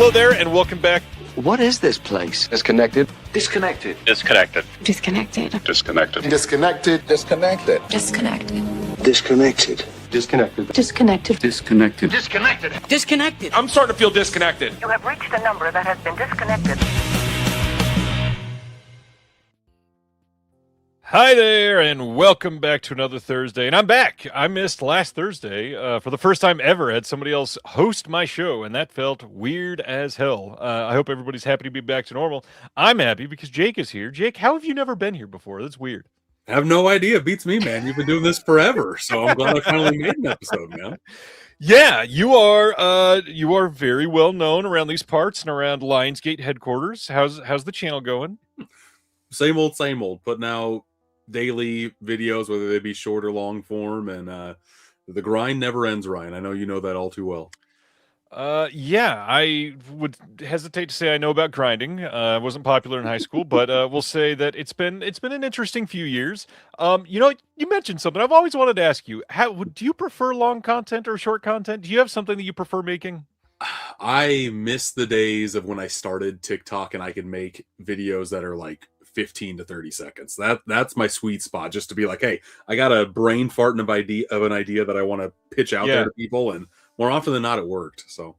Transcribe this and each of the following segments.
Hello there, and welcome back. What is this place? Disconnected. Disconnected. Disconnected. Disconnected. Disconnected. Disconnected. Disconnected. Disconnected. Disconnected. Disconnected. Disconnected. Disconnected. Disconnected. Disconnected. I'm starting to feel disconnected. You have reached a number that has been disconnected. Hi there, and welcome back to another Thursday. And I'm back. I missed last Thursday. For the first time ever, had somebody else host my show, and that felt weird as hell. I hope everybody's happy to be back to normal. I'm happy because Jake is here. Jake, how have you never been here before? That's weird. I have no idea. Beats me, man. You've been doing this forever, so I'm glad I finally made an episode, man. Yeah, you are very well known around these parts and around Lionsgate headquarters. How's the channel going? Same old. Putting out daily videos, whether they be short or long form, and the grind never ends, Ryan. I know you know that all too well. Yeah, I would hesitate to say I know about grinding. I wasn't popular in high school, but we'll say that it's been an interesting few years. You mentioned something I've always wanted to ask you. Do you prefer long content or short content? Do you have something that you prefer making? I miss the days of when I started TikTok and I could make videos that are like 15 to 30 seconds. That's my sweet spot, just to be like, hey, I got a brain fart of an idea that I want to pitch out there to people, and more often than not it worked. So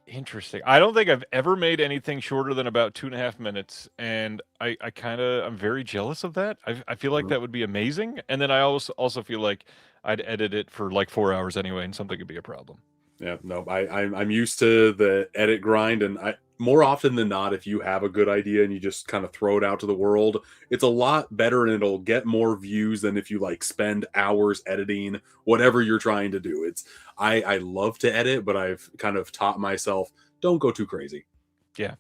interesting. I don't think I've ever made anything shorter than about 2.5 minutes, and I'm very jealous of that. I feel like that would be amazing, and then I also feel like I'd edit it for like 4 hours anyway, and something could be a problem. Yeah, no, I'm used to the edit grind, and more often than not, if you have a good idea and you just kind of throw it out to the world, it's a lot better and it'll get more views than if you like spend hours editing whatever you're trying to do. I love to edit, but I've kind of taught myself, don't go too crazy. Yeah,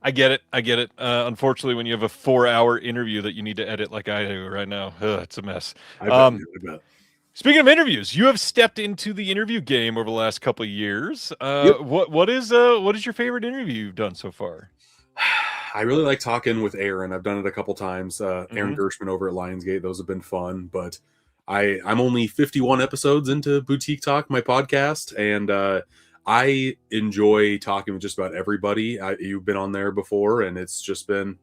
I get it. Unfortunately, when you have a 4-hour interview that you need to edit like I do right now, it's a mess. I bet. Speaking of interviews, you have stepped into the interview game over the last couple of years. Yep. What is your favorite interview you've done so far? I really like talking with Aaron. I've done it a couple times. Aaron Gershman over at Lionsgate. Those have been fun. But I'm only 51 episodes into Boutique Talk, my podcast, and I enjoy talking with just about everybody. You've been on there before, and it's just been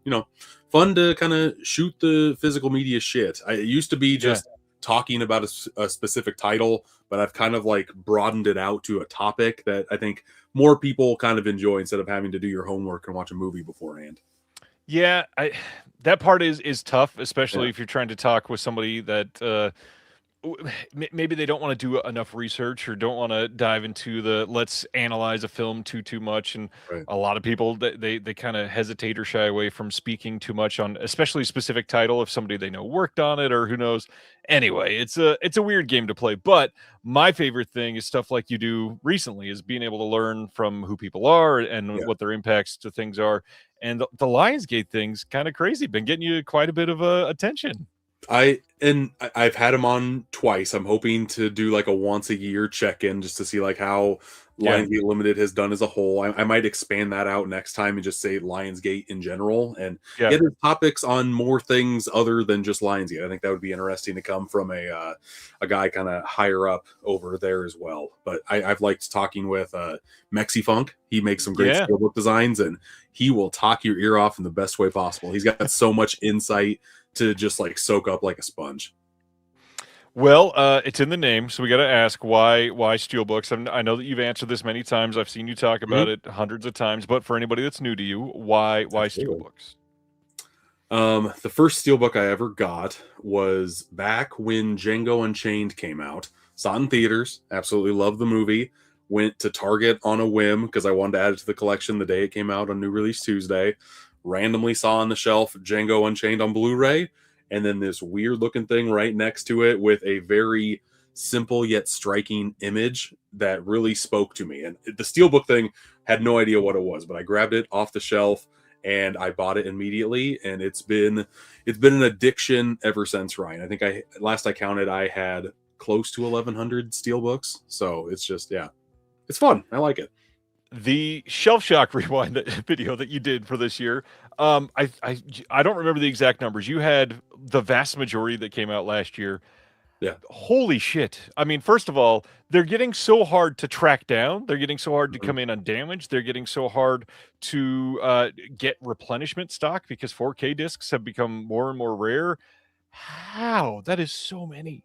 fun to kind of shoot the physical media shit. It used to be just talking about a specific title, but I've kind of like broadened it out to a topic that I think more people kind of enjoy instead of having to do your homework and watch a movie beforehand. Yeah, that part is tough, especially if you're trying to talk with somebody that maybe they don't want to do enough research or don't want to dive into let's analyze a film too much, and a lot of people they kind of hesitate or shy away from speaking too much on especially a specific title if somebody they know worked on it or who knows. Anyway, it's a weird game to play, but my favorite thing is stuff like you do recently, is being able to learn from who people are and what their impacts to things are. And the Lionsgate thing's kind of crazy, been getting you quite a bit of attention. I've had him on twice. I'm hoping to do like a once a year check-in just to see like how Lionsgate Limited has done as a whole. I might expand that out next time and just say Lionsgate in general and get his topics on more things other than just Lionsgate. I think that would be interesting to come from a guy kind of higher up over there as well. But I've liked talking with Mexifunk. He makes some great steelbook designs, and he will talk your ear off in the best way possible. He's got so much insight to just like soak up like a sponge. Well, it's in the name, so we got to ask why Steelbooks. I know that you've answered this many times. I've seen you talk about it hundreds of times, but for anybody that's new to you, why Steelbooks? The first Steelbook I ever got was back when Django Unchained came out. Saw it in theaters. Absolutely loved the movie. Went to Target on a whim because I wanted to add it to the collection the day it came out on New Release Tuesday. Randomly saw on the shelf Django Unchained on Blu-ray, and then this weird looking thing right next to it with a very simple yet striking image that really spoke to me. And the Steelbook thing, had no idea what it was, but I grabbed it off the shelf and I bought it immediately, and it's been an addiction ever since, Ryan. I think last I counted I had close to 1,100 Steelbooks, so it's just it's fun. I like it. The Shelf Shock Rewind video that you did for this year, I don't remember the exact numbers. You had the vast majority that came out last year. Holy shit. I mean, first of all, they're getting so hard to track down. They're getting so hard to Mhm. come in undamaged. They're getting so hard to get replenishment stock because 4K discs have become more and more rare. How? That is so many.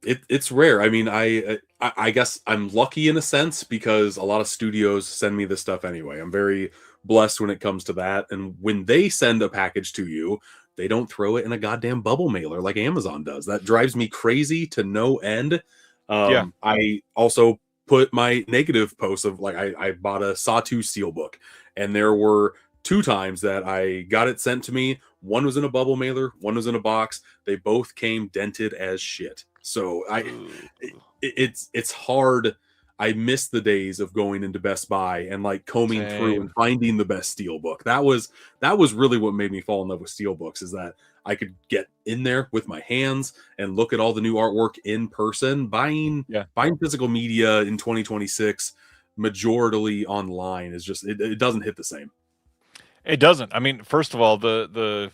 It's rare. I mean, I guess I'm lucky in a sense because a lot of studios send me this stuff anyway. I'm very blessed when it comes to that. And when they send a package to you, they don't throw it in a goddamn bubble mailer like Amazon does. That drives me crazy to no end. Yeah. I also put my negative posts of like I bought a Sawtooth Steelbook, and there were 2 times that I got it sent to me. One was in a bubble mailer, one was in a box. They both came dented as shit. So it's hard. I miss the days of going into Best Buy and like combing through and Same. finding the best Steelbook. That was really what made me fall in love with Steelbooks, is that I could get in there with my hands and look at all the new artwork in person. Buying Yeah. physical media in 2026 majorly online is just it doesn't hit the same. It doesn't. I mean, first of all, the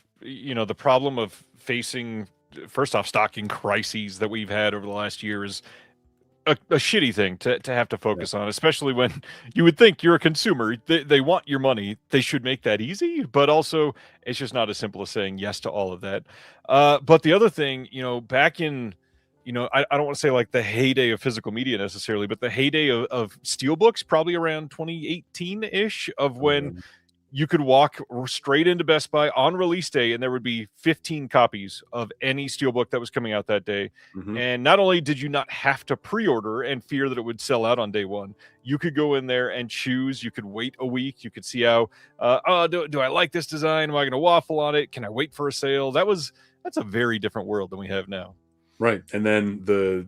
problem of facing first off stocking crises that we've had over the last year is a shitty thing to have to focus on, especially when you would think you're a consumer. They want your money. They should make that easy, but also it's just not as simple as saying yes to all of that. But the other thing, back in, I don't want to say like the heyday of physical media necessarily, but the heyday of steelbooks, probably around 2018-ish, of when you could walk straight into Best Buy on release day and there would be 15 copies of any steelbook that was coming out that day. Mhm. And not only did you not have to pre-order and fear that it would sell out on day one, you could go in there and choose. You could wait a week. You could see how, do I like this design? Am I going to waffle on it? Can I wait for a sale? That's a very different world than we have now. Right. And then the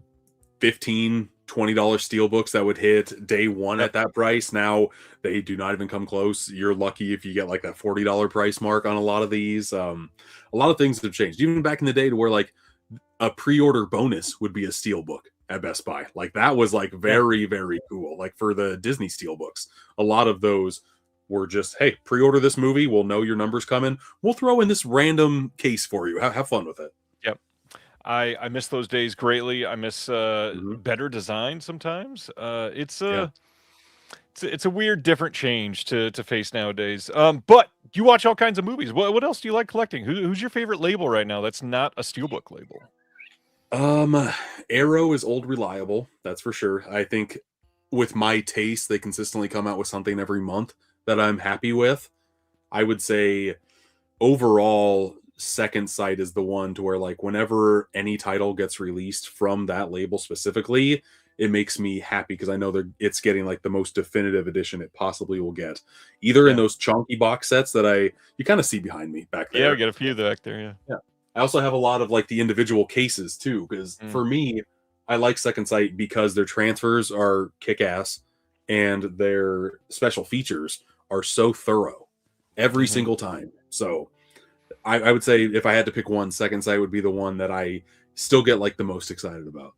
$15-20 steelbooks that would hit day one at that price, now they do not even come close. You're lucky if you get like that $40 price mark on a lot of these. A lot of things have changed, even back in the day, to where like a pre-order bonus would be a steelbook at Best Buy. Like that was like very, very cool. Like for the Disney steelbooks, a lot of those were just, hey, pre-order this movie, we'll know your number's coming, we'll throw in this random case for you, have fun with it. Yep. I miss those days greatly. I miss Mhm. better design sometimes. Yeah. It's a weird, different change to face nowadays. But you watch all kinds of movies. What else do you like collecting? Who's your favorite label right now that's not a steelbook label? Arrow is old reliable, that's for sure. I think with my taste, they consistently come out with something every month that I'm happy with. I would say overall, Second Sight is the one to where like whenever any title gets released from that label specifically, it makes me happy because I know it's getting like the most definitive edition it possibly will get. Either in Yeah. those chunky box sets that you kind of see behind me back there. Yeah, we got a few back there. Yeah. Yeah. I also have a lot of like the individual cases too, because for me, I like Second Sight because their transfers are kick ass and their special features are so thorough every single time. So I would say if I had to pick one, Second Sight would be the one that I still get like the most excited about.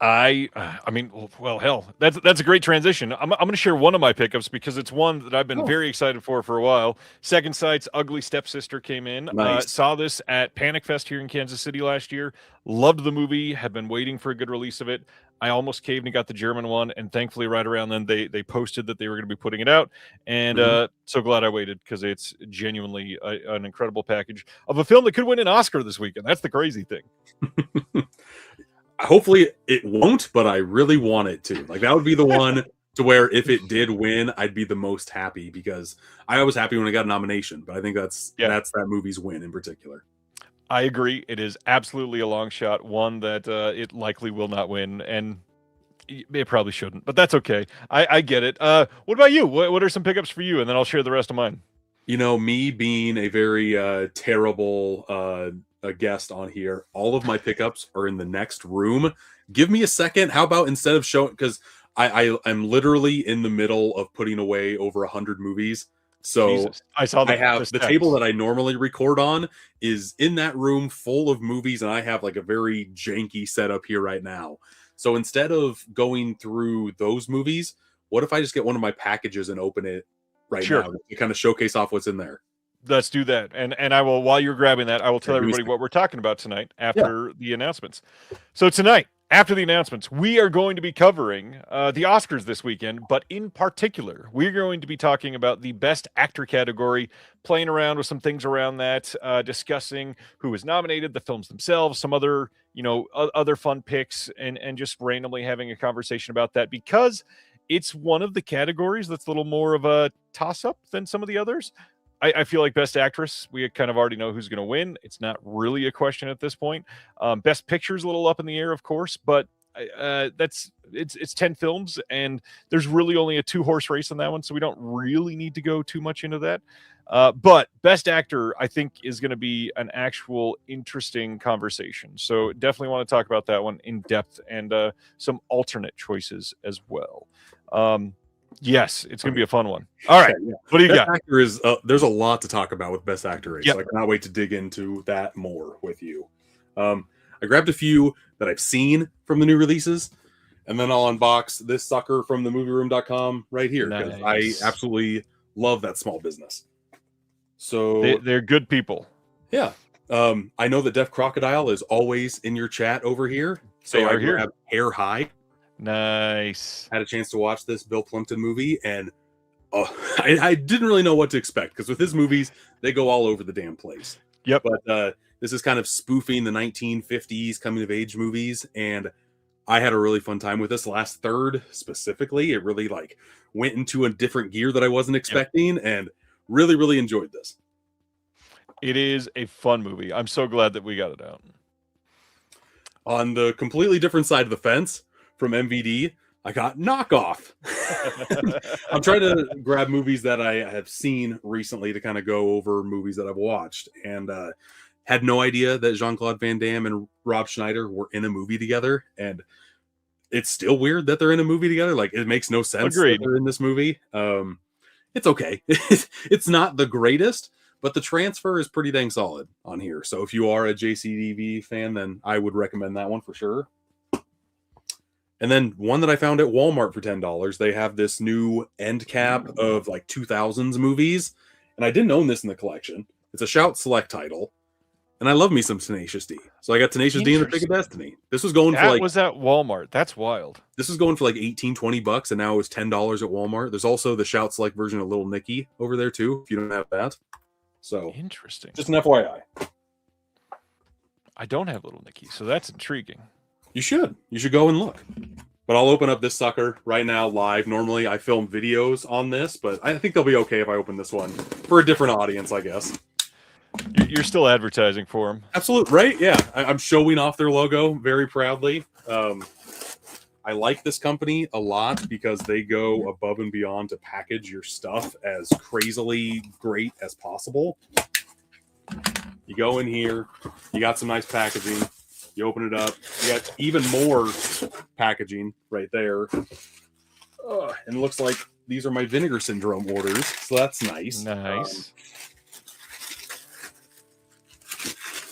I mean, well, hell, that's a great transition. I'm going to share one of my pickups because it's one that I've been Oh. very excited for a while. Second Sight's Ugly Stepsister came in. Nice. Saw this at Panic Fest here in Kansas City last year. Loved the movie. Had been waiting for a good release of it. I almost caved and got the German one, and thankfully, right around then, they posted that they were going to be putting it out, and so glad I waited because it's genuinely an incredible package of a film that could win an Oscar this weekend. That's the crazy thing. Hopefully it won't, but I really want it to. Like that would be the one to where if it did win, I'd be the most happy because I was happy when I got a nomination. But I think that's that movie's win in particular. I agree. It is absolutely a long shot, one that it likely will not win, and it probably shouldn't, but that's okay. I get it. What about you? What are some pickups for you? And then I'll share the rest of mine. You know, me being a very terrible a guest on here, all of my pickups are in the next room. Give me a second. How about instead of showing, because I'm literally in the middle of putting away over 100 movies. So Jesus. I saw I have the table that I normally record on is in that room full of movies, and I have like a very janky setup here right now. So instead of going through those movies, what if I just get one of my packages and open it right now to kind of showcase off what's in there? Let's do that. And I will, while you're grabbing that, I will tell Yeah, give me a everybody second. what we're talking about tonight after the announcements. So tonight, after the announcements, we are going to be covering the Oscars this weekend, but in particular, we're going to be talking about the Best Actor category, playing around with some things around that, discussing who was nominated, the films themselves, some other, other fun picks, and just randomly having a conversation about that because it's one of the categories that's a little more of a toss-up than some of the others. I feel like Best Actress, we kind of already know who's going to win. It's not really a question at this point. Best Picture is a little up in the air, of course, but it's 10 films, and there's really only a 2-horse race on that one, so we don't really need to go too much into that. But Best Actor, I think, is going to be an actual interesting conversation. So definitely want to talk about that one in depth and some alternate choices as well. Yes, it's going to be a fun one. All right. Yeah. What do you Best got? Actor is there's a lot to talk about with Best Actor race. Yep. So I cannot wait to dig into that more with you. I grabbed a few that I've seen from the new releases, and then I'll unbox this sucker from themovieroom.com right here because Nice. I absolutely love that small business. So They're good people. yeah. I know that Deaf Crocodile is always in your chat over here. So They are I here. grabbed Hair High. Nice. Had a chance to watch this Bill Plimpton movie, and I didn't really know what to expect because with his movies, they go all over the damn place. Yep. But this is kind of spoofing the 1950s coming of age movies, and I had a really fun time with this last third specifically. It really went into a different gear that I wasn't expecting, and really, really enjoyed this. It is a fun movie. I'm so glad that we got it out. On the completely different side of the fence from MVD, I got Knockoff. I'm trying to grab movies that I have seen recently to kind of go over movies that I've watched, and had no idea that Jean-Claude Van Damme and Rob Schneider were in a movie together, and it's still weird that they're in a movie together. It makes no sense that they're in this movie. It's okay. It's not the greatest, but the transfer is pretty dang solid on here. So if you are a JCDV fan, then I would recommend that one for sure. And then one that I found at Walmart for $10. They have this new end cap of 2000s movies. And I didn't own this in the collection. It's a Shout Select title. And I love me some Tenacious D. So I got Tenacious D and the Pick of Destiny. This was going for was at Walmart. That's wild. This was going for $18-20, and now it was $10 at Walmart. There's also the Shout Select version of Little Nicky over there too, if you don't have that. So Interesting. just an FYI. I don't have Little Nicky, so that's intriguing. You should go and look. But I'll open up this sucker right now live. Normally I film videos on this, but I think they'll be okay if I open this one for a different audience, I guess. You're still advertising for them. Absolutely, right? Yeah, I'm showing off their logo very proudly. I like this company a lot because they go above and beyond to package your stuff as crazily great as possible. You go in here, you got some nice packaging. You open it up, you got even more packaging right there. And it looks like these are my Vinegar Syndrome orders, so that's nice. Nice.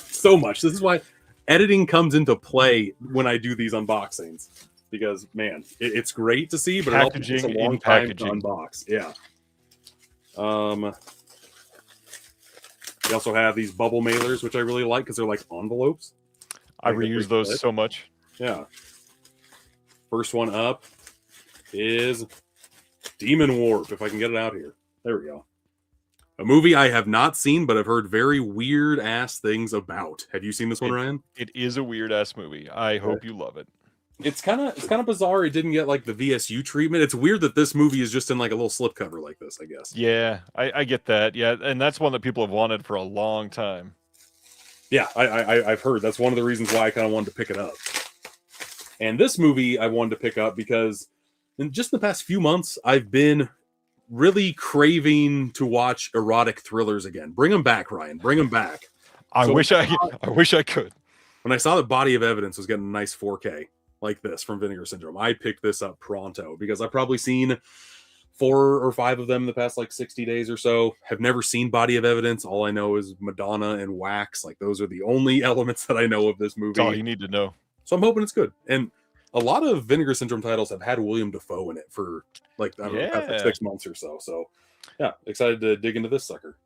So much. This is why editing comes into play when I do these unboxings, because man, it's great to see, but Packaging it also takes a long in time packaging. to unbox. Yeah. We also have these bubble mailers, which I really like because they're like envelopes. I reuse those so much. Yeah. First one up is Demon Warp, if I can get it out here. There we go. A movie I have not seen, but I've heard very weird ass things about. Have you seen this one, Ryan? It is a weird ass movie. I hope you love it. It's kind of bizarre. It didn't get the VSU treatment. It's weird that this movie is just in a little slipcover like this, I guess. Yeah, I get that. Yeah, and that's one that people have wanted for a long time. Yeah, I've heard. That's one of the reasons why I kind of wanted to pick it up. And this movie I wanted to pick up because in just the past few months, I've been really craving to watch erotic thrillers again. Bring them back, Ryan. Bring them back. I So- wish I could. When I saw that Body of Evidence was getting a nice 4K like this from Vinegar Syndrome, I picked this up pronto because I've probably seen 4 or 5 of them in the past 60 days or so. Have never seen Body of Evidence. All I know is Madonna and Wax. Those are the only elements that I know of this movie. That's all you need to know. So I'm hoping it's good. And a lot of Vinegar Syndrome titles have had William Dafoe in it for I don't know, past 6 months or so. So yeah, excited to dig into this sucker.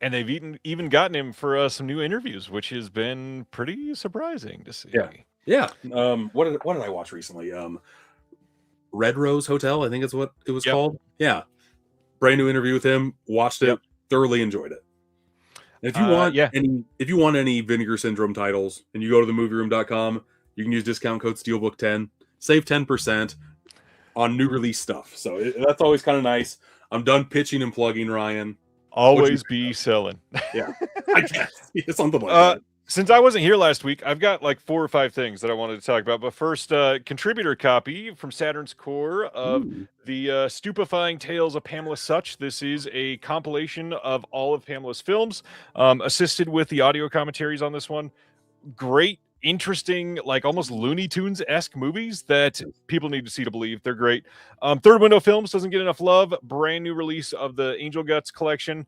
And they've even gotten him for some new interviews, which has been pretty surprising to see. Yeah. What did I watch recently? Red Rose Hotel, I think is what it was called. Yeah. Brand new interview with him. Watched it. Thoroughly enjoyed it. And if you want any Vinegar Syndrome titles, and you go to themovieroom.com, you can use discount code Steelbook10, save 10% on new release stuff. So that's always kind of nice. I'm done pitching and plugging, Ryan. Always be selling. Yeah, I guess something like that. Since I wasn't here last week, I've got like 4 or 5 things that I wanted to talk about. But first, contributor copy from Saturn's Core of the Stupefying Tales of Pamela Such. This is a compilation of all of Pamela's films, assisted with the audio commentaries on this one. Great, interesting, like almost Looney Tunes-esque movies that people need to see to believe. They're great. Third Window Films doesn't get enough love. Brand new release of the Angel Guts collection.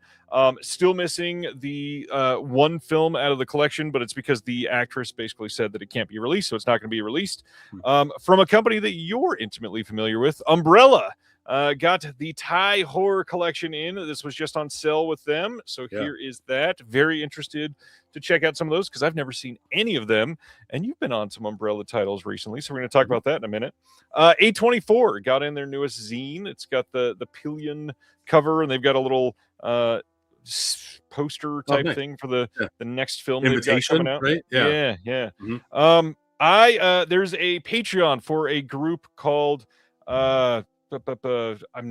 Still missing the one film out of the collection, but it's because the actress basically said that it can't be released, so it's not going to be released. From a company that you're intimately familiar with, Umbrella. Got the Thai horror collection in. This was just on sale with them. So here is that. Very interested to check out some of those because I've never seen any of them. And you've been on some Umbrella titles recently. So we're going to talk about that in a minute. A24 got in their newest zine. It's got the pillion cover, and they've got a little poster type thing for the next film they've got coming out. Right? Yeah. There's a Patreon for a group called I'm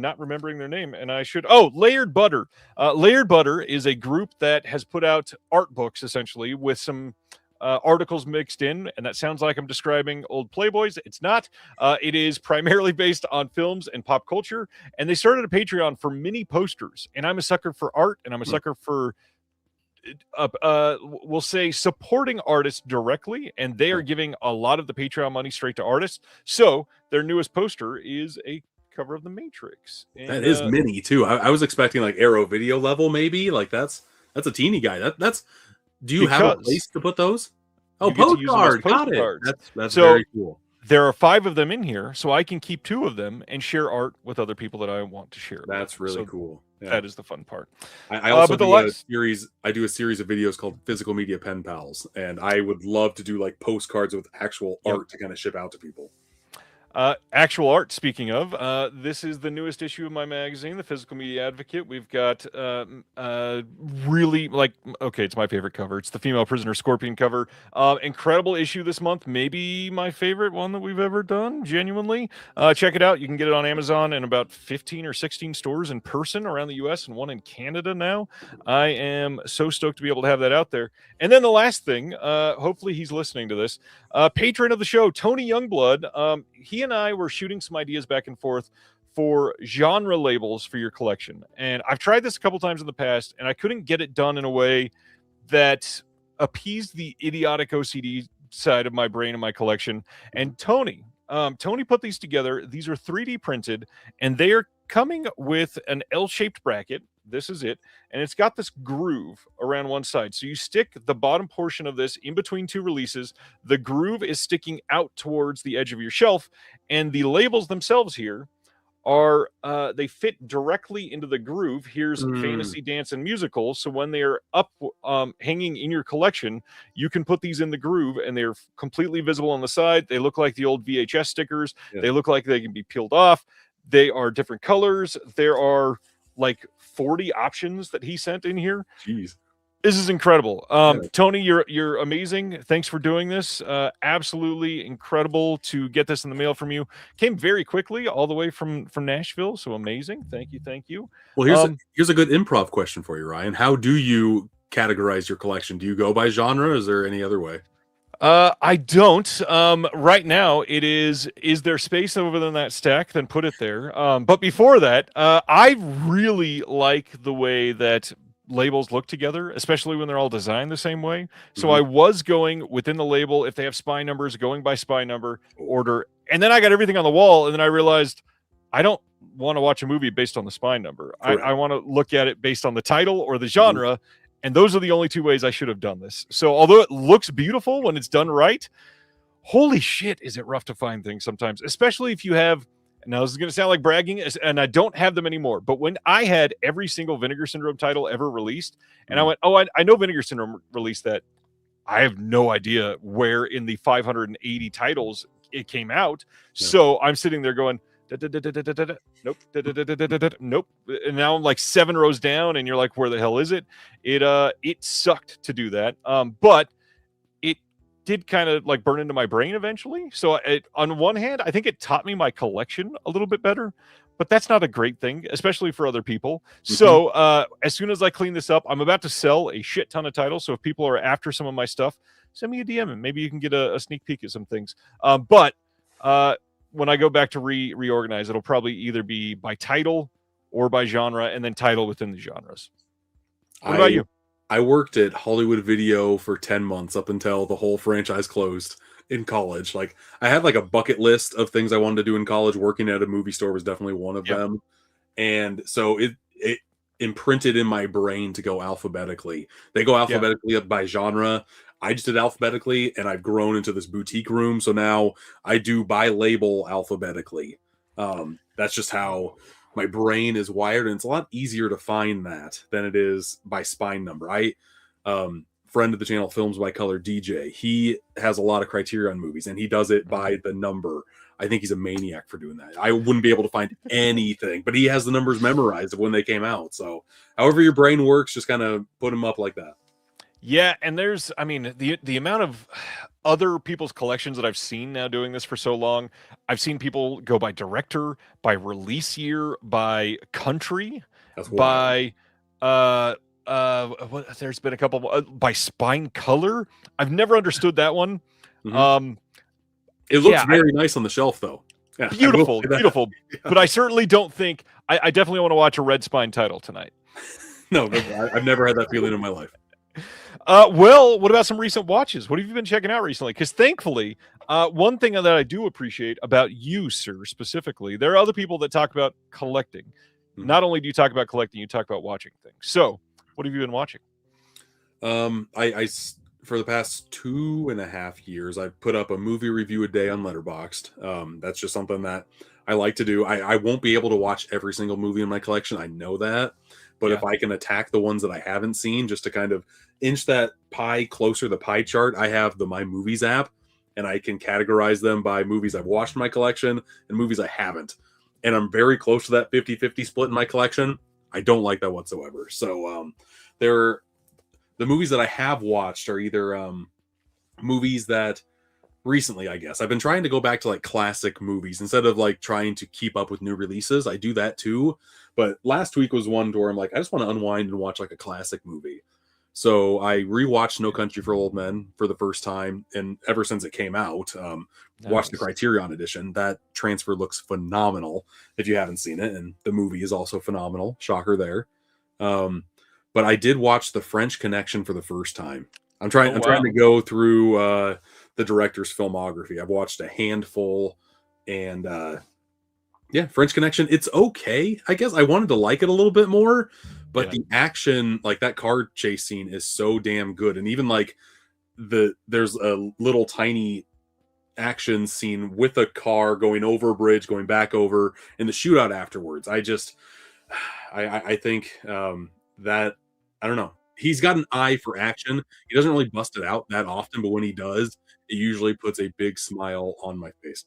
not remembering their name, and I should. Layered Butter. Layered Butter is a group that has put out art books, essentially, with some articles mixed in, and that sounds like I'm describing old Playboys. It's not. It is primarily based on films and pop culture, and they started a Patreon for mini posters, and I'm a sucker for art, and I'm a sucker for we'll say supporting artists directly, and they are giving a lot of the Patreon money straight to artists. So their newest poster is a cover of The Matrix. And, that is mini too. I was expecting like Arrow Video level, maybe. Like that's a teeny guy. That's. Do you have a place to put those? Oh, postcard. Got it. That's so very cool. There are 5 of them in here, so I can keep 2 of them and share art with other people that I want to share. That's really cool. Yeah. That is the fun part. I also do a series. I do a series of videos called Physical Media Pen Pals, and I would love to do like postcards with actual art to kind of ship out to people. Actual art, speaking of, this is the newest issue of my magazine, The Physical Media Advocate. We've got really, it's my favorite cover. It's the female prisoner scorpion cover. Incredible issue this month. Maybe my favorite one that we've ever done, genuinely. Check it out. You can get it on Amazon and about 15 or 16 stores in person around the U.S. and one in Canada now. I am so stoked to be able to have that out there. And then the last thing, hopefully he's listening to this, patron of the show, Tony Youngblood, he and I were shooting some ideas back and forth for genre labels for your collection. And I've tried this a couple times in the past, and I couldn't get it done in a way that appeased the idiotic OCD side of my brain and my collection. And Tony put these together. These are 3D printed, and they are coming with an L-shaped bracket. This is it. And it's got this groove around one side. So you stick the bottom portion of this in between 2 releases. The groove is sticking out towards the edge of your shelf. And the labels themselves here are, they fit directly into the groove. Here's fantasy, dance, and musical. So when they're up, hanging in your collection, you can put these in the groove, and they're completely visible on the side. They look like the old VHS stickers. Yeah. They look like they can be peeled off. They are different colors. There are like 40 options that he sent in here. Jeez. This is incredible. Tony, you're amazing. Thanks for doing this. Absolutely incredible to get this in the mail from you. Came very quickly all the way from Nashville. So amazing. Thank you. Well, here's a good improv question for you, Ryan. How do you categorize your collection? Do you go by genre? Is there any other way? I don't. Right now, it is there space over in that stack? Then put it there. But before that, I really like the way that labels look together, especially when they're all designed the same way. So I was going within the label, if they have spine numbers, going by spine number order. And then I got everything on the wall, and then I realized I don't want to watch a movie based on the spine number. I want to look at it based on the title or the genre. And those are the only 2 ways I should have done this. So although it looks beautiful when it's done right, holy shit, is it rough to find things sometimes, especially if you have Now this is going to sound like bragging, and I don't have them anymore. But when I had every single Vinegar Syndrome title ever released, and I went, oh, I know Vinegar Syndrome released that. I have no idea where in the 580 titles it came out. Yeah. So I'm sitting there going, nope, nope. And now I'm like 7 rows down, and you're like, where the hell is it? It sucked to do that. But it did kind of like burn into my brain eventually. So on one hand, I think it taught me my collection a little bit better, but that's not a great thing, especially for other people. So as soon as I clean this up, I'm about to sell a shit ton of titles. So if people are after some of my stuff, send me a DM and maybe you can get a sneak peek at some things. But when I go back to reorganize, it'll probably either be by title or by genre, and then title within the genres. What about you? I worked at Hollywood Video for 10 months up until the whole franchise closed in college. Like, I had like a bucket list of things I wanted to do in college. Working at a movie store was definitely one of them. And so it imprinted in my brain to go alphabetically. They go alphabetically up by genre. I just did alphabetically, and I've grown into this boutique room. So now I do by label alphabetically. That's just how my brain is wired, and it's a lot easier to find that than it is by spine number. Friend of the channel, Films by Color DJ, he has a lot of criteria on movies, and he does it by the number. I think he's a maniac for doing that. I wouldn't be able to find anything, but he has the numbers memorized of when they came out. So however your brain works, just kind of put them up like that. Yeah, and there's, I mean, the amount of other people's collections that I've seen now doing this for so long. I've seen people go by director, by release year, by country, by there's been a couple by spine color. I've never understood that one. It looks very nice on the shelf, though. Yeah, beautiful. Yeah. But I certainly don't think I definitely want to watch a red spine title tonight. No, I've never had that feeling in my life. Well, what about some recent watches? What have you been checking out recently? Because thankfully, one thing that I do appreciate about you, sir, specifically, there are other people that talk about collecting. Not only do you talk about collecting, you talk about watching things. So, what have you been watching? I for the past 2.5 years, I've put up a movie review a day on Letterboxd. That's just something that I like to do. I won't be able to watch every single movie in my collection. I know that. But if I can attack the ones that I haven't seen, just to kind of inch that pie closer, the pie chart, I have the My Movies app, and I can categorize them by movies I've watched in my collection and movies I haven't. And I'm very close to that 50-50 split in my collection. I don't like that whatsoever. So the movies that I have watched are either movies that recently, I guess. I've been trying to go back to like classic movies instead of like trying to keep up with new releases. I do that too. But last week was one where I'm like, I just want to unwind and watch like a classic movie. So I rewatched No Country for Old Men for the first time, and ever since it came out, watched the Criterion edition. That transfer looks phenomenal if you haven't seen it, and the movie is also phenomenal. Shocker there. But I did watch The French Connection for the first time. I'm trying to go through the director's filmography. I've watched a handful, and French Connection. It's okay, I guess. I wanted to like it a little bit more, but the action, like that car chase scene, is so damn good. And even like there's a little tiny action scene with a car going over a bridge, going back over, and the shootout afterwards. I think that, I don't know. He's got an eye for action. He doesn't really bust it out that often, but when he does, it usually puts a big smile on my face.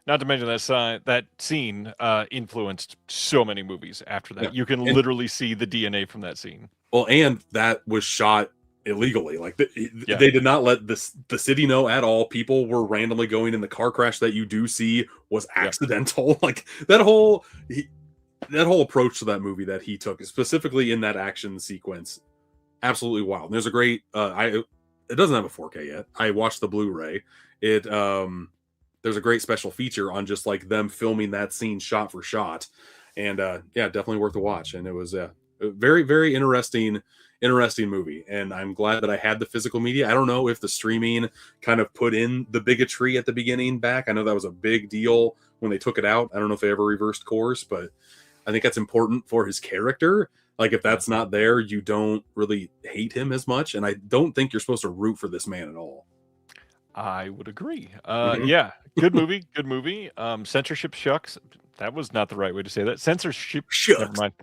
Not to mention that scene influenced so many movies after that. Yeah. You can literally see the DNA from that scene. Well, and that was shot illegally. Like they did not let the city know at all. People were randomly going in. The car crash that you do see was accidental. Yeah. Like that whole approach to that movie that he took, specifically in that action sequence, absolutely wild. And there's a great it doesn't have a 4K yet. I watched the Blu-ray. There's a great special feature on just like them filming that scene shot for shot, and definitely worth a watch. And it was a very, very interesting movie, and I'm glad that I had the physical media. I don't know if the streaming kind of put in the bigotry at the beginning back. I know that was a big deal when they took it out. I don't know if they ever reversed course, but I think that's important for his character. Like if that's not there, you don't really hate him as much, and I don't think you're supposed to root for this man at all. I would agree. Mhm. Yeah, good movie, good movie. Censorship shucks. That was not the right way to say that. Censorship. Never Shucks. mind.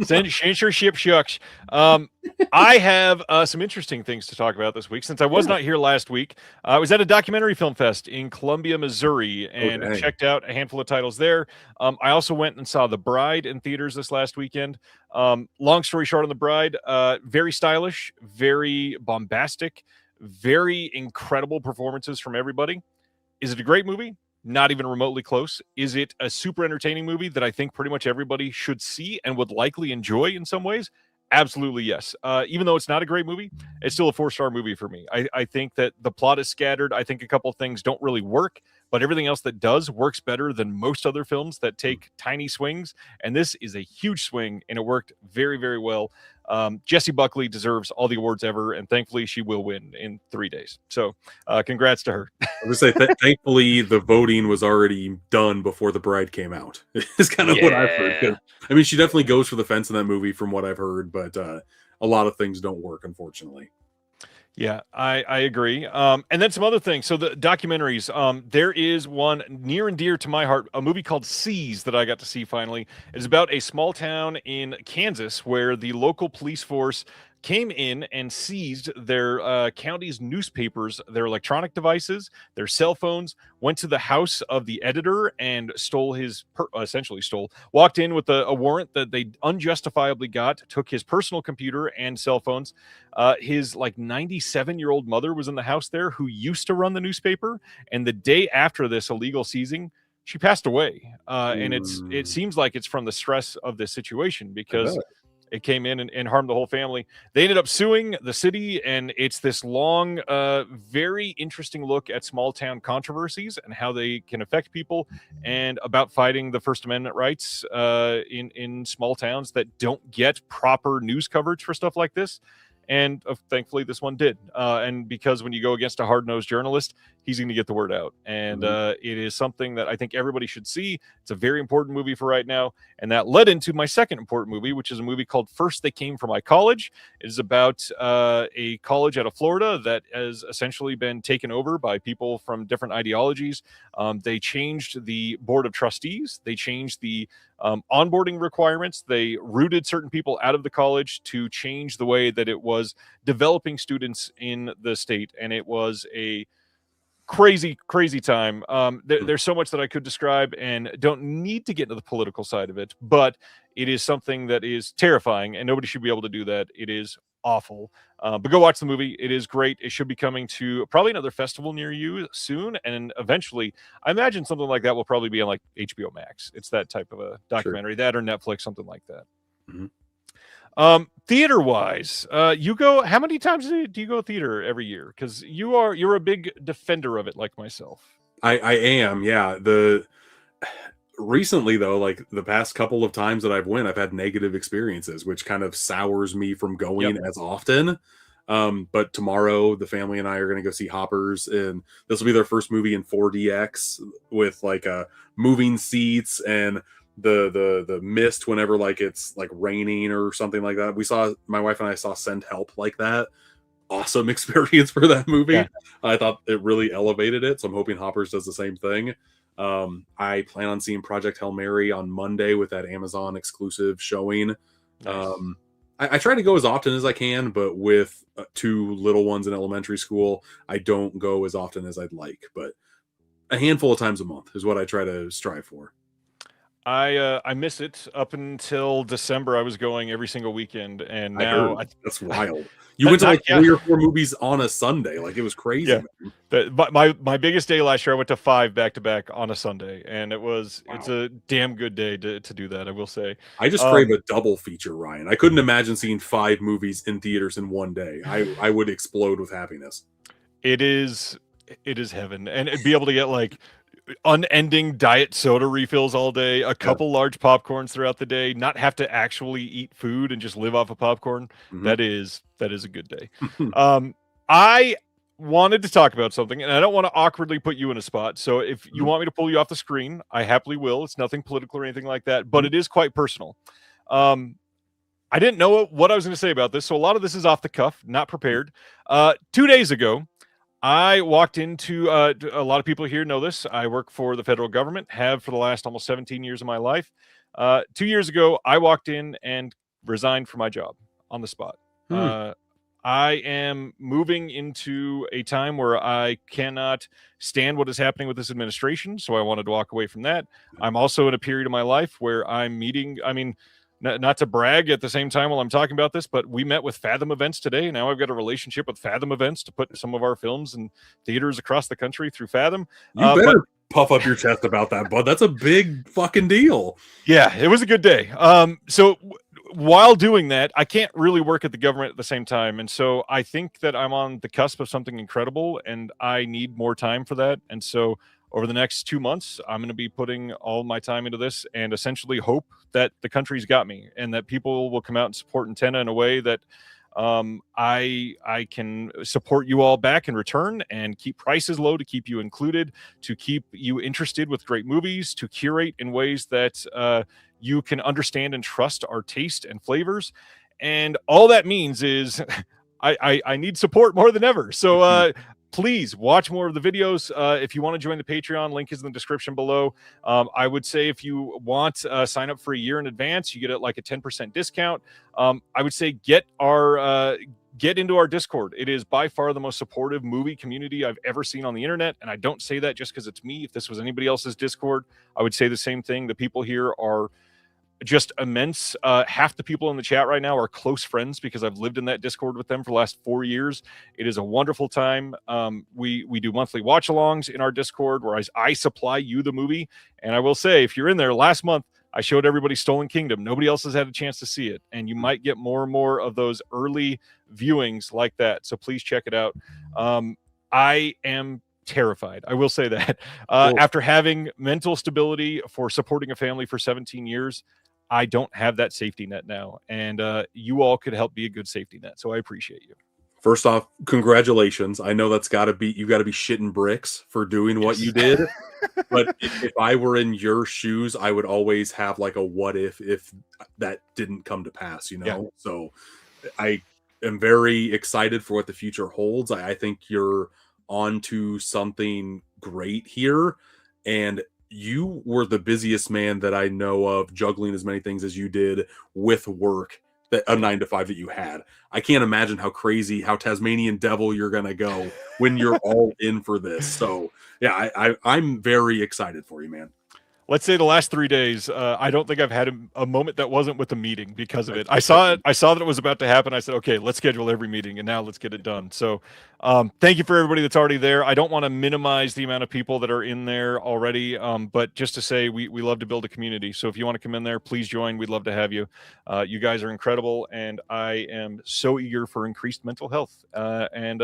Censorship shucks. Um, I have some interesting things to talk about this week. Since I was Yeah. not here last week, I was at a documentary film fest in Columbia, Missouri, Oh, and dang. checked out a handful of titles there. I also went and saw The Bride in theaters this last weekend. Long story short on The Bride, very stylish, very bombastic, very incredible performances from everybody. Is it a great movie? Not even remotely close. Is it a super entertaining movie that I think pretty much everybody should see and would likely enjoy in some ways? Absolutely, yes. Even though it's not a great movie, it's still a 4-star movie for me. I think that the plot is scattered. I think a couple of things don't really work, but everything else that does works better than most other films that take tiny swings. And this is a huge swing, and it worked very, very well. Jessie Buckley deserves all the awards ever, and thankfully she will win in 3 days. So congrats to her. I would say, thankfully, the voting was already done before The Bride came out. It's kind of what I've heard. 'Cause, I mean, she definitely goes for the fence in that movie, from what I've heard, but a lot of things don't work, unfortunately. Yeah, I agree. And then some other things. So the documentaries, there is one near and dear to my heart, a movie called Seas that I got to see finally. It's about a small town in Kansas where the local police force came in and seized their county's newspapers, their electronic devices, their cell phones, went to the house of the editor and stole essentially stole, walked in with a warrant that they unjustifiably got, took his personal computer and cell phones. His like 97-year-old mother was in the house there who used to run the newspaper. And the day after this illegal seizing, she passed away. And it seems like it's from the stress of this situation I because bet. it came in and harmed the whole family. They ended up suing the city, and it's this long, very interesting look at small town controversies and how they can affect people, and about fighting the First Amendment rights in small towns that don't get proper news coverage for stuff like this. And thankfully, this one did. And because when you go against a hard-nosed journalist, he's going to get the word out. And it is something that I think everybody should see. It's a very important movie for right now. And that led into my second important movie, which is a movie called First They Came for My College. It is about a college out of Florida that has essentially been taken over by people from different ideologies. They changed the board of trustees. They changed the onboarding requirements. They rooted certain people out of the college to change the way that it was developing students in the state. And it was a crazy time. There's so much that I could describe and don't need to get into the political side of it, but it is something that is terrifying and nobody should be able to do that. It is awful. But go watch the movie. It is great. It should be coming to probably another festival near you soon. And eventually, I imagine something like that will probably be on like HBO Max. It's that type of a documentary, that or Netflix, something like that. Theater wise, you go, how many times do you go theater every year? Because you're a big defender of it, like myself. I am, yeah. Recently though, like the past couple of times that I've had negative experiences, which kind of sours me from going as often. But tomorrow the family and I are going to go see Hoppers, and this will be their first movie in 4DX with like moving seats and the mist whenever like it's like raining or something like that. My wife and I saw Send Help like that. Awesome experience for that movie. Yeah. I thought it really elevated it, so I'm hoping Hoppers does the same thing. I plan on seeing Project Hail Mary on Monday with that Amazon exclusive showing. Nice. I try to go as often as I can, but with 2 little ones in elementary school, I don't go as often as I'd like. But a handful of times a month is what I try to strive for. I miss it. Up until December, I was going every single weekend, and now That's wild. You went to like 3 or 4 movies on a Sunday, like it was crazy. Yeah. But my biggest day last year, I went to 5 back to back on a Sunday, and it's a damn good day to do that, I will say. I just crave a double feature, Ryan. I couldn't imagine seeing 5 movies in theaters in one day. I would explode with happiness. It is heaven, and be able to get like unending diet soda refills all day, a couple large popcorns throughout the day, not have to actually eat food and just live off of popcorn. That is a good day. I wanted to talk about something, and I don't want to awkwardly put you in a spot. So if you want me to pull you off the screen, I happily will. It's nothing political or anything like that, but it is quite personal. I didn't know what I was going to say about this, so a lot of this is off the cuff, not prepared. 2 days ago, I walked into a lot of people here know this. I work for the federal government, have for the last almost 17 years of my life. 2 years ago, I walked in and resigned from my job on the spot. Hmm. I am moving into a time where I cannot stand what is happening with this administration, so I wanted to walk away from that. I'm also in a period of my life where I'm meeting, I mean, not to brag at the same time while I'm talking about this, but we met with Fathom Events today. Now I've got a relationship with Fathom Events to put some of our films in theaters across the country through Fathom. You better puff up your chest about that, bud. That's a big fucking deal. Yeah, it was a good day. While doing that, I can't really work at the government at the same time. And so I think that I'm on the cusp of something incredible and I need more time for that. And so over the next 2 months, I'm going to be putting all my time into this and essentially hope that the country's got me and that people will come out and support Antenna in a way that I can support you all back in return and keep prices low to keep you included, to keep you interested with great movies, to curate in ways that you can understand and trust our taste and flavors. And all that means is I need support more than ever. So please watch more of the videos. If you want to join the Patreon, link is in the description below. I would say if you want sign up for a year in advance, you get it like a 10% discount. I would say get into our Discord. It is by far the most supportive movie community I've ever seen on the internet. And I don't say that just because it's me. If this was anybody else's Discord, I would say the same thing. The people here are just immense. Half the people in the chat right now are close friends because I've lived in that Discord with them for the last 4 years. It is a wonderful time. We do monthly watch-alongs in our Discord where I supply you the movie. And I will say, if you're in there, last month, I showed everybody Stolen Kingdom. Nobody else has had a chance to see it. And you might get more and more of those early viewings like that. So please check it out. I am terrified. I will say that. After having mental stability for supporting a family for 17 years, I don't have that safety net now, and you all could help be a good safety net. So I appreciate you. First off, congratulations. I know that's got to be, you got to be shitting bricks for doing what you did. But if I were in your shoes, I would always have like a what if that didn't come to pass, you know? Yeah. So I am very excited for what the future holds. I think you're onto something great here. And you were the busiest man that I know of, juggling as many things as you did with work, that a 9 to 5 that you had. I can't imagine how crazy, how Tasmanian devil you're gonna go when you're all in for this. So yeah, I'm very excited for you, man. Let's say the last 3 days, I don't think I've had a moment that wasn't with a meeting because of it. I saw it. I saw that it was about to happen. I said, okay, let's schedule every meeting, and now let's get it done. So thank you for everybody that's already there. I don't want to minimize the amount of people that are in there already, but just to say we love to build a community. So if you want to come in there, please join. We'd love to have you. You guys are incredible, and I am so eager for increased mental health and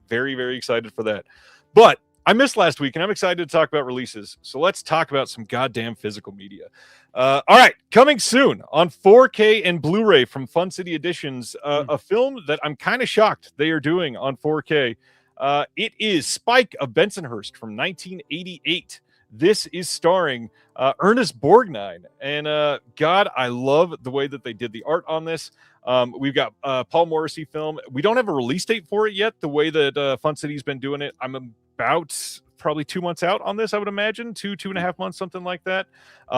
very, very excited for that. But I missed last week, and I'm excited to talk about releases. So let's talk about some goddamn physical media. All right, coming soon on 4K and Blu-ray from Fun City Editions, a film that I'm kind of shocked they are doing on 4K. It is Spike of Bensonhurst from 1988. This is starring Ernest Borgnine. And God, I love the way that they did the art on this. We've got Paul Morrissey film. We don't have a release date for it yet, the way that Fun City's been doing it. I'm about probably 2 months out on this, I would imagine. 2.5 months, something like that.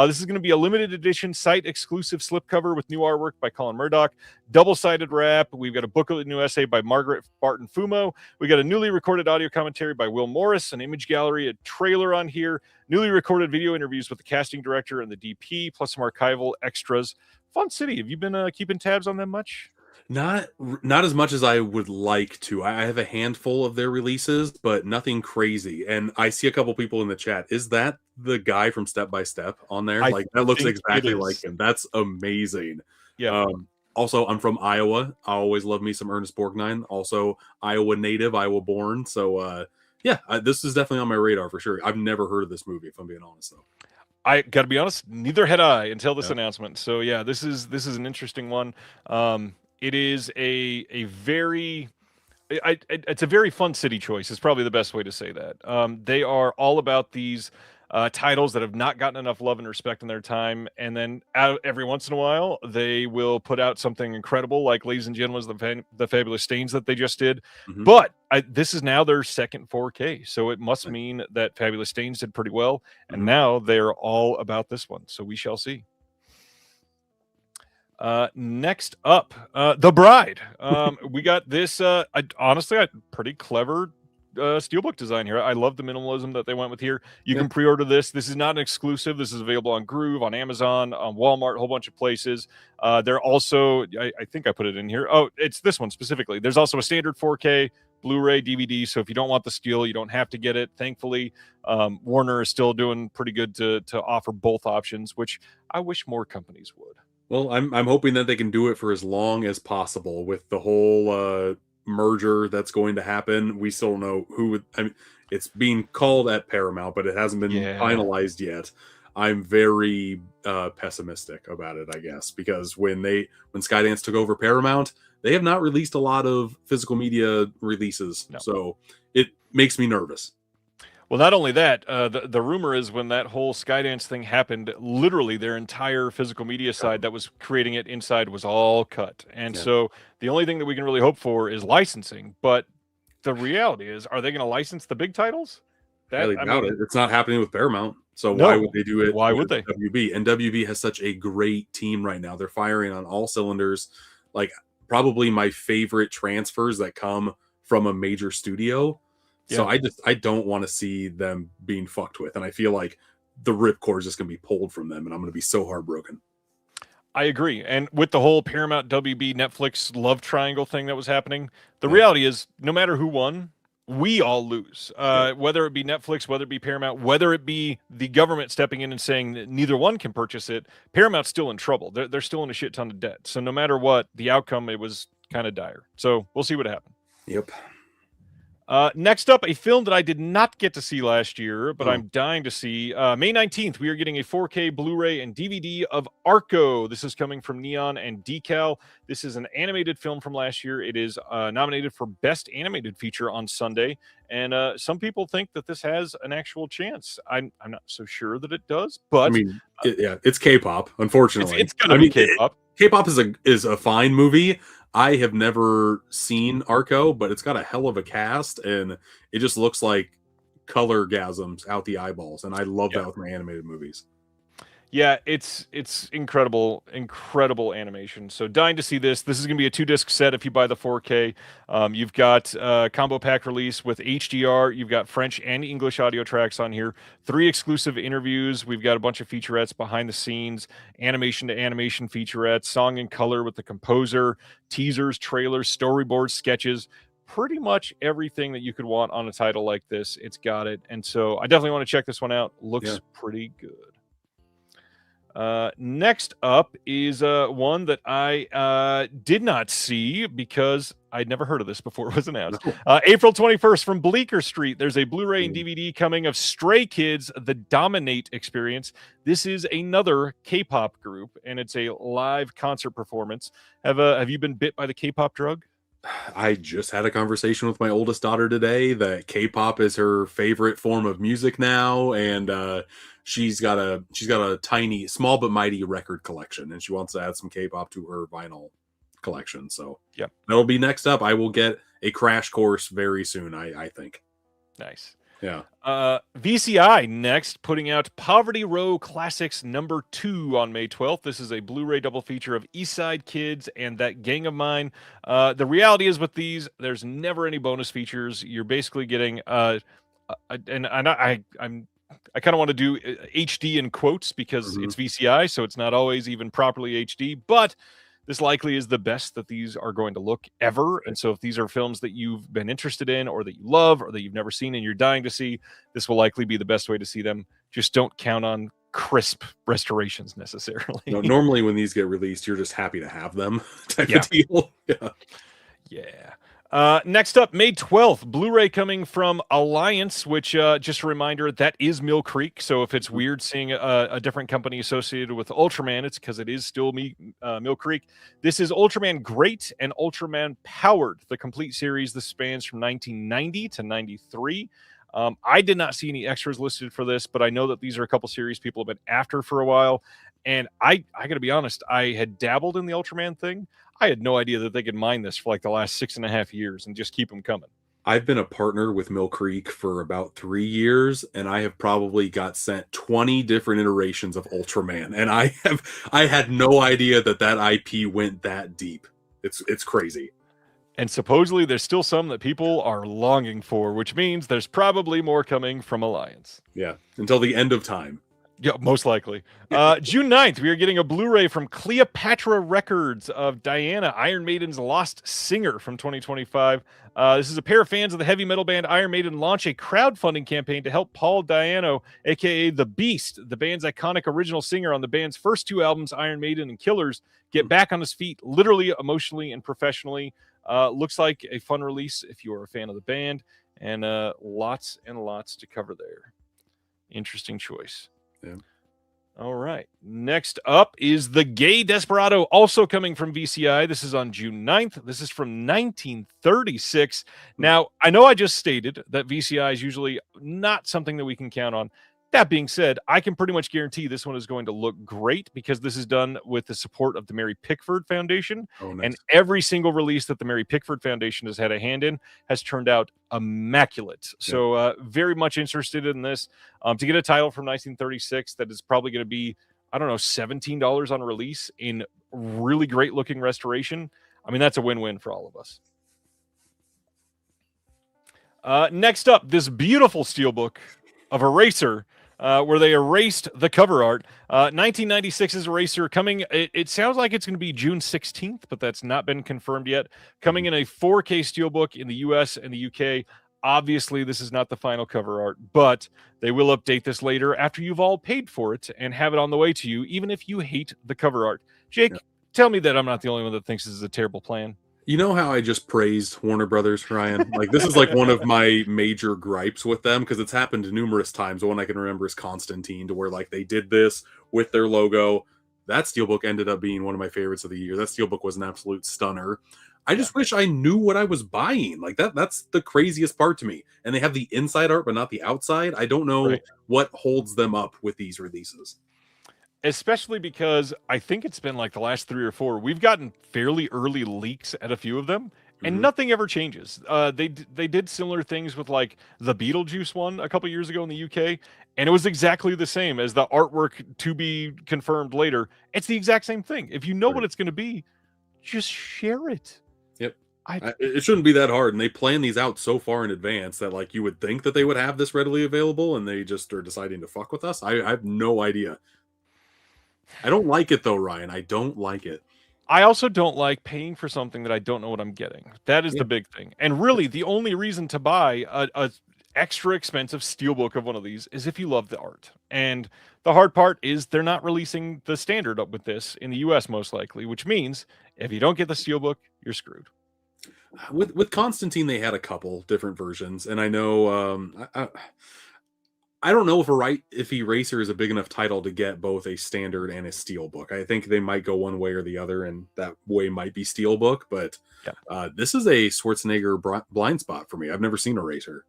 This is going to be a limited edition site exclusive slipcover with new artwork by Colin Murdoch, double-sided wrap. We've got a booklet new essay by Margaret Barton Fumo. We got a newly recorded audio commentary by Will Morris, an image gallery, a trailer on here, newly recorded video interviews with the casting director and the DP, plus some archival extras. Fun City, have you been keeping tabs on them much? Not as much as I would like to. I have a handful of their releases, but nothing crazy. And I see a couple people in the chat. Is that the guy from Step by Step on there? Like, that looks exactly like him. That's amazing. Yeah. Also, I'm from Iowa. I always love me some Ernest Borgnine. Also, Iowa native, Iowa born. So, yeah, this is definitely on my radar for sure. I've never heard of this movie, if I'm being honest, though. I got to be honest, neither had I until this announcement. So, yeah, this is an interesting one. It is a very, it's a very Fun City choice. Is probably the best way to say that. They are all about these titles that have not gotten enough love and respect in their time. And then every once in a while, they will put out something incredible, like Ladies and Gentlemen, the Fabulous Stains that they just did. Mhm. But this is now their second 4K. So it must mean that Fabulous Stains did pretty well. And now they're all about this one. So we shall see. Next up, The Bride. We got this, honestly, pretty clever steelbook design here. I love the minimalism that they went with here. You can pre-order this. This is not an exclusive. This is available on Groove, on Amazon, on Walmart, a whole bunch of places. They're also, I think I put it in here. Oh, it's this one specifically. There's also a standard 4K Blu-ray DVD. So if you don't want the steel, you don't have to get it. Thankfully, Warner is still doing pretty good to offer both options, which I wish more companies would. Well, I'm hoping that they can do it for as long as possible with the whole merger that's going to happen. We still don't know who would. I mean, it's being called at Paramount, but it hasn't been finalized yet. I'm very pessimistic about it, I guess, because when Skydance took over Paramount, they have not released a lot of physical media releases, so it makes me nervous. Well, not only that, the rumor is when that whole Skydance thing happened, literally their entire physical media side that was creating it inside was all cut. And so the only thing that we can really hope for is licensing. But the reality is, are they going to license the big titles? I doubt it. It's not happening with Paramount. So why would they do it? Why would they? WB? And WB has such a great team right now. They're firing on all cylinders. Like probably my favorite transfers that come from a major studio. So I don't want to see them being fucked with. And I feel like the ripcord is just going to be pulled from them. And I'm going to be so heartbroken. I agree. And with the whole Paramount, WB, Netflix love triangle thing that was happening, the reality is no matter who won, we all lose. Whether it be Netflix, whether it be Paramount, whether it be the government stepping in and saying that neither one can purchase it, Paramount's still in trouble. They're still in a shit ton of debt. So no matter what, the outcome, it was kind of dire. So we'll see what happens. Yep. Next up, a film that I did not get to see last year, but I'm dying to see. May 19th, we are getting a 4K Blu-ray and DVD of Arco. This is coming from Neon and Decal. This is an animated film from last year. It is nominated for Best Animated Feature on Sunday, and some people think that this has an actual chance. I'm not so sure that it does, but I mean, it's K-pop. Unfortunately, it's gonna be K-pop. K-pop is a fine movie. I have never seen Arco, but it's got a hell of a cast, and it just looks like color gasms out the eyeballs, and I love that with my animated movies. Yeah, it's incredible animation. So dying to see this. This is going to be a 2-disc set if you buy the 4K. You've got combo pack release with HDR. You've got French and English audio tracks on here. 3 exclusive interviews. We've got a bunch of featurettes, behind the scenes, animation to animation featurettes, song in color with the composer, teasers, trailers, storyboards, sketches. Pretty much everything that you could want on a title like this, it's got it. And so I definitely want to check this one out. Looks pretty good. Next up is one that I did not see because I'd never heard of this before it was announced. April 21st from Bleecker Street. There's a Blu-ray and DVD coming of Stray Kids, The Dominate Experience. This is another K-pop group, and it's a live concert performance. Have you been bit by the K-pop drug? I just had a conversation with my oldest daughter today that K-pop is her favorite form of music now, and she's got a tiny, small but mighty record collection, and she wants to add some K-pop to her vinyl collection. So that'll be next up. I will get a crash course very soon. I think. Nice. Yeah. VCI next, putting out Poverty Row Classics #2 on May 12th. This is a Blu-ray double feature of East Side Kids and That Gang of Mine. The reality is with these, there's never any bonus features. You're basically getting, and I kind of want to do HD in quotes because it's VCI, so it's not always even properly HD, but this likely is the best that these are going to look ever. And so if these are films that you've been interested in or that you love or that you've never seen and you're dying to see, this will likely be the best way to see them. Just don't count on crisp restorations necessarily. No, normally when these get released, you're just happy to have them type of deal. Next up, May 12th, Blu-ray coming from Alliance, which, just a reminder, that is Mill Creek. So if it's weird seeing a different company associated with Ultraman, it's because it is still Mill Creek. This is Ultraman Great and Ultraman Powered, the complete series. This spans from 1990 to 93. I did not see any extras listed for this, but I know that these are a couple series people have been after for a while. And I got to be honest, I had dabbled in the Ultraman thing. I had no idea that they could mine this for like the last 6.5 years and just keep them coming. I've been a partner with Mill Creek for about 3 years, and I have probably got sent 20 different iterations of Ultraman, and I had no idea that IP went that deep. It's crazy. And supposedly there's still some that people are longing for, which means there's probably more coming from Alliance. Yeah, until the end of time. Yeah, most likely. June 9th, we are getting a Blu-ray from Cleopatra Records of Diana, Iron Maiden's Lost Singer from 2025. This is a pair of fans of the heavy metal band Iron Maiden launch a crowdfunding campaign to help Paul Di'Anno, a.k.a. The Beast, the band's iconic original singer on the band's first 2 albums, Iron Maiden and Killers, get back on his feet, literally, emotionally, and professionally. Looks like a fun release if you are a fan of the band, and lots and lots to cover there. Interesting choice. Yeah. All right. Next up is The Gay Desperado, also coming from VCI. This is on June 9th. This is from 1936. Now, I know I just stated that VCI is usually not something that we can count on. That being said, I can pretty much guarantee this one is going to look great because this is done with the support of the Mary Pickford Foundation. Oh, nice. And every single release that the Mary Pickford Foundation has had a hand in has turned out immaculate. So very much interested in this. To get a title from 1936 that is probably going to be, I don't know, $17 on release in really great looking restoration. I mean, that's a win-win for all of us. Next up, this beautiful steelbook of Eraser, where they erased the cover art. 1996's Eraser coming. It sounds like it's going to be June 16th, but that's not been confirmed yet. Coming in a 4K steelbook in the US and the UK. Obviously, this is not the final cover art, but they will update this later after you've all paid for it and have it on the way to you, even if you hate the cover art. Jake, tell me that I'm not the only one that thinks this is a terrible plan. You know how I just praised Warner Brothers, Ryan? Like, this is like one of my major gripes with them because it's happened numerous times. The one I can remember is Constantine, to where like they did this with their logo. That steelbook ended up being one of my favorites of the year. That steelbook was an absolute stunner. I just wish I knew what I was buying. Like that's the craziest part to me. And they have the inside art, but not the outside. I don't know what holds them up with these releases. Especially because I think it's been like the last 3 or 4. We've gotten fairly early leaks at a few of them, and nothing ever changes. They did similar things with like the Beetlejuice one a couple years ago in the UK, and it was exactly the same as the artwork to be confirmed later. It's the exact same thing. If you know what it's going to be, just share it. Yep. It shouldn't be that hard, and they plan these out so far in advance that like you would think that they would have this readily available, and they just are deciding to fuck with us. I have no idea. I don't like it though, Ryan. I don't like it. I also don't like paying for something that I don't know what I'm getting. That is the big thing. And really, the only reason to buy a extra expensive steelbook of one of these is if you love the art. And the hard part is they're not releasing the standard up with this in the US most likely, which means if you don't get the steelbook, you're screwed. With Constantine, they had a couple different versions, and I know I don't know if Eraser is a big enough title to get both a standard and a steelbook. I think they might go one way or the other, and that way might be steelbook. But this is a Schwarzenegger blind spot for me. I've never seen Eraser.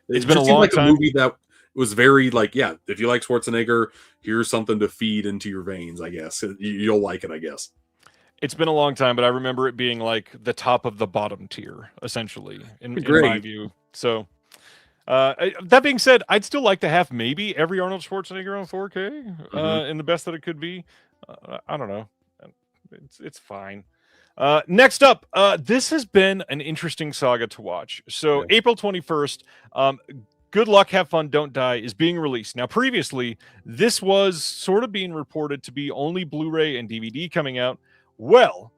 It's been a long time. A movie that was very like, if you like Schwarzenegger, here's something to feed into your veins. I guess you'll like it. I guess. It's been a long time, but I remember it being like the top of the bottom tier, essentially, in my view. So. That being said, I'd still like to have maybe every Arnold Schwarzenegger on 4K in the best that it could be. I don't know. It's fine. Next up, this has been an interesting saga to watch. So April 21st, Good Luck, Have Fun, Don't Die is being released. Now, previously, this was sort of being reported to be only Blu-ray and DVD coming out. Well,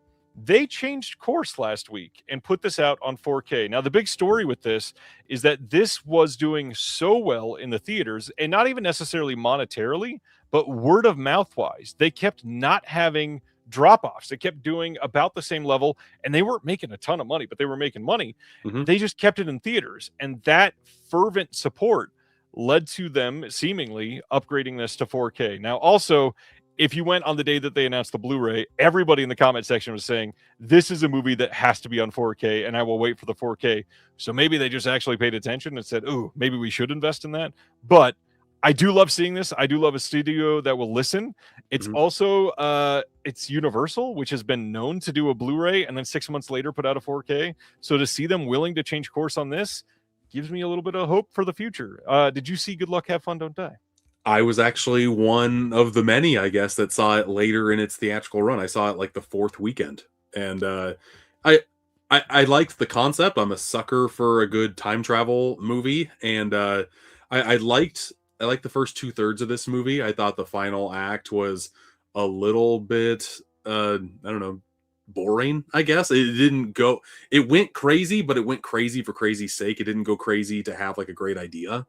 they changed course last week and put this out on 4K. Now, the big story with this is that this was doing so well in the theaters, and not even necessarily monetarily, but word of mouth wise. They kept not having drop-offs. They kept doing about the same level, and they weren't making a ton of money, but they were making money. They just kept it in theaters, and that fervent support led to them seemingly upgrading this to 4K. Now, also, if you went on the day that they announced the Blu-ray, everybody in the comment section was saying, this is a movie that has to be on 4K, and I will wait for the 4K. So maybe they just actually paid attention and said, ooh, maybe we should invest in that. But I do love seeing this. I do love a studio that will listen. It's also, it's Universal, which has been known to do a Blu-ray and then 6 months later put out a 4K. So to see them willing to change course on this gives me a little bit of hope for the future. Did you see Good Luck, Have Fun, Don't Die? I was actually one of the many, I guess, that saw it later in its theatrical run. I saw it like the fourth weekend, and I liked the concept. I'm a sucker for a good time travel movie, and I liked the first 2/3 of this movie. I thought the final act was a little bit I don't know, boring. I guess it went crazy, but it went crazy for crazy's sake. It didn't go crazy to have like a great idea.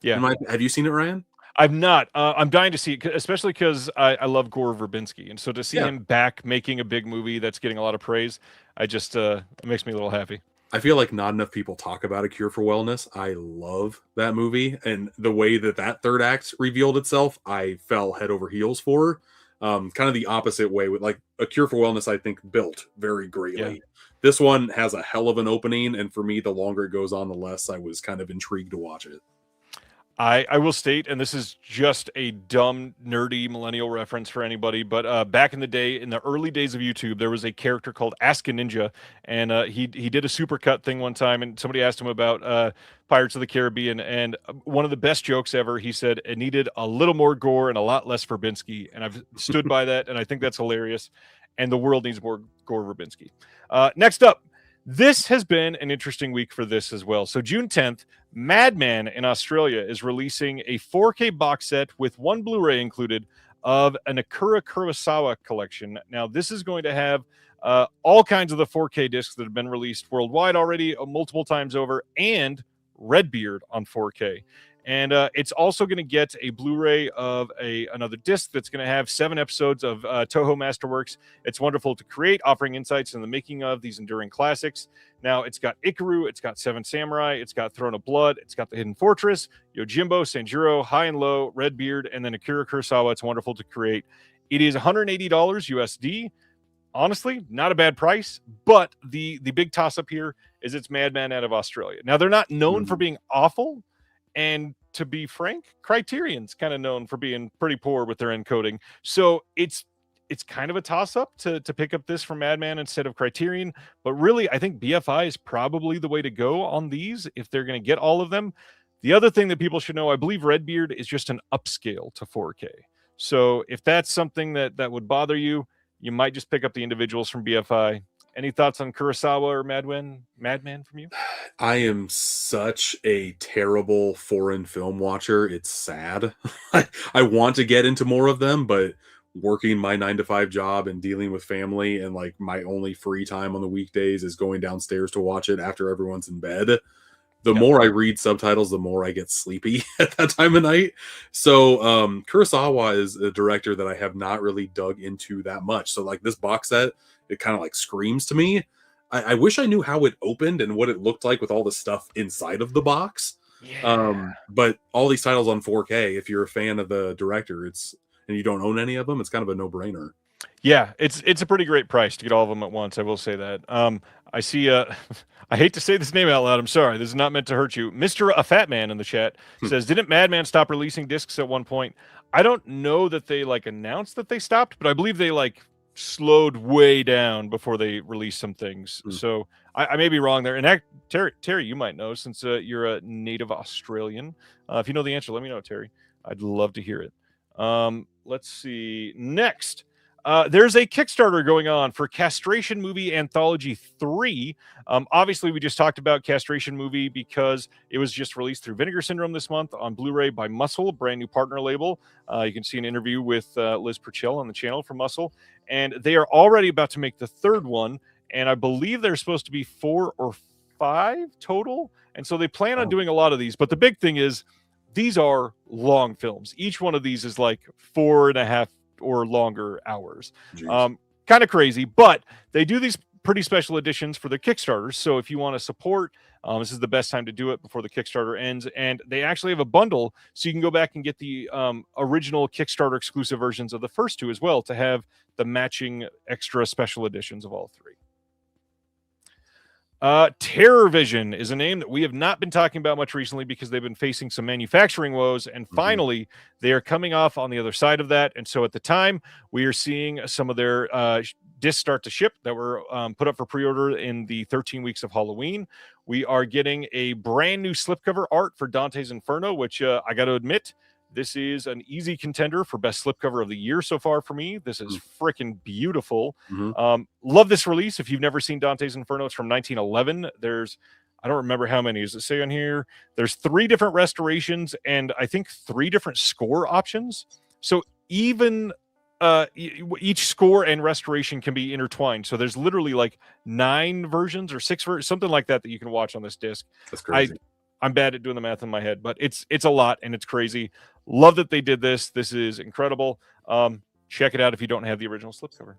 Yeah. Have you seen it, Ryan? I've not. I'm dying to see it, especially because I love Gore Verbinski, and so to see him back making a big movie that's getting a lot of praise, it makes me a little happy. I feel like not enough people talk about A Cure for Wellness. I love that movie, and the way that third act revealed itself, I fell head over heels for. Kind of the opposite way with like A Cure for Wellness, I think built very greatly. Yeah. This one has a hell of an opening, and for me, the longer it goes on, the less I was kind of intrigued to watch it. I will state, and this is just a dumb, nerdy millennial reference for anybody, but back in the day, in the early days of YouTube, there was a character called Ask a Ninja, and he did a supercut thing one time, and somebody asked him about Pirates of the Caribbean, and one of the best jokes ever, he said, it needed a little more gore and a lot less Verbinski, and I've stood by that, and I think that's hilarious, and the world needs more Gore Verbinski. Next up, this has been an interesting week for this as well. So June 10th, Madman in Australia is releasing a 4K box set with one Blu-ray included of an Akira Kurosawa collection. Now, this is going to have all kinds of the 4K discs that have been released worldwide already multiple times over, and Redbeard on 4K. And it's also going to get a Blu-ray of another disc that's going to have 7 episodes of Toho Masterworks. It's Wonderful to Create, offering insights in the making of these enduring classics. Now, it's got Ikaru, it's got Seven Samurai, it's got Throne of Blood, it's got The Hidden Fortress, Yojimbo, Sanjuro, High and Low, Redbeard, and then Akira Kurosawa, It's Wonderful to Create. It is $180 USD. Honestly, not a bad price, but the big toss-up here is it's Madman out of Australia. Now, they're not known for being awful, and to be frank, Criterion's kind of known for being pretty poor with their encoding. So it's kind of a toss-up to pick up this from Madman instead of Criterion. But really, I think BFI is probably the way to go on these if they're going to get all of them. The other thing that people should know, I believe Redbeard is just an upscale to 4K. So if that's something that would bother you, you might just pick up the individuals from BFI. Any thoughts on Kurosawa or Madman from you? I am such a terrible foreign film watcher. It's sad. I want to get into more of them, but working my 9-to-5 job and dealing with family, and like my only free time on the weekdays is going downstairs to watch it after everyone's in bed. The more I read subtitles, the more I get sleepy at that time of night. So Kurosawa is a director that I have not really dug into that much. So like this box set, it kind of like screams to me. I wish I knew how it opened and what it looked like with all the stuff inside of the box. Yeah. But all these titles on 4K, if you're a fan of the director, and you don't own any of them, it's kind of a no-brainer. Yeah, it's a pretty great price to get all of them at once. I will say that. I see. I hate to say this name out loud. I'm sorry. This is not meant to hurt you. Mr. A Fat Man in the chat says, "Didn't Madman stop releasing discs at one point?" I don't know that they like announced that they stopped, but I believe they like slowed way down before they released some things. So I may be wrong there. And Terry, you might know since you're a native Australian. If you know the answer, let me know, Terry. I'd love to hear it. Let's see. Next. There's a Kickstarter going on for Castration Movie Anthology 3. Obviously, we just talked about Castration Movie because it was just released through Vinegar Syndrome this month on Blu-ray by Muscle, brand new partner label. You can see an interview with Liz Purcell on the channel for Muscle. And they are already about to make the third one. And I believe they're supposed to be 4 or 5 total. And so they plan on doing a lot of these. But the big thing is these are long films. Each one of these is like 4.5 or longer hours. Kind of crazy, but they do these pretty special editions for their Kickstarters. So if you want to support, this is the best time to do it before the Kickstarter ends. And they actually have a bundle, so you can go back and get the original Kickstarter exclusive versions of the first two as well to have the matching extra special editions of all three. Terror Vision is a name that we have not been talking about much recently because they've been facing some manufacturing woes, and finally they are coming off on the other side of that. And so at the time, we are seeing some of their discs start to ship that were put up for pre-order in the 13 weeks of Halloween. We are getting a brand new slipcover art for Dante's Inferno, which I got to admit, this is an easy contender for best slipcover of the year so far for me. This is freaking beautiful. Love this release. If you've never seen Dante's Inferno, it's from 1911. I don't remember how many. Does it say on here? There's 3 different restorations and I think 3 different score options. So even each score and restoration can be intertwined. So there's literally like 9 versions or 6 versions, something like that you can watch on this disc. That's crazy. I'm bad at doing the math in my head, but it's a lot and it's crazy. Love that they did this. This is incredible. Check it out if you don't have the original slipcover.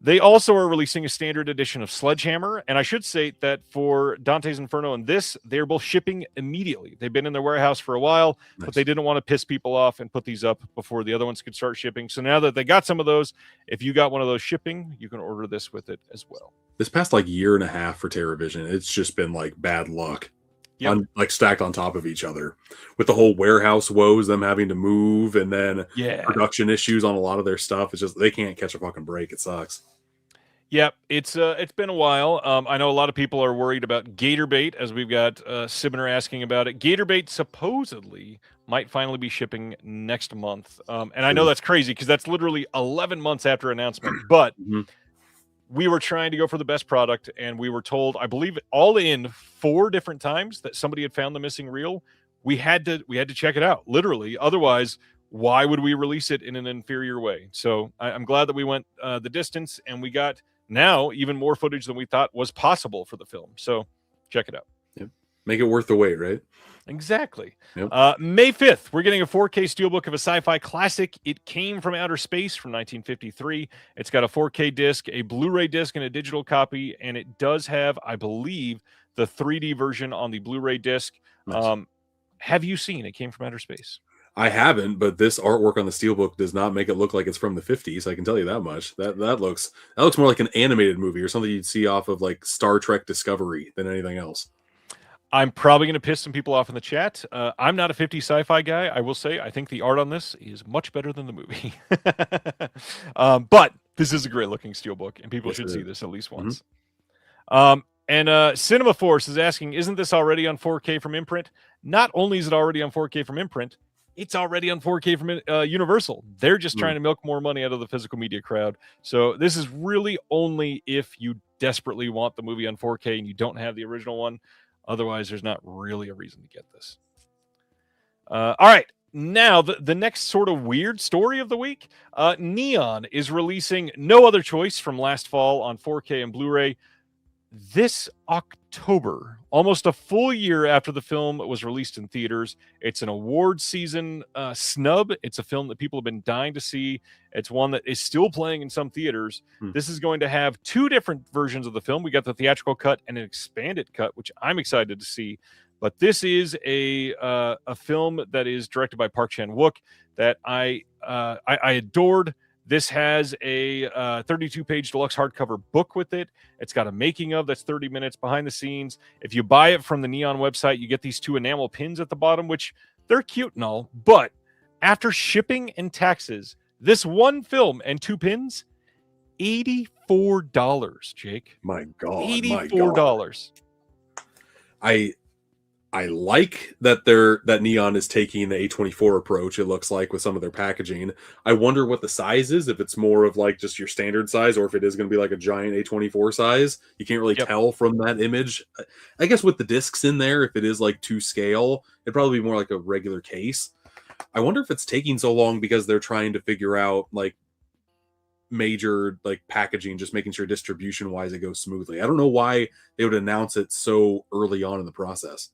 They also are releasing a standard edition of Sledgehammer, and I should say that for Dante's Inferno and this, they're both shipping immediately. They've been in their warehouse for a while, but they didn't want to piss people off and put these up before the other ones could start shipping. So now that they got some of those, if you got one of those shipping, you can order this with it as well. This past like year and a half for TerraVision, it's just been like bad luck. Yep. Like stacked on top of each other with the whole warehouse woes, them having to move, and then production issues on a lot of their stuff. It's just they can't catch a fucking break. It sucks. Yep, it's been a while. I know a lot of people are worried about Gator Bait, as we've got Sibner asking about it. Gator Bait supposedly might finally be shipping next month, and I know that's crazy because that's literally 11 months after announcement. But we were trying to go for the best product, and we were told, I believe, all in 4 different times that somebody had found the missing reel. We had to check it out, literally. Otherwise, why would we release it in an inferior way? So I'm glad that we went the distance, and we got now even more footage than we thought was possible for the film. So check it out. Yep. Make it worth the wait, right? Exactly. Yep. May 5th, we're getting a 4K steelbook of a sci-fi classic. It Came from Outer Space from 1953. It's got a 4K disc, a Blu-ray disc, and a digital copy, and it does have, I believe, the 3D version on the Blu-ray disc. Nice. Have you seen It Came from Outer Space? I haven't, but this artwork on the steelbook does not make it look like it's from the 50s. I can tell you that much. That looks more like an animated movie or something you'd see off of like Star Trek Discovery than anything else. I'm probably going to piss some people off in the chat. I'm not a 50 sci-fi guy. I will say I think the art on this is much better than the movie. But this is a great looking steelbook, and people should see this at least once. And Cinema Force is asking, isn't this already on 4K from imprint? Not only is it already on 4K from imprint, it's already on 4K from Universal. They're just trying to milk more money out of the physical media crowd. So this is really only if you desperately want the movie on 4K and you don't have the original one. Otherwise, there's not really a reason to get this. All right. Now, the next sort of weird story of the week. Neon is releasing No Other Choice from last fall on 4K and Blu-ray this October, almost a full year after the film was released in theaters. It's an award season snub. It's a film that people have been dying to see. It's one that is still playing in some theaters. This is going to have 2 different versions of the film. We got the theatrical cut and an expanded cut, which I'm excited to see. But this is a film that is directed by Park Chan-wook that I adored. This has a 32-page deluxe hardcover book with it. It's got a making of that's 30 minutes behind the scenes. If you buy it from the Neon website, you get these 2 enamel pins at the bottom, which they're cute and all. But after shipping and taxes, this one film and 2 pins, $84, Jake. My God. $84. I like that Neon is taking the A24 approach, it looks like, with some of their packaging. I wonder what the size is, if it's more of like just your standard size or if it is going to be like a giant A24 size. You can't really tell from that image. I guess with the discs in there, if it is like to scale, it'd probably be more like a regular case. I wonder if it's taking so long because they're trying to figure out like major like packaging, just making sure distribution wise it goes smoothly. I don't know why they would announce it so early on in the process.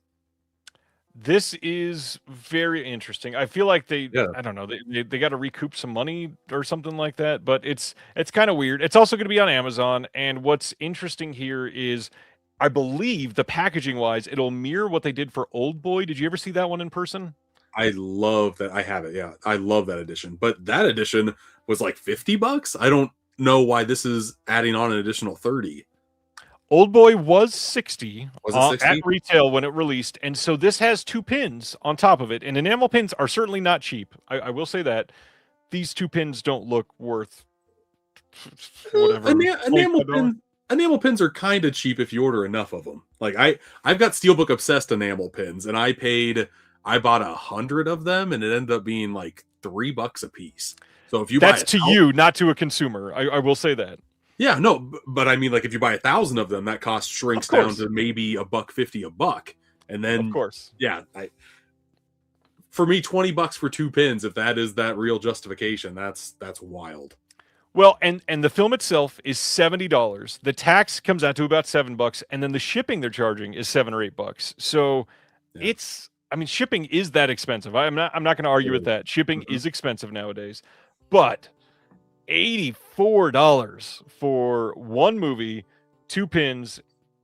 This is very interesting. I feel like Yeah. I don't know, they got to recoup some money or something like that, but it's kind of weird. It's also going to be on Amazon, and what's interesting here is I believe the packaging wise, it'll mirror what they did for Old Boy. Did you ever see that one in person? I love that. I have it. Yeah. I love that edition. But that edition was like $50. I don't know why this is adding on an additional 30. Old Boy was 60 Was it at 60? retail when it released, and so this has two pins on top of it. And enamel pins are certainly not cheap. I will say that these two pins don't look worth whatever. Enamel pins are kind of cheap if you order enough of them. Like I've got Steelbook Obsessed enamel pins, and I bought 100 of them, and it ended up being like $3 a piece. So if you That's buy to you, not to a consumer. I will say that. yeah, no, but I mean, like if you buy 1,000 of them, that cost shrinks down to maybe $1.50 a buck, and then Of course. yeah, for me, $20 for two pins, if that is that real justification, that's wild. Well, and the film itself is $70. The tax comes out to about $7, and then the shipping they're charging is $7 or $8. So Yeah. I mean, shipping is that expensive. I'm not going to argue with that. Shipping Mhm. is expensive nowadays, but $84 for one movie, two pins,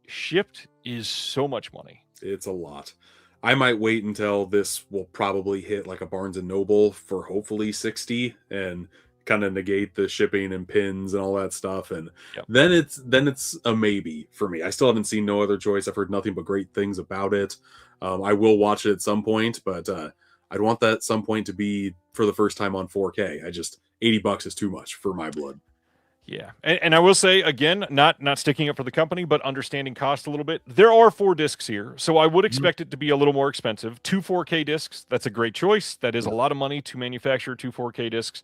shipped is so much money. It's a lot. I might wait until this will probably hit like a Barnes and Noble for hopefully 60 and kind of negate the shipping and pins and all that stuff, and Yep. then it's a maybe for me. I still haven't seen No Other Choice. I've heard nothing but great things about it. I will watch it at some point, but I'd want that some point to be for the first time on 4K. I just $80 is too much for my blood. Yeah, and I will say again, not sticking up for the company, but understanding cost a little bit. There are 4 discs here, so I would expect it to be a little more expensive. 2 4K discs, that's a great choice. That is a lot of money to manufacture 2 4K discs.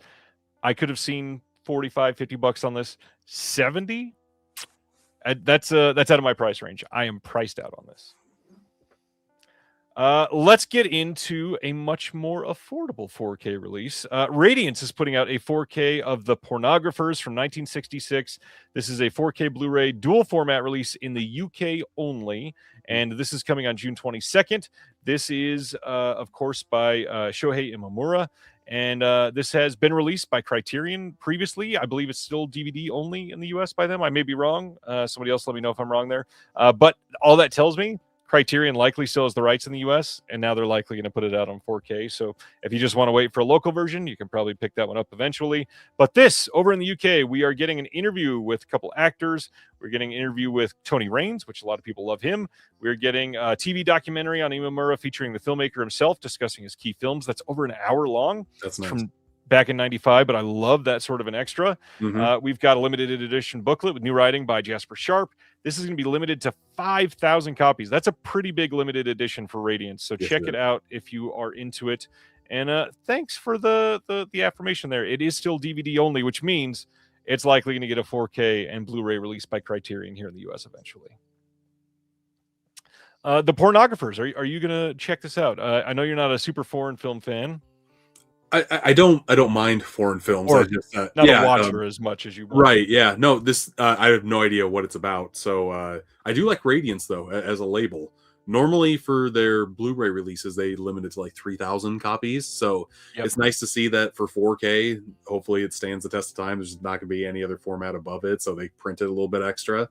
I could have seen $45-$50 on this. 70? That's out of my price range. I am priced out on this. Let's get into a much more affordable 4K release. Radiance is putting out a 4K of The Pornographers from 1966. This is a 4K Blu-ray dual format release in the UK only, and this is coming on June 22nd. This is, of course, by Shohei Imamura, and this has been released by Criterion previously. I believe it's still DVD only in the US by them. I may be wrong. Somebody else let me know if I'm wrong there. But all that tells me Criterion likely still has the rights in the US, and now they're likely going to put it out on 4K. So if you just want to wait for a local version, you can probably pick that one up eventually. But this, over in the UK, we are getting an interview with a couple actors. We're getting an interview with Tony Raines, which a lot of people love him. We're getting a TV documentary on Imamura featuring the filmmaker himself discussing his key films. That's over an hour long. That's nice. From back in 95, but I love that sort of an extra. We've got a limited edition booklet with new writing by Jasper Sharp. This is going to be limited to 5,000 copies. That's a pretty big limited edition for Radiance. So check it out if you are into it. And thanks for the affirmation there. It is still DVD only, which means it's likely going to get a 4K and Blu-ray release by Criterion here in the US eventually. The Pornographers. Are you going to check this out? I know you're not a super foreign film fan. I don't mind foreign films. Or I just not a watcher as much as you want. Right, yeah. No, this I have no idea what it's about. So I do like Radiance though as a label. Normally for their Blu-ray releases, they limit it to like 3,000 copies. So it's nice to see that for 4K. Hopefully it stands the test of time. There's not going to be any other format above it, so they printed a little bit extra.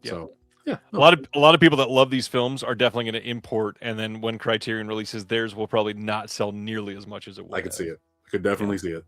Yep. So yeah, a lot of people that love these films are definitely going to import, and then when Criterion releases theirs, will probably not sell nearly as much as it would. I could see it. I could definitely see it.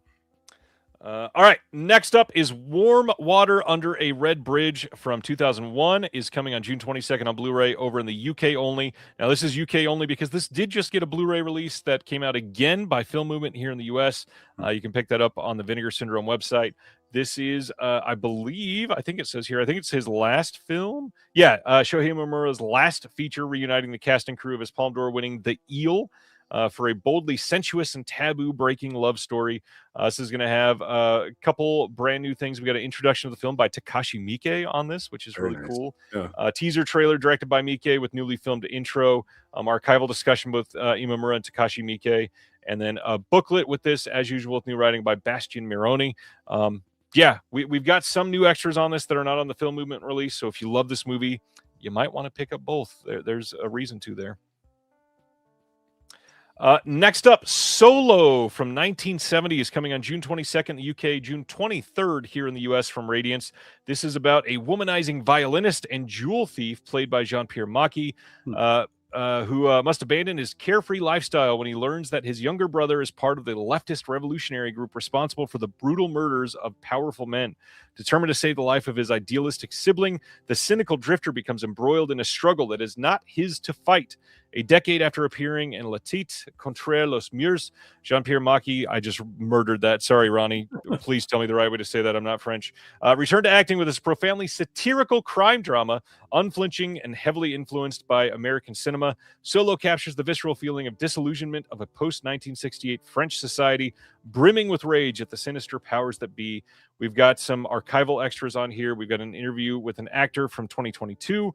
All right, next up is Warm Water Under a Red Bridge from 2001, is coming on June 22nd on Blu-ray over in the UK only. Now, this is UK only because this did just get a Blu-ray release that came out again by Film Movement here in the US. You can pick that up on the Vinegar Syndrome website. This is, I think it says here, I think it's his last film. Yeah, Shohei Imamura's last feature reuniting the cast and crew of his Palme d'Or winning The Eel. For a boldly sensuous and taboo-breaking love story. This is going to have a couple brand new things. We got an introduction of the film by Takashi Miike on this, which is Very really nice. cool. Yeah. Teaser trailer directed by Miike with newly filmed intro. Archival discussion with Imamura and Takashi Miike. And then a booklet with this, as usual, with new writing by Bastian Mironi. Yeah, we've got some new extras on this that are not on the Film Movement release. So if you love this movie, you might want to pick up both. There's a reason to there. Next up, Solo from 1970 is coming on June 22nd in the UK, June 23rd here in the US from Radiance. This is about a womanizing violinist and jewel thief played by Jean-Pierre Macchi, who must abandon his carefree lifestyle when he learns that his younger brother is part of the leftist revolutionary group responsible for the brutal murders of powerful men. Determined to save the life of his idealistic sibling, the cynical drifter becomes embroiled in a struggle that is not his to fight. A decade after appearing in La Tite contre los murs, Jean-Pierre Macchi, I just murdered that. Sorry, Ronnie. Please tell me the right way to say that. I'm not French. Returned to acting with his profoundly satirical crime drama, unflinching and heavily influenced by American cinema. Solo captures the visceral feeling of disillusionment of a post-1968 French society brimming with rage at the sinister powers that be. We've got some archival extras on here. We've got an interview with an actor from 2022,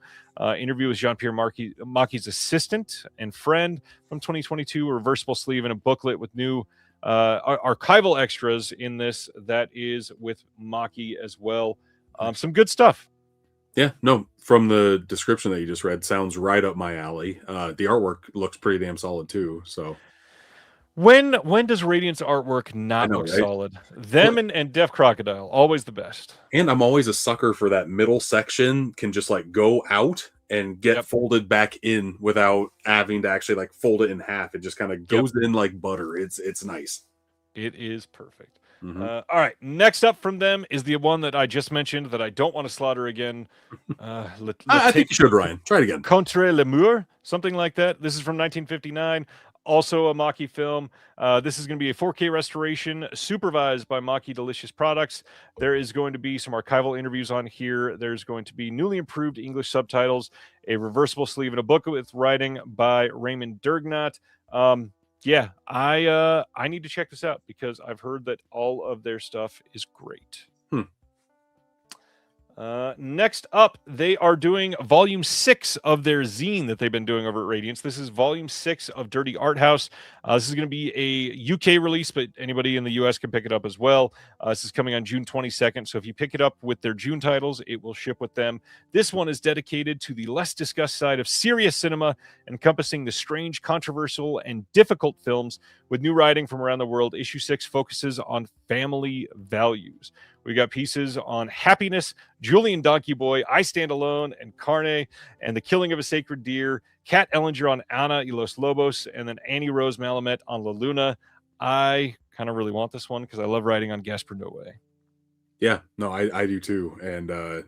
interview with Jean-Pierre Macchi's assistant and friend from 2022, a reversible sleeve, and a booklet with new archival extras in this that is with Macchi as well. Some good stuff. Yeah, no, from the description that you just read, sounds right up my alley. The artwork looks pretty damn solid too. So When does Radiant's artwork not know, look right? solid? Them and Deaf Crocodile, always the best. And I'm always a sucker for that middle section can just like go out and get folded back in without having to actually like fold it in half. It just kind of goes in like butter. It's nice. It is perfect. All right, next up from them is the one that I just mentioned that I don't want to slaughter again. I think you should, Ryan. Try it again. Contre le mur, something like that. This is from 1959. Also a Macchi film. This is going to be a 4K restoration supervised by Macchi Delicious Products. There is going to be some archival interviews on here. There's going to be newly improved English subtitles, a reversible sleeve, and a book with writing by Raymond Dergnat. Yeah, I need to check this out because I've heard that all of their stuff is great. Next up, they are doing volume 6 of their zine that they've been doing over at Radiance. This is volume 6 of Dirty Art House. This is going to be a UK release, but anybody in the US can pick it up as well. This is coming on June 22nd. So if you pick it up with their June titles, it will ship with them. This one is dedicated to the less discussed side of serious cinema, encompassing the strange, controversial, and difficult films. With new writing from around the world, issue 6 focuses on family values. We got pieces on happiness, Julian Donkey Boy, I Stand Alone, and Carne, and the killing of a sacred deer, Kat Ellinger on Ana y los Lobos, and then Annie Rose Malamet on La Luna. I kind of really want this one because I love writing on Gaspar Noé. Yeah, no, I do too. And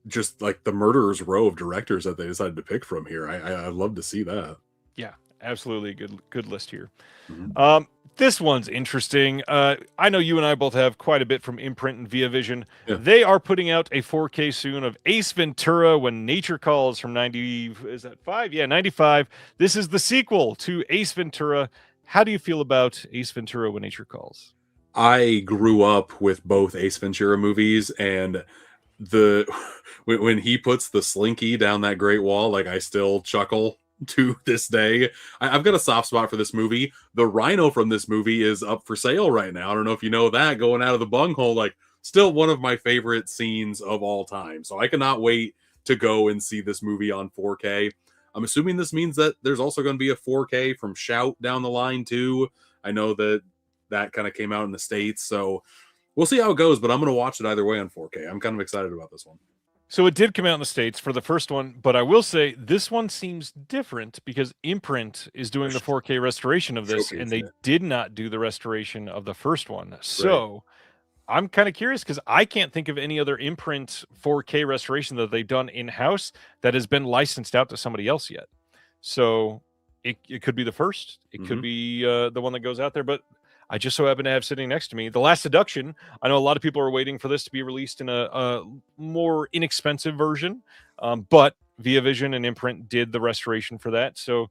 just like the murderer's row of directors that they decided to pick from here. I love to see that. Yeah, absolutely good list here. This one's interesting. I know you and I both have quite a bit from Imprint and Via Vision. Yeah. They are putting out a 4K soon of Ace Ventura: When Nature Calls from 95? Yeah, 95. This is the sequel to Ace Ventura. How do you feel about Ace Ventura: When Nature Calls? I grew up with both Ace Ventura movies, and when he puts the slinky down that Great Wall, like I still chuckle to this day. I've got a soft spot for this movie. The rhino from this movie is up for sale right now. I don't know if you know that, going out of the bunghole, like still one of my favorite scenes of all time. So I cannot wait to go and see this movie on 4K. I'm assuming this means that there's also going to be a 4K from Shout down the line too. I know that kind of came out in the States, so we'll see how it goes, but I'm going to watch it either way on 4K. I'm kind of excited about this one. So it did come out in the States for the first one, but I will say this one seems different because Imprint is doing the 4K restoration of this, and they did not do the restoration of the first one. So I'm kind of curious because I can't think of any other Imprint 4K restoration that they've done in-house that has been licensed out to somebody else yet. So it could be the first. It could be the one that goes out there, but I just so happen to have sitting next to me The Last Seduction. I know a lot of people are waiting for this to be released in a more inexpensive version, but Via Vision and Imprint did the restoration for that. So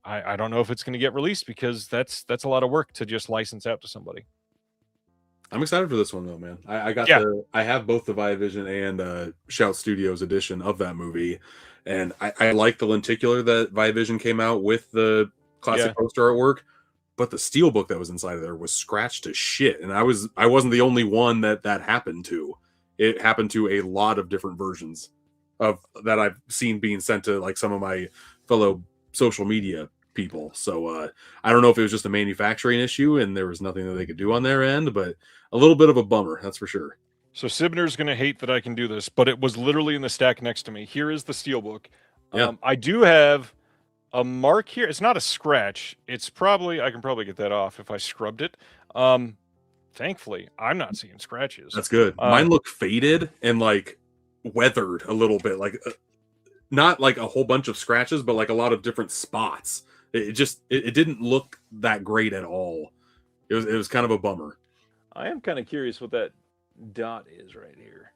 I don't know if it's going to get released because that's a lot of work to just license out to somebody. I'm excited for this one though, man. I have both the Via Vision and Shout Studios edition of that movie, and I like the lenticular that Via Vision came out with the classic poster artwork. But the steelbook that was inside of there was scratched to shit, and I wasn't the only one that happened to. It happened to a lot of different versions of that I've seen being sent to like some of my fellow social media people. So I don't know if it was just a manufacturing issue and there was nothing that they could do on their end, but a little bit of a bummer, that's for sure. So Sibner's going to hate that I can do this, but it was literally in the stack next to me. Here is the Steelbook. Yeah. I do have a mark here. It's not a scratch. It's probably, I can probably get that off if I scrubbed it. Thankfully, I'm not seeing scratches. That's good. Mine look faded and like weathered a little bit, like not like a whole bunch of scratches, but like a lot of different spots. It didn't look that great at all. It was kind of a bummer. I am kind of curious what that dot is right here.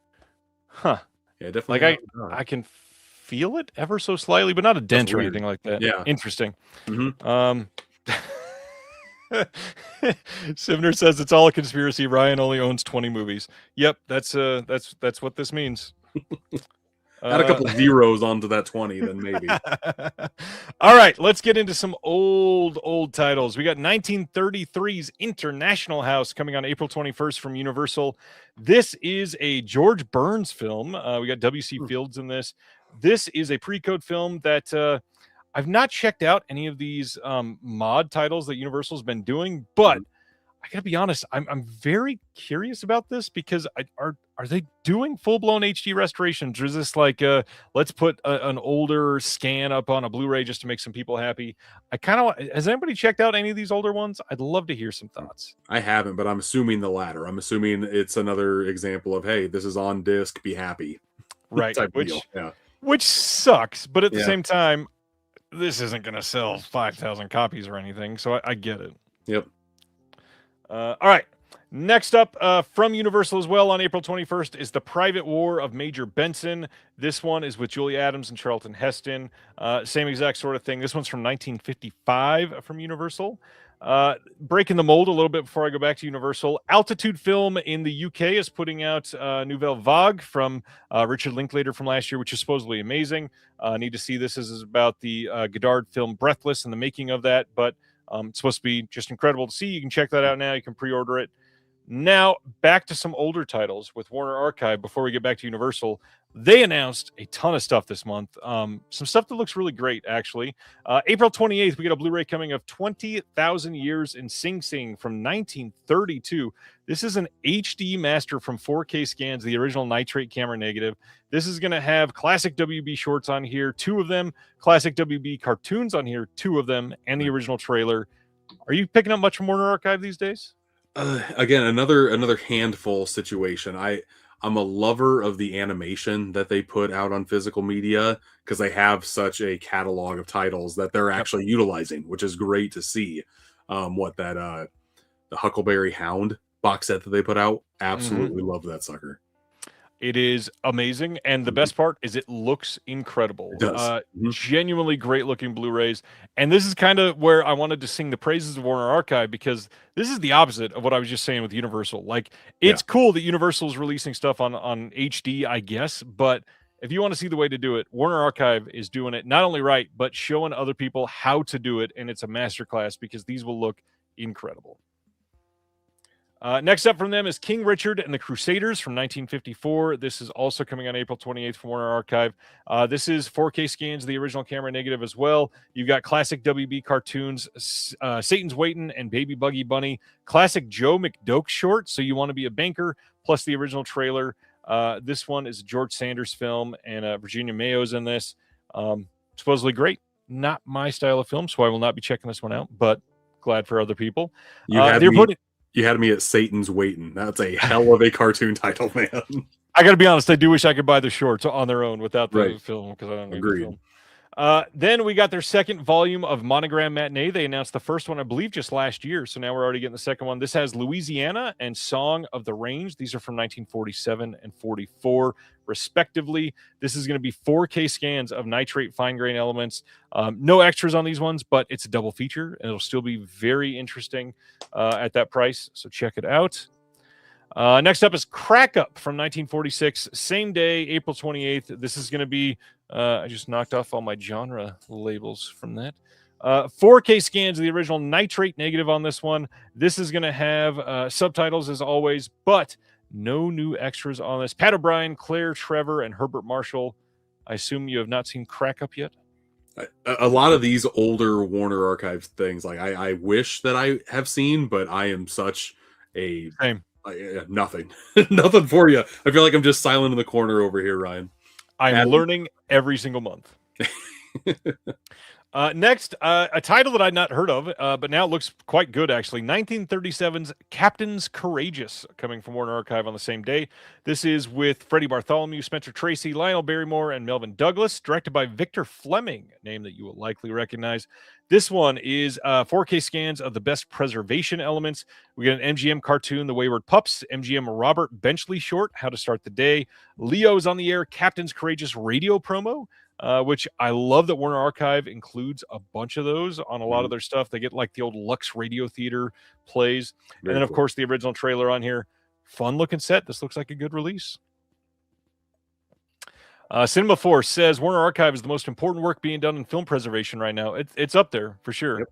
Huh. Yeah, definitely. Like I can feel it ever so slightly, but not a dent or anything like that. Yeah. Interesting. Mm-hmm. Sivner says it's all a conspiracy. Ryan only owns 20 movies. Yep, that's what this means. Add a couple zeros onto that 20, then maybe. All right, let's get into some old titles. We got 1933's International House coming on April 21st from Universal. This is a George Burns film. We got W.C. Fields in this. This is a pre-code film that I've not checked out any of these mod titles that Universal's been doing, but I gotta be honest, I'm very curious about this because are they doing full-blown HD restorations, or is this like let's put an older scan up on a Blu-ray just to make some people happy? I kind of has anybody checked out any of these older ones? I'd love to hear some thoughts. I haven't, but I'm assuming the latter. I'm assuming it's another example of, hey, this is on disc, be happy, right? Type of deal. Yeah. Which sucks, but at the same time, this isn't going to sell 5,000 copies or anything, so I get it. Yep. All right. Next up from Universal as well on April 21st is The Private War of Major Benson. This one is with Julie Adams and Charlton Heston. Same exact sort of thing. This one's from 1955 from Universal. Breaking the mold a little bit before I go back to Universal. Altitude Film in the UK is putting out Nouvelle Vague from Richard Linklater from last year, which is supposedly amazing. Need to see this. This is about the Godard film Breathless and the making of that, but it's supposed to be just incredible to see. You can check that out now. You can pre-order it. Now, back to some older titles with Warner Archive before we get back to Universal. They announced a ton of stuff this month. Some stuff that looks really great, actually. April 28th, we get a Blu-ray coming of 20,000 Years in Sing Sing from 1932. This is an HD master from 4K scans, the original nitrate camera negative. This is going to have classic WB shorts on here, 2 of them, classic WB cartoons on here, 2 of them, and the original trailer. Are you picking up much from Warner Archive these days? Again, another handful situation. I'm a lover of the animation that they put out on physical media because they have such a catalog of titles that they're actually utilizing, which is great to see. The Huckleberry Hound box set that they put out, absolutely love that sucker. It is amazing, and the best part is it looks incredible. It does. Genuinely great looking Blu-rays, and this is kind of where I wanted to sing the praises of Warner Archive, because this is the opposite of what I was just saying with Universal. Like, it's cool that Universal is releasing stuff on HD, I guess, but if you want to see the way to do it, Warner Archive is doing it not only right, but showing other people how to do it, and it's a masterclass because these will look incredible. Next up from them is King Richard and the Crusaders from 1954. This is also coming on April 28th from Warner Archive. This is 4K scans, the original camera negative as well. You've got classic WB cartoons, Satan's Waitin' and Baby Buggy Bunny, classic Joe McDoke short, So You Want to Be a Banker, plus the original trailer. This one is a George Sanders film, and Virginia Mayo's in this. Supposedly great. Not my style of film, so I will not be checking this one out, but glad for other people. You had me at Satan's Waitin'. That's a hell of a cartoon title, man. I got to be honest. I do wish I could buy the shorts on their own without the film, because I don't need the film. Then we got their second volume of Monogram Matinee. They announced the first one, I believe, just last year. So now we're already getting the second one. This has Louisiana and Song of the Range. These are from 1947 and 44, respectively. This is going to be 4K scans of nitrate fine grain elements. No extras on these ones, but it's a double feature, and it'll still be very interesting at that price. So check it out. Next up is Crack Up from 1946. Same day, April 28th. This is going to be, I just knocked off all my genre labels from that. 4K scans of the original nitrate negative on this one. This is going to have subtitles as always, but no new extras on this. Pat O'Brien, Claire Trevor, and Herbert Marshall. I assume you have not seen Crack Up yet? A lot of these older Warner Archive things, like I wish that I have seen, but I am such a Same. nothing, nothing for you. I feel like I'm just silent in the corner over here, Ryan. I'm Adam? learning every single month. Next, a title that I'd not heard of, but now it looks quite good, actually. 1937's Captains Courageous, coming from Warner Archive on the same day. This is with Freddie Bartholomew, Spencer Tracy, Lionel Barrymore, and Melvin Douglas, directed by Victor Fleming, a name that you will likely recognize. This one is 4K scans of the best preservation elements. We get an MGM cartoon, The Wayward Pups, MGM Robert Benchley short, How to Start the Day, Leo's on the Air, Captains Courageous radio promo, which I love that Warner Archive includes a bunch of those on a lot of their stuff. They get like the old Lux Radio Theater plays. Very and then, of cool. course, the original trailer on here. Fun looking set. This looks like a good release. Cinema Force says Warner Archive is the most important work being done in film preservation right now. It's up there for sure.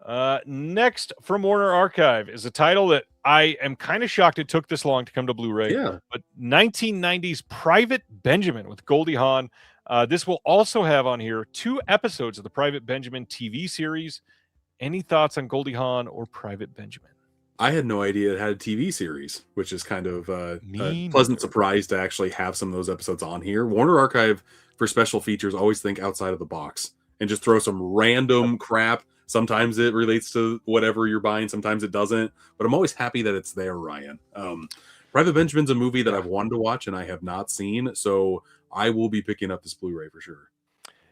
Yep. Next from Warner Archive is a title that I am kind of shocked it took this long to come to Blu-ray. Yeah. But 1990's Private Benjamin with Goldie Hawn. This will also have on here 2 episodes of the Private Benjamin TV series. Any thoughts on Goldie Hawn or Private Benjamin? I had no idea it had a TV series, which is kind of a Me pleasant neither. surprise to actually have some of those episodes on here. Warner Archive for special features always think outside of the box and just throw some random crap. Sometimes it relates to whatever you're buying, sometimes it doesn't. But I'm always happy that it's there, Ryan. Private Benjamin's a movie that I've wanted to watch and I have not seen, so I will be picking up this Blu-ray for sure.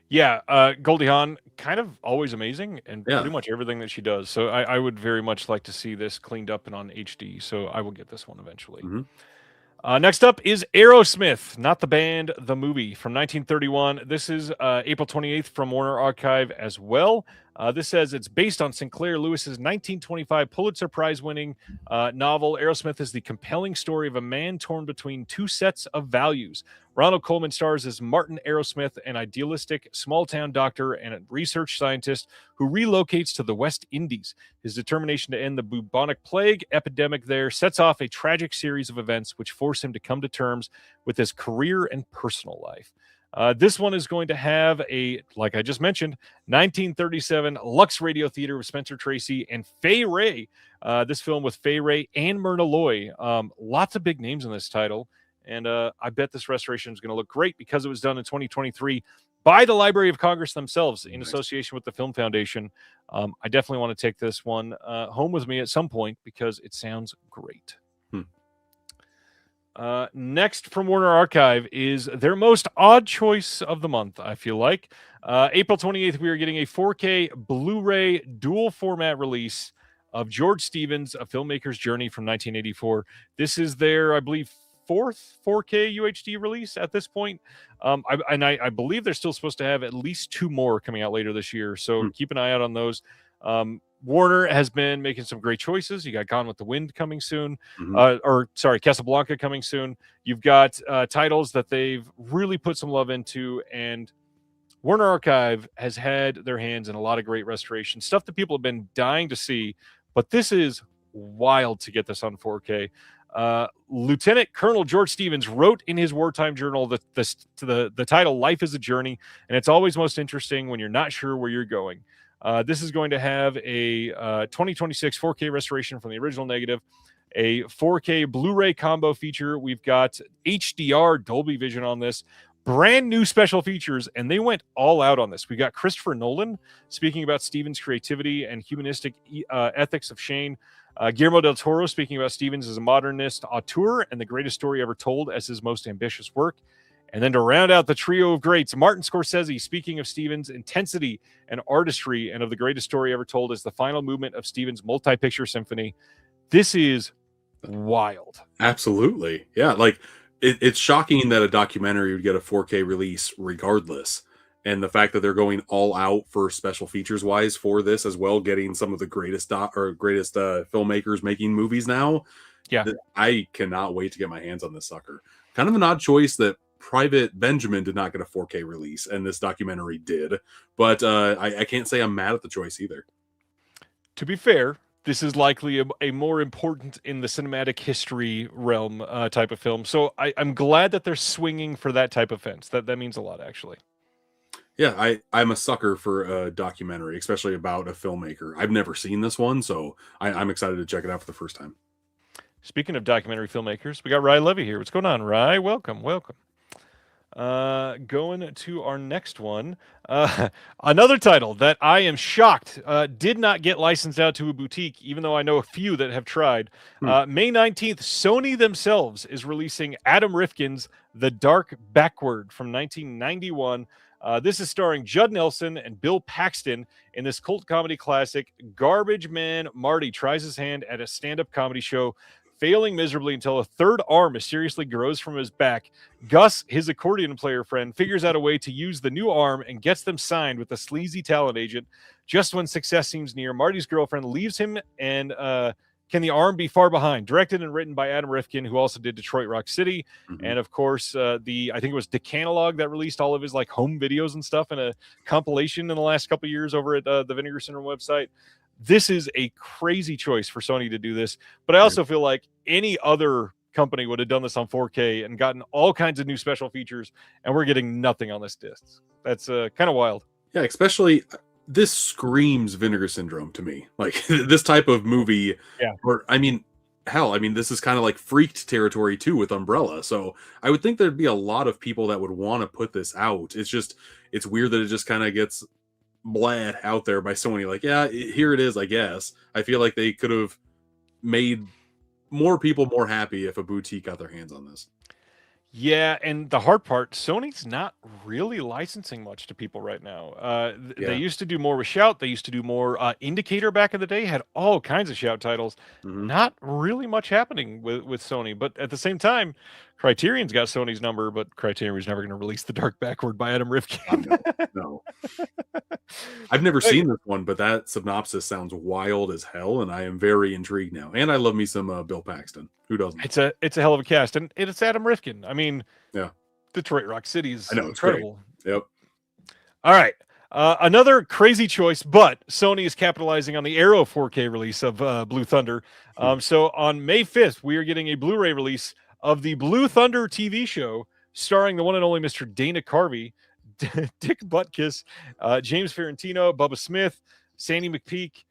Yeah, Goldie Hawn, kind of always amazing and Yeah. pretty much everything that she does. So I would very much like to see this cleaned up and on HD. So I will get this one eventually. Mhm. Next up is Aerosmith, not the band, the movie from 1931. This is April 28th from Warner Archive as well. This says it's based on Sinclair Lewis's 1925 Pulitzer Prize-winning novel. Aerosmith is the compelling story of a man torn between 2 sets of values. Ronald Coleman stars as Martin Aerosmith, an idealistic small-town doctor and a research scientist who relocates to the West Indies. His determination to end the bubonic plague epidemic there sets off a tragic series of events which force him to come to terms with his career and personal life. This one is going to have a, like I just mentioned, 1937 Lux Radio Theater with Spencer Tracy and Fay Wray. This film with Fay Wray and Myrna Loy. Lots of big names in this title. And I bet this restoration is going to look great because it was done in 2023 by the Library of Congress themselves in association with the Film Foundation. I definitely want to take this one home with me at some point because it sounds great. Next from Warner Archive is their most odd choice of the month, I feel like. April 28th, we are getting a 4K Blu-ray dual format release of George Stevens, A Filmmaker's Journey from 1984. This is their, I believe, 4th 4K UHD release at this point. I believe they're still supposed to have at least 2 more coming out later this year. So keep an eye out on those. Warner has been making some great choices. You got Gone with the Wind coming soon, Casablanca coming soon. You've got titles that they've really put some love into, and Warner Archive has had their hands in a lot of great restoration stuff that people have been dying to see. But this is wild to get this on 4K. Lieutenant Colonel George Stevens wrote in his wartime journal the title "Life is a Journey," and it's always most interesting when you're not sure where you're going. This is going to have a 2026 4K restoration from the original negative, a 4K Blu-ray combo feature. We've got HDR Dolby Vision on this, brand new special features, and they went all out on this. We got Christopher Nolan speaking about Stevens' creativity and humanistic ethics of Shane. Guillermo del Toro speaking about Stevens as a modernist auteur and the greatest story ever told as his most ambitious work. And then to round out the trio of greats, Martin Scorsese speaking of Stevens' intensity and artistry and of the greatest story ever told as the final movement of Stevens' multi-picture symphony. This is wild. Absolutely. Yeah, like it's shocking that a documentary would get a 4K release regardless. And the fact that they're going all out for special features wise for this as well, getting some of the greatest filmmakers making movies now. Yeah. I cannot wait to get my hands on this sucker. Kind of an odd choice that Private Benjamin did not get a 4K release and this documentary did, but I can't say I'm mad at the choice either. To be fair, this is likely a more important in the cinematic history realm type of film. So I'm glad that they're swinging for that type of fence. That means a lot, actually. Yeah, I'm a sucker for a documentary, especially about a filmmaker. I've never seen this one, so I'm excited to check it out for the first time. Speaking of documentary filmmakers, we got Rye Levy here. What's going on, Rye? Welcome, welcome. Going to our next one. Another title that I am shocked did not get licensed out to a boutique, even though I know a few that have tried. May 19th, Sony themselves is releasing Adam Rifkin's The Dark Backward from 1991. This is starring Judd Nelson and Bill Paxton in this cult comedy classic. Garbage man Marty tries his hand at a stand-up comedy show, failing miserably until a third arm mysteriously grows from his back. Gus, his accordion player friend, figures out a way to use the new arm and gets them signed with a sleazy talent agent. Just when success seems near, Marty's girlfriend leaves him, and Can the Arm Be Far Behind? Directed and written by Adam Rifkin, who also did Detroit Rock City. And of course, I think it was Decanolag that released all of his like home videos and stuff in a compilation in the last couple of years over at the Vinegar Syndrome website. This is a crazy choice for Sony to do this, but I also feel like any other company would have done this on 4K and gotten all kinds of new special features, and we're getting nothing on this disc. That's kind of wild. Yeah, especially this screams Vinegar Syndrome to me. Like this type of movie. Yeah. Or I mean, hell, this is kind of like Freaked territory too with Umbrella. So I would think there'd be a lot of people that would want to put this out. It's weird that it just kind of gets bled out there by Sony. Like, yeah, here it is, I guess. I feel like they could have made more people more happy if a boutique got their hands on this. Yeah, and the hard part, Sony's not really licensing much to people right now. They used to do more with Shout. They used to do more Indicator back in the day, had all kinds of Shout titles. Not really much happening with Sony. But at the same time, Criterion's got Sony's number, but Criterion's never going to release The Dark Backward by Adam Rifkin. No. I've never seen this one, but that synopsis sounds wild as hell, and I am very intrigued now. And I love me some Bill Paxton. Who doesn't? It's a hell of a cast, and it's Adam Rifkin. I mean, yeah, Detroit Rock City is incredible. Yep. All right. Another crazy choice, but Sony is capitalizing on the Arrow 4K release of Blue Thunder. So on May 5th, we are getting a Blu-ray release of the Blue Thunder TV show starring the one and only Mr. Dana Carvey, Dick Butkus, James Ferrantino, Bubba Smith, Sandy McPeak.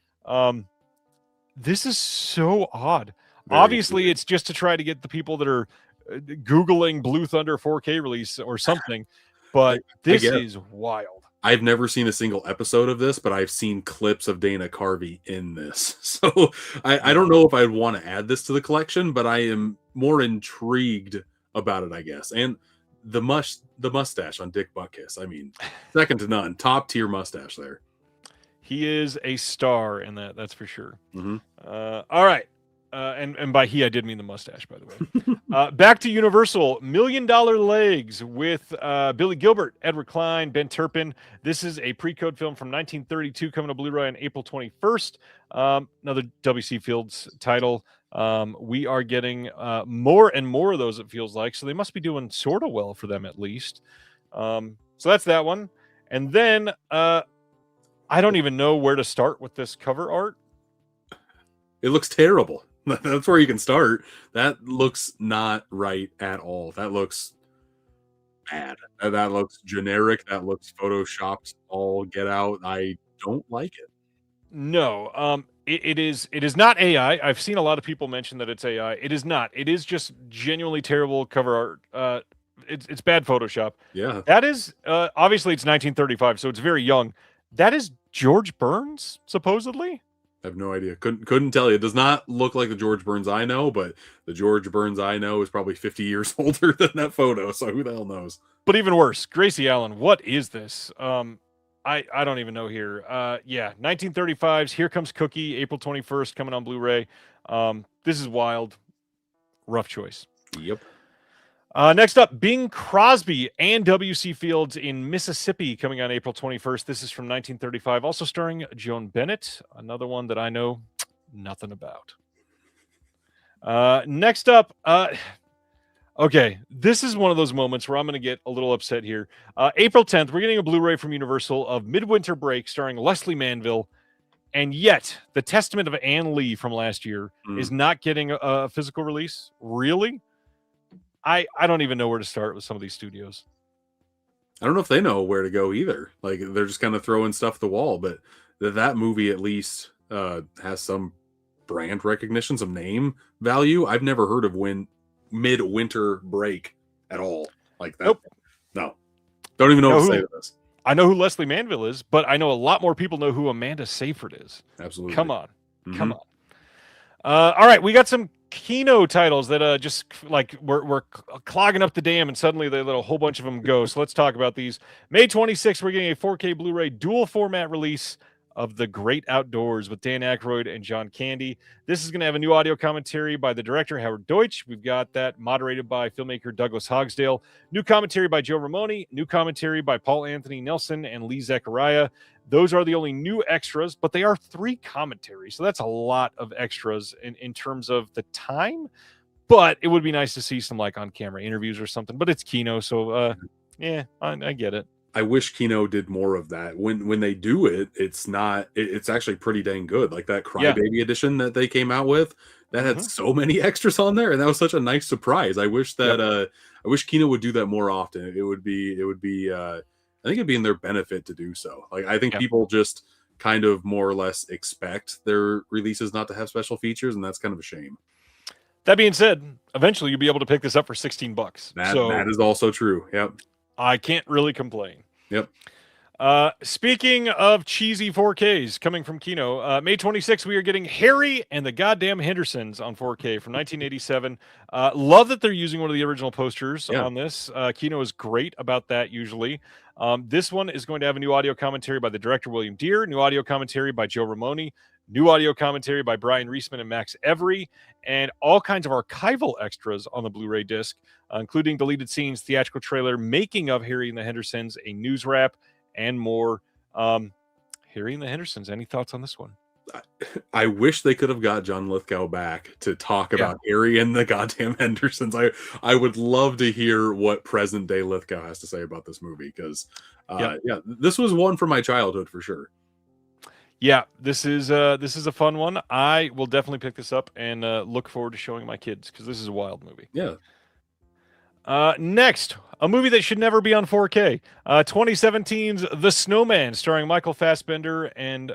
This is so odd. Obviously, it's just to try to get the people that are Googling Blue Thunder 4K release or something, but this is wild. I've never seen a single episode of this, but I've seen clips of Dana Carvey in this. So I don't know if I'd want to add this to the collection, but I am more intrigued about it, I guess. And the mustache on Dick Butkus, second to none. Top tier mustache there. He is a star in that's for sure. All right. And by he, I did mean the mustache, by the way. Back to Universal, $1 Million Legs with Billy Gilbert, Edward Klein, Ben Turpin. This is a pre-code film from 1932 coming to Blu-ray on April 21st. Another W.C. Fields title. We are getting more and more of those, it feels like. So they must be doing sort of well for them at least. So that's that one. And then I don't even know where to start with this cover art. It looks terrible. That's where you can start. That looks not right at all. That looks bad. That looks generic. That looks photoshopped all get out. I don't like it. No, it is not AI. I've seen a lot of people mention that it's AI. It is not. It is just genuinely terrible cover art. It's bad Photoshop. Yeah. That is obviously it's 1935, so it's very young. That is George Burns, supposedly. I have no idea. Couldn't tell you. It does not look like the George Burns I know, but the George Burns I know is probably 50 years older than that photo. So who the hell knows? But even worse, Gracie Allen. What is this? I don't even know here. 1935's Here Comes Cookie, April 21st, coming on Blu-ray. This is wild. Rough choice. Yep. Next up, Bing Crosby and W.C. Fields in Mississippi, coming on April 21st. This is from 1935, also starring Joan Bennett, another one that I know nothing about. Next up, okay, this is one of those moments where I'm going to get a little upset here. April 10th, we're getting a Blu-ray from Universal of Midwinter Break, starring Leslie Manville, and yet the Testament of Ann Lee from last year is not getting a physical release. Really? I don't even know where to start with some of these studios. I don't know if they know where to go either. Like they're just kind of throwing stuff at the wall, but that movie at least has some brand recognition, some name value. I've never heard of Midwinter Break at all. Like that. Nope. No. Don't even know what to say to this. I know who Leslie Manville is, but I know a lot more people know who Amanda Seyfried is. Absolutely. Come on. Mhm. Come on. All right, we got some Kino titles that just like we're clogging up the dam, and suddenly they let a whole bunch of them go. So let's talk about these. May 26th, we're getting a 4K Blu-ray dual format release of The Great Outdoors with Dan Aykroyd and John Candy. This is going to have a new audio commentary by the director Howard Deutsch. We've got that moderated by filmmaker Douglas Hogsdale. New commentary by Joe Ramone. New commentary by Paul Anthony Nelson and Lee Zechariah. Those are the only new extras, but they are 3 commentaries. So that's a lot of extras in terms of the time. But it would be nice to see some like on-camera interviews or something. But it's Kino, so yeah, I get it. I wish Kino did more of that. When they do it, it's actually pretty dang good. Like that Crybaby edition that they came out with, that had so many extras on there, and that was such a nice surprise. I wish that I wish Kino would do that more often. It would be I think it'd be in their benefit to do so. Like I think people just kind of more or less expect their releases not to have special features, and that's kind of a shame. That being said, eventually you'll be able to pick this up for $16. That is also true. Yep. I can't really complain. Yep. Speaking of cheesy 4Ks coming from Kino, May 26th, we are getting Harry and the Goddamn Hendersons on 4K from 1987. Love that they're using one of the original posters on this. Kino is great about that usually. This one is going to have a new audio commentary by the director William Deere, new audio commentary by Joe Ramone, new audio commentary by Brian Reisman and Max Every, and all kinds of archival extras on the Blu-ray disc, including deleted scenes, theatrical trailer, making of Harry and the Hendersons, a news wrap, and more. Harry and the Hendersons, any thoughts on this one? I wish they could have got John Lithgow back to talk about Harry and the goddamn Hendersons. I would love to hear what present day Lithgow has to say about this movie, because this was one from my childhood for sure. Yeah, this is a fun one. I will definitely pick this up and look forward to showing my kids, because this is a wild movie. Yeah. Next, a movie that should never be on 4K. 2017's The Snowman, starring Michael Fassbender, and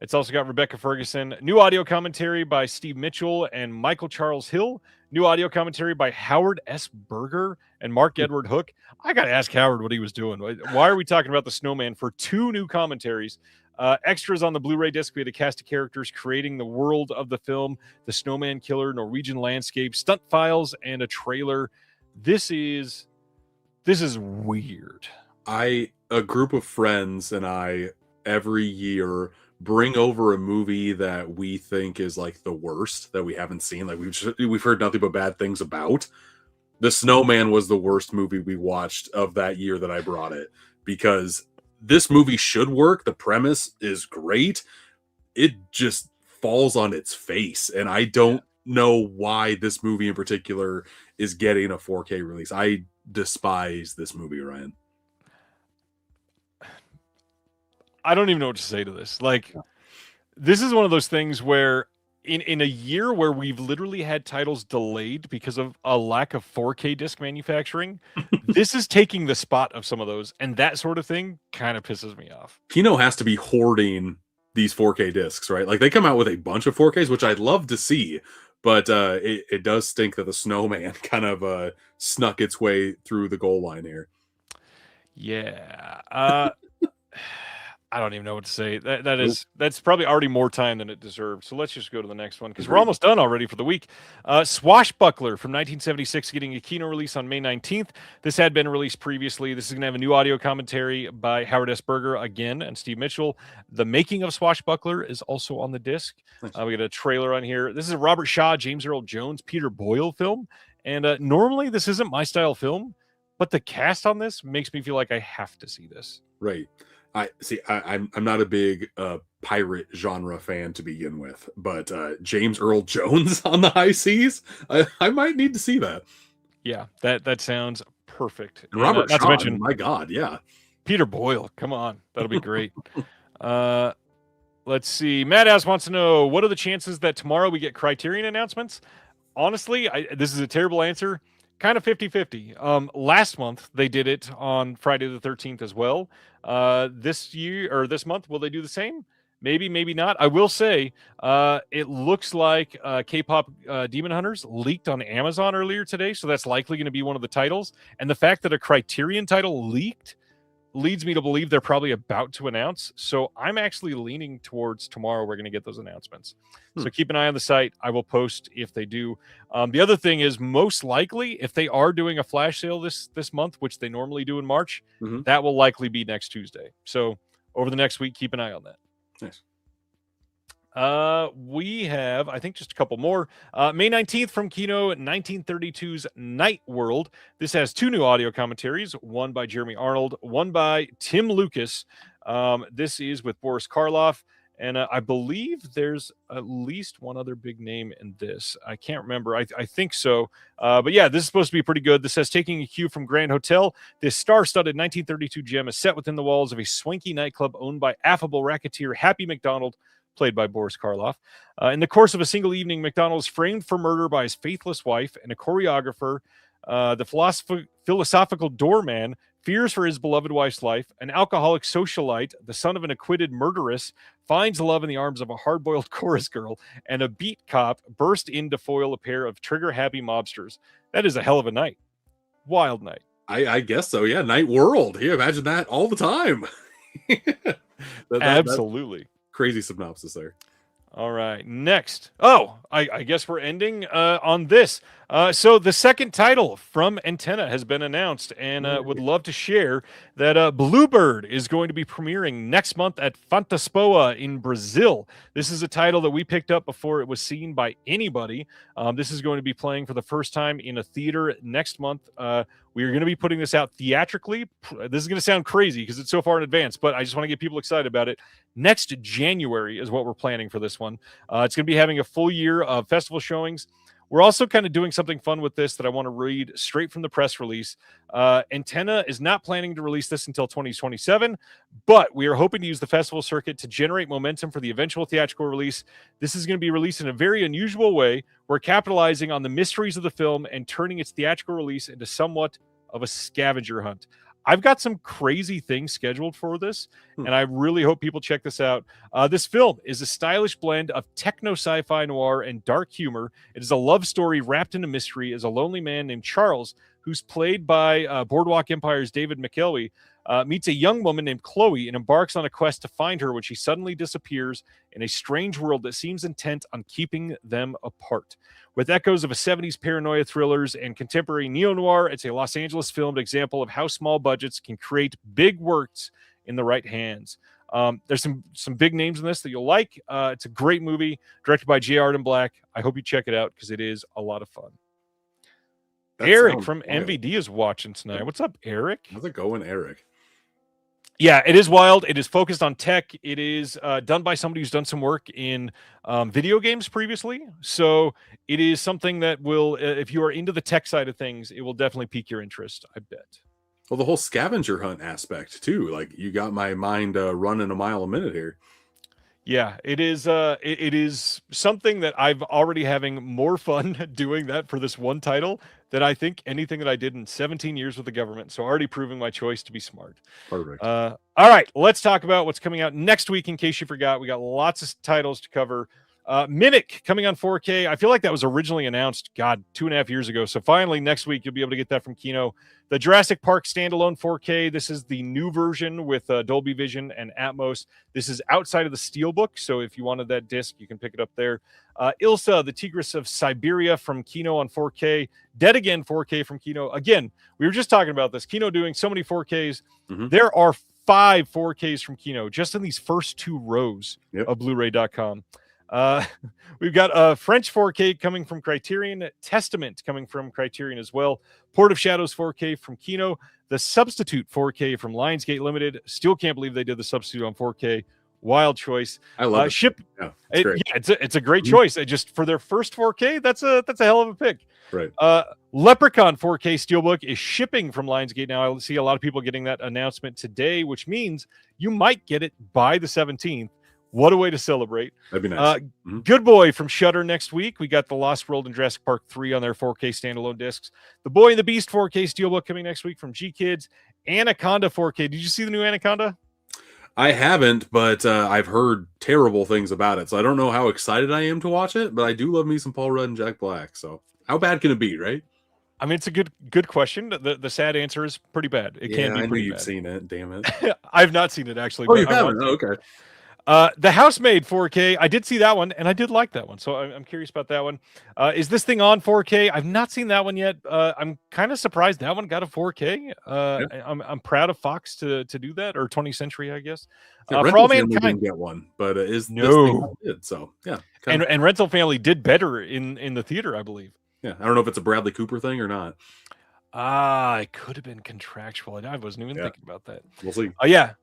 it's also got Rebecca Ferguson. New audio commentary by Steve Mitchell and Michael Charles Hill. New audio commentary by Howard S. Berger and Mark Edward Hook. I got to ask Howard what he was doing. Why are we talking about The Snowman for 2 new commentaries? Extras on the Blu-ray disc, we had a cast of characters creating the world of the film, the Snowman Killer, Norwegian landscape, stunt files, and a trailer. This is weird. A group of friends and I every year bring over a movie that we think is like the worst that we haven't seen. Like we've heard nothing but bad things about. The Snowman was the worst movie we watched of that year that I brought it, because this movie should work. The premise is great. It just falls on its face, and I don't know why this movie in particular is getting a 4K release. I despise this movie, Ryan. I don't even know what to say to this. Like, this is one of those things where in a year where we've literally had titles delayed because of a lack of 4K disc manufacturing, this is taking the spot of some of those, and that sort of thing kind of pisses me off. Kino has to be hoarding these 4K discs, right? Like they come out with a bunch of 4Ks, which I'd love to see, but it does stink that the Snowman kind of snuck its way through the goal line here. Yeah. I don't even know what to say. That's probably already more time than it deserved. So let's just go to the next one, because we're almost done already for the week. Swashbuckler from 1976 getting a Kino release on May 19th. This had been released previously. This is going to have a new audio commentary by Howard S. Berger again and Steve Mitchell. The making of Swashbuckler is also on the disc. We got a trailer on here. This is a Robert Shaw, James Earl Jones, Peter Boyle film. And normally this isn't my style film, but the cast on this makes me feel like I have to see this. Right. I'm not a big pirate genre fan to begin with, but James Earl Jones on the high seas, I might need to see that. Yeah, that sounds perfect. And Robert Shaw, not to mention, my God, yeah. Peter Boyle, come on, that'll be great. Let's see. Matt Ass wants to know, what are the chances that tomorrow we get Criterion announcements? Honestly, this is a terrible answer. kind of 50-50. Last month they did it on Friday the 13th as well. This month, will they do the same? Maybe, maybe not. I will say, it looks like K-pop Demon Hunters leaked on Amazon earlier today, so that's likely going to be one of the titles. And the fact that a Criterion title leaked leads me to believe they're probably about to announce. So I'm actually leaning towards tomorrow we're going to get those announcements. So keep an eye on the site. I will post if they do. The other thing is, most likely, if they are doing a flash sale this month, which they normally do in March, that will likely be next Tuesday. So over the next week, keep an eye on that. Nice. We have, I think, just a couple more. May 19th from Kino, 1932's Night World. This has 2 new audio commentaries, one by Jeremy Arnold, one by Tim Lucas. This is with Boris Karloff, and I believe there's at least one other big name in this. I can't remember. I think so. But yeah, this is supposed to be pretty good. This says, taking a cue from Grand Hotel, this star-studded 1932 gem is set within the walls of a swanky nightclub owned by affable racketeer Happy McDonald, played by Boris Karloff. In the course of a single evening, McDonald is framed for murder by his faithless wife, and a choreographer, the philosophical doorman, fears for his beloved wife's life. An alcoholic socialite, the son of an acquitted murderess, finds love in the arms of a hard-boiled chorus girl, and a beat cop burst in to foil a pair of trigger-happy mobsters. That is a hell of a night. Wild night. I guess so. Yeah, Night World. Yeah, imagine that all the time. Absolutely. Crazy synopsis there. All right, next. Oh, I guess we're ending on this. So the second title from Antenna has been announced, and would love to share that Bluebird is going to be premiering next month at Fantaspoa in Brazil. This is a title that we picked up before it was seen by anybody. This is going to be playing for the first time in a theater next month. We are going to be putting this out theatrically. This is going to sound crazy because it's so far in advance, but I just want to get people excited about it. Next January is what we're planning for this one. It's going to be having a full year of festival showings. We're also kind of doing something fun with this that I want to read straight from the press release. Antenna is not planning to release this until 2027, but we are hoping to use the festival circuit to generate momentum for the eventual theatrical release. This is going to be released in a very unusual way. We're capitalizing on the mysteries of the film and turning its theatrical release into somewhat of a scavenger hunt. I've got some crazy things scheduled for this, and I really hope people check this out. This film is a stylish blend of techno sci-fi noir and dark humor. It is a love story wrapped in a mystery as a lonely man named Charles, who's played by Boardwalk Empire's David McKelvey, meets a young woman named Chloe and embarks on a quest to find her when she suddenly disappears in a strange world that seems intent on keeping them apart. With echoes of a 70s paranoia thrillers and contemporary neo-noir, it's a Los Angeles filmed example of how small budgets can create big works in the right hands. There's some big names in this that you'll like. It's a great movie, directed by J. Arden Black. I hope you check it out because it is a lot of fun. Eric from MVD is watching tonight. What's up, Eric? How's it going, Eric? Yeah, it is wild. It is focused on tech. It is done by somebody who's done some work in video games previously. So it is something that will, if you are into the tech side of things, it will definitely pique your interest, I bet. Well, the whole scavenger hunt aspect, too. Like, you got my mind running a mile a minute here. Yeah, it is. It is something that I've already having more fun doing that for this one title than I think anything that I did in 17 years with the government. So already proving my choice to be smart. Perfect. All right, let's talk about what's coming out next week. In case you forgot, we got lots of titles to cover. Mimic coming on 4K. I feel like that was originally announced, 2.5 years ago. So finally, next week, you'll be able to get that from Kino. The Jurassic Park standalone 4K. This is the new version with Dolby Vision and Atmos. This is outside of the Steelbook. So if you wanted that disc, you can pick it up there. Ilsa, the Tigress of Siberia from Kino on 4K. Dead Again 4K from Kino. Again, we were just talking about this. Kino doing so many 4Ks. Mm-hmm. There are 5 4Ks from Kino just in these first 2 rows of Blu-ray.com. We've got a French 4K coming from Criterion, Testament coming from Criterion as well, Port of Shadows 4K from Kino, the Substitute 4K from Lionsgate Limited. Still can't believe they did the Substitute on 4K. Wild choice. I love it. It's a great choice. Just for their first 4K, that's a hell of a pick. Right. Leprechaun 4K Steelbook is shipping from Lionsgate now. I see a lot of people getting that announcement today, which means you might get it by the 17th. What a way to celebrate. That'd be nice. Good Boy from Shudder next week. We got The Lost World and Jurassic Park 3 on their 4K standalone discs. The Boy and the Beast 4K Steelbook coming next week from G Kids. Anaconda 4K. Did you see the new Anaconda? I haven't, but I've heard terrible things about it, so I don't know how excited I am to watch it, but I do love me some Paul Rudd and Jack Black, so how bad can it be, right? I mean, it's a good question. The sad answer is pretty bad. It can be I pretty knew you've bad. seen it, damn it. I've not seen it, actually. Oh, you haven't? Oh, okay. The Housemaid 4K, I did see that one, and I did like that one, so I'm curious about that one. Is this thing on 4K? I've not seen that one yet. I'm kind of surprised that one got a 4K. I'm proud of Fox to do that, or 20th Century, I guess. Yeah, For All Family Mankind, didn't get one, but this thing no. did, so yeah. And Rental Family did better in the theater, I believe. Yeah, I don't know if it's a Bradley Cooper thing or not. It could have been contractual. I wasn't even thinking about that. We'll see. Yeah.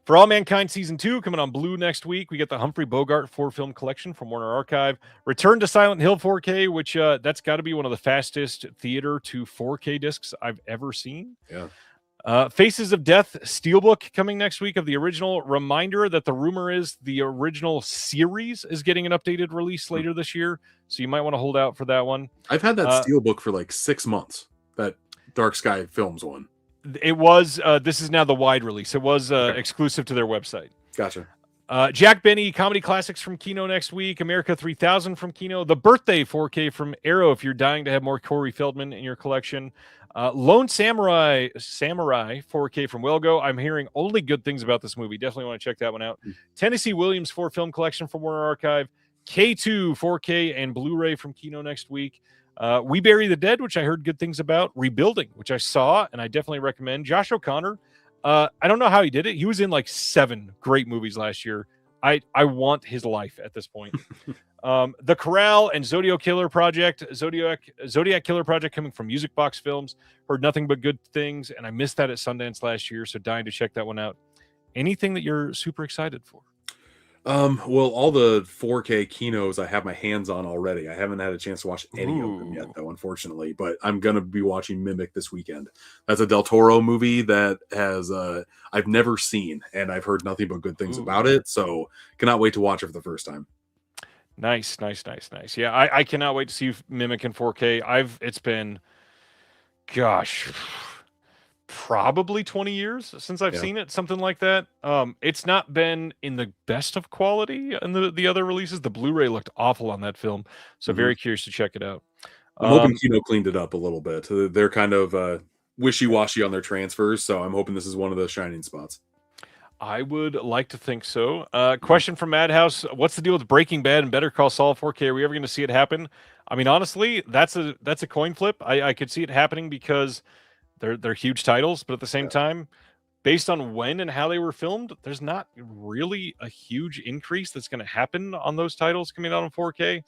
For All Mankind Season 2 coming on Blue next week. We get the Humphrey Bogart 4-film collection from Warner Archive. Return to Silent Hill 4K, which that's got to be one of the fastest theater to 4K discs I've ever seen. Yeah. Faces of Death Steelbook coming next week of the original. Reminder that the rumor is the original series is getting an updated release later this year, so you might want to hold out for that one. I've had that Steelbook for like 6 months, that Dark Sky Films one. It was, this is now the wide release. It was exclusive to their website. Gotcha. Jack Benny Comedy Classics from Kino next week. America 3000 from Kino. The Birthday 4K from Arrow if you're dying to have more Corey Feldman in your collection. Lone Samurai 4K from Wilgo. I'm hearing only good things about this movie. Definitely want to check that one out. Tennessee Williams 4-film collection from Warner Archive. K2 4K and Blu-ray from Kino next week. We Bury the Dead, which I heard good things about. Rebuilding, which I saw and I definitely recommend. Josh O'Connor. I don't know how he did it. He was in like 7 great movies last year. I want his life at this point. The Corral and Zodiac Killer Project coming from Music Box Films. Heard nothing but good things, and I missed that at Sundance last year, so dying to check that one out. Anything that you're super excited for? Well, all the 4K Kinos I have my hands on already. I haven't had a chance to watch any of them yet, though, unfortunately. But I'm gonna be watching Mimic this weekend. That's a Del Toro movie that has I've never seen, and I've heard nothing but good things about it. So cannot wait to watch it for the first time. Nice. Yeah, I cannot wait to see Mimic in 4K. It's been, gosh, probably 20 years since I've seen it, something like that. It's not been in the best of quality in the other releases. The Blu-ray looked awful on that film, so very curious to check it out. I'm hoping Kino cleaned it up a little bit. They're kind of wishy-washy on their transfers, so I'm hoping this is one of the shining spots. I would like to think so. Question from Madhouse: what's the deal with Breaking Bad and Better Call Saul 4K? Are we ever going to see it happen? I mean, honestly, that's a coin flip. I could see it happening because they're huge titles, but at the same time, based on when and how they were filmed, there's not really a huge increase that's going to happen on those titles coming out on 4K.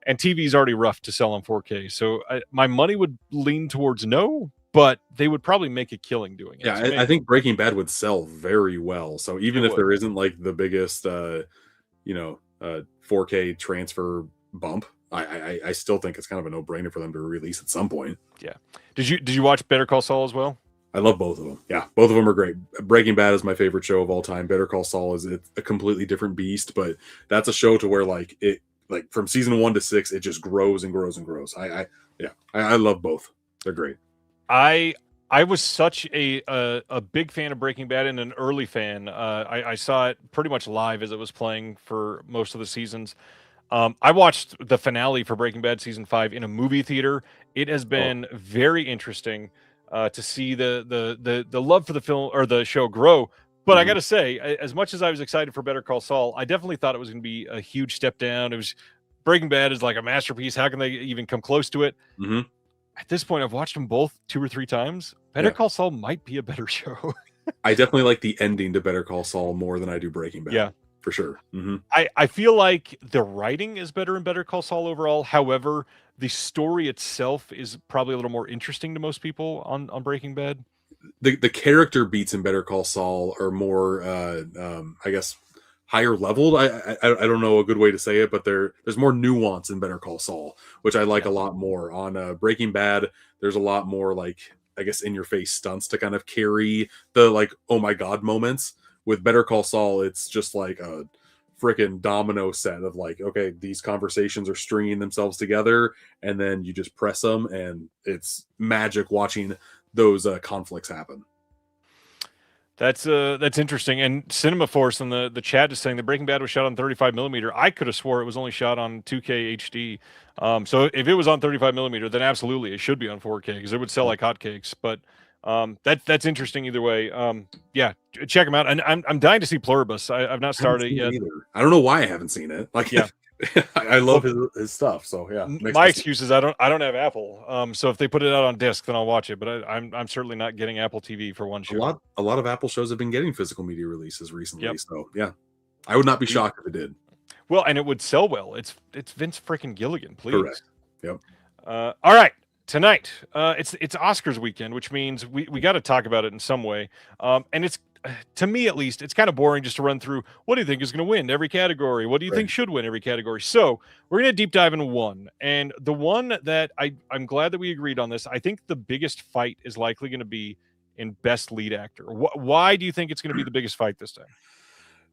And TV is already rough to sell on 4K, so my money would lean towards no. But they would probably make a killing doing it. Yeah, So I think Breaking Bad would sell very well. So even if there isn't like the biggest, 4K transfer bump, I still think it's kind of a no-brainer for them to release at some point. Yeah. Did you watch Better Call Saul as well? I love both of them. Yeah, both of them are great. Breaking Bad is my favorite show of all time. Better Call Saul is a completely different beast, but that's a show to where like from season 1 to 6, it just grows and grows and grows. I love both. They're great. I was such a big fan of Breaking Bad and an early fan. I saw it pretty much live as it was playing for most of the seasons. I watched the finale for Breaking Bad season 5 in a movie theater. It has been very interesting to see the love for the film or the show grow. But I got to say, as much as I was excited for Better Call Saul, I definitely thought it was going to be a huge step down. Breaking Bad is like a masterpiece. How can they even come close to it? Mm-hmm. At this point, I've watched them both 2 or 3 times. Better Call Saul might be a better show. I definitely like the ending to Better Call Saul more than I do Breaking Bad. Yeah, for sure. Mm-hmm. I feel like the writing is better in Better Call Saul overall. However, the story itself is probably a little more interesting to most people on Breaking Bad. The character beats in Better Call Saul are more, I guess, higher leveled. I don't know a good way to say it, but there's more nuance in Better Call Saul, which I like a lot more. On Breaking Bad, there's a lot more like, I guess, in your face stunts to kind of carry the like, oh my god moments. With Better Call Saul, it's just like a freaking domino set of like, okay, these conversations are stringing themselves together, and then you just press them, and it's magic watching those conflicts happen. That's interesting. And Cinema Force in the chat is saying that Breaking Bad was shot on 35 millimeter. I could have swore it was only shot on 2K HD. So if it was on 35 millimeter, then absolutely it should be on 4K because it would sell like hotcakes. But that's interesting either way. Yeah, check them out. And I'm dying to see Pluribus. I've not started it yet either. I don't know why I haven't seen it. Like, yeah. I love his stuff. So yeah, My excuse is I don't have Apple. So if they put it out on disc, then I'll watch it. But I'm certainly not getting Apple TV for one show. A lot of Apple shows have been getting physical media releases recently. Yep. So yeah, I would not be shocked if it did. Well, and it would sell well. It's Vince freaking Gilligan, please. Correct. Yep. All right. Tonight, it's Oscars weekend, which means we got to talk about it in some way. And it's, to me at least, it's kind of boring just to run through what do you think is going to win every category? What do you think should win every category? So we're going to deep dive into one. And the one that I'm glad that we agreed on this. I think the biggest fight is likely going to be in Best Lead Actor. Why do you think it's going to be the biggest fight this time?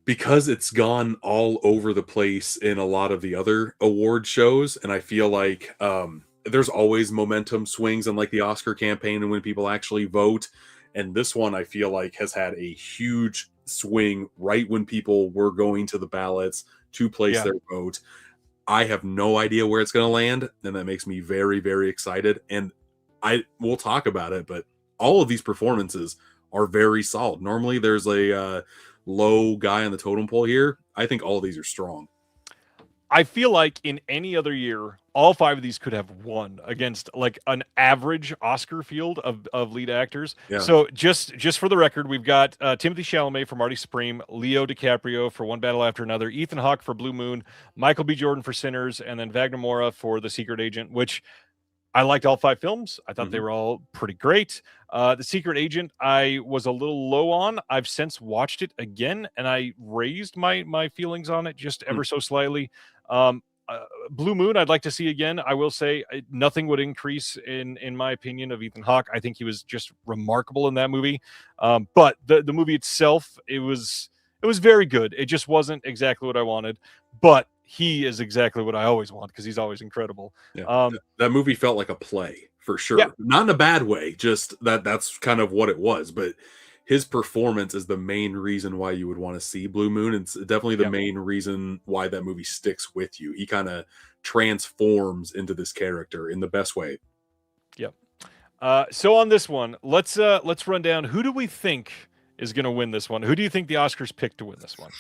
Because it's gone all over the place in a lot of the other award shows. And I feel like there's always momentum swings in like the Oscar campaign and when people actually vote. And this one, I feel like, has had a huge swing right when people were going to the ballots to place their vote. I have no idea where it's going to land, and that makes me very, very excited. And we'll talk about it, but all of these performances are very solid. Normally, there's a low guy on the totem pole here. I think all of these are strong. I feel like in any other year, all 5 of these could have won against like an average Oscar field of lead actors. Yeah. So just for the record, we've got Timothy Chalamet for Marty Supreme, Leo DiCaprio for One Battle After Another, Ethan Hawke for Blue Moon, Michael B. Jordan for Sinners, and then Wagner Moura for The Secret Agent, which I liked all 5 films. I thought they were all pretty great. The Secret Agent, I was a little low on. I've since watched it again, and I raised my feelings on it just ever so slightly. Blue Moon, I'd like to see again. I will say nothing would increase in my opinion of Ethan Hawke. I think he was just remarkable in that movie. But the movie itself, it was very good. It just wasn't exactly what I wanted, but he is exactly what I always want because he's always incredible. Yeah. That movie felt like a play for sure. Yeah. Not in a bad way, just that's kind of what it was. But his performance is the main reason why you would want to see Blue Moon. It's definitely the main reason why that movie sticks with you. He kind of transforms into this character in the best way. Yep. So on this one, let's run down who do we think is going to win this one? Who do you think the Oscars picked to win this one?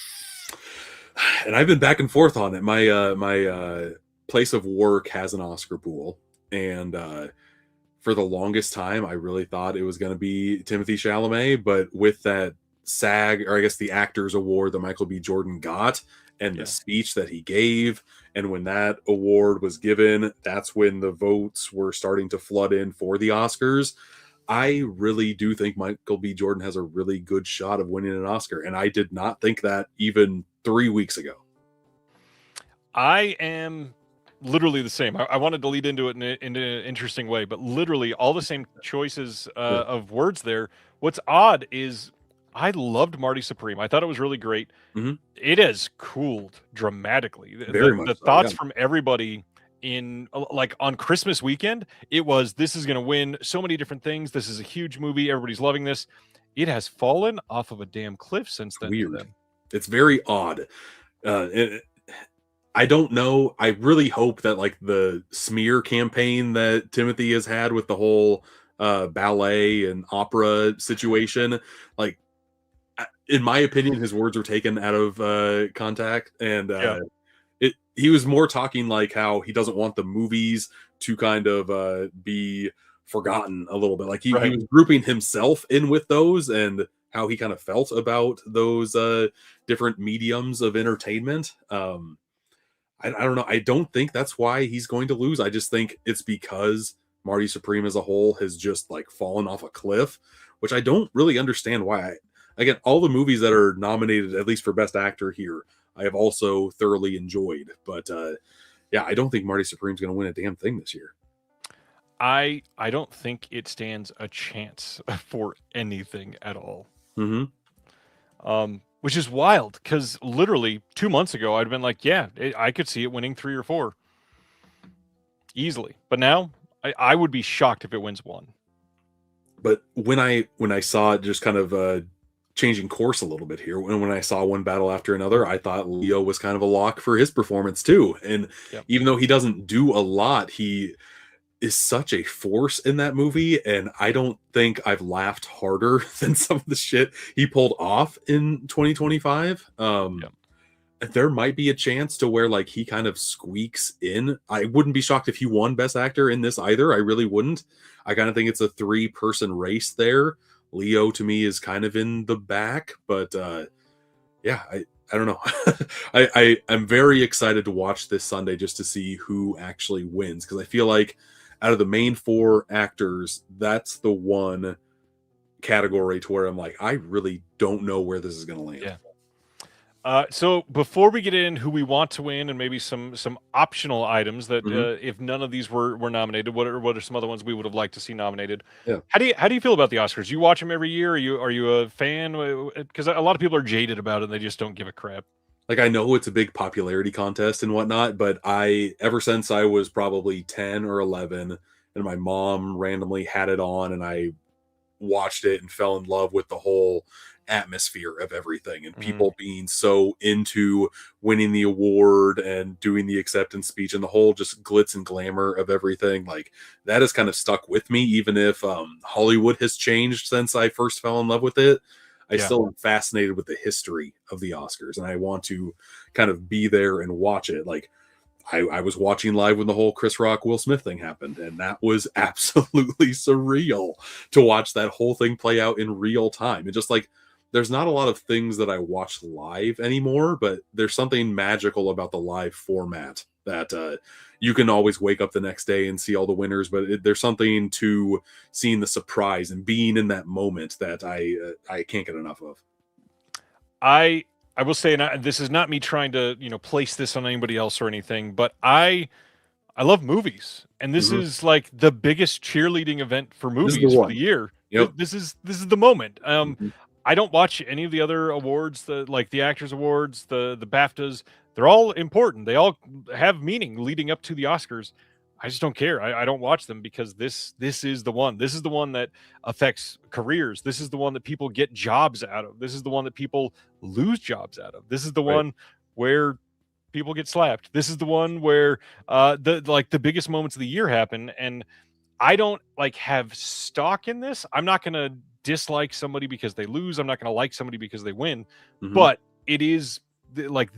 And I've been back and forth on it. My place of work has an Oscar pool, and for the longest time, I really thought it was going to be Timothy Chalamet, but with that SAG, or I guess the Actors Award that Michael B. Jordan got, and the speech that he gave, and when that award was given, that's when the votes were starting to flood in for the Oscars. I really do think Michael B. Jordan has a really good shot of winning an Oscar, and I did not think that even 3 weeks ago. I am literally the same. I wanted to lead into it in an interesting way, but literally all the same choices of words there. What's odd is I loved Marty Supreme. I thought it was really great. It has cooled dramatically. The thoughts from everybody in like on Christmas weekend, it was, this is going to win so many different things. This is a huge movie. Everybody's loving this. It has fallen off of a damn cliff since then. Weird. It's very odd. I don't know. I really hope that like the smear campaign that Timothy has had with the whole ballet and opera situation, like in my opinion, his words were taken out of context, and he was more talking like how he doesn't want the movies to kind of be forgotten a little bit. Like he was grouping himself in with those and how he kind of felt about those different mediums of entertainment. I don't know. I don't think that's why he's going to lose. I just think it's because Marty Supreme as a whole has just like fallen off a cliff, which I don't really understand why. Again, all the movies that are nominated, at least for Best Actor here, I have also thoroughly enjoyed. But I don't think Marty Supreme's going to win a damn thing this year. I don't think it stands a chance for anything at all. which is wild because literally 2 months ago I'd been like, yeah, I could see it winning 3 or 4 easily. But now I would be shocked if it wins 1. But when I saw it just kind of changing course a little bit here, when I saw one battle after another, I thought Leo was kind of a lock for his performance too. And Yep. even though he doesn't do a lot, he is such a force in that movie. And I don't think I've laughed harder than some of the shit he pulled off in 2025. Yep. There might be a chance to where like he kind of squeaks in. I wouldn't be shocked if he won Best Actor in this either. I really wouldn't. I kind of think it's a 3-person race there. Leo to me is kind of in the back, but yeah, I don't know. I'm very excited to watch this Sunday just to see who actually wins, because I feel like out of the main 4 actors, that's the one category to where I'm like, I really don't know where this is going to land. Yeah. So before we get in who we want to win and maybe some optional items that if none of these were nominated, what are some other ones we would have liked to see nominated? Yeah. How do you feel about the Oscars? You watch them every year? Are you a fan? Because a lot of people are jaded about it and they just don't give a crap. Like, I know it's a big popularity contest and whatnot, but ever since I was probably 10 or 11 and my mom randomly had it on and I watched it and fell in love with the whole atmosphere of everything and people being so into winning the award and doing the acceptance speech and the whole just glitz and glamour of everything. Like, that has kind of stuck with me, even if Hollywood has changed since I first fell in love with it. I still am fascinated with the history of the Oscars, and I want to kind of be there and watch it. Like, I was watching live when the whole Chris Rock Will Smith thing happened, and that was absolutely surreal to watch that whole thing play out in real time. And just like, there's not a lot of things that I watch live anymore, but there's something magical about the live format that you can always wake up the next day and see all the winners, but there's something to seeing the surprise and being in that moment that I can't get enough of. I will say, and this is not me trying to place this on anybody else or anything, but I love movies, and this is like the biggest cheerleading event for movies for the year. Yep. This is the moment. I don't watch any of the other awards, the Actors Awards, the BAFTAs. They're all important. They all have meaning leading up to the Oscars. I just don't care. I don't watch them because this is the one. This is the one that affects careers. This is the one that people get jobs out of. This is the one that people lose jobs out of. This is the one where people get slapped. This is the one where the biggest moments of the year happen. And I don't have stock in this. I'm not going to dislike somebody because they lose. I'm not going to like somebody because they win. But it is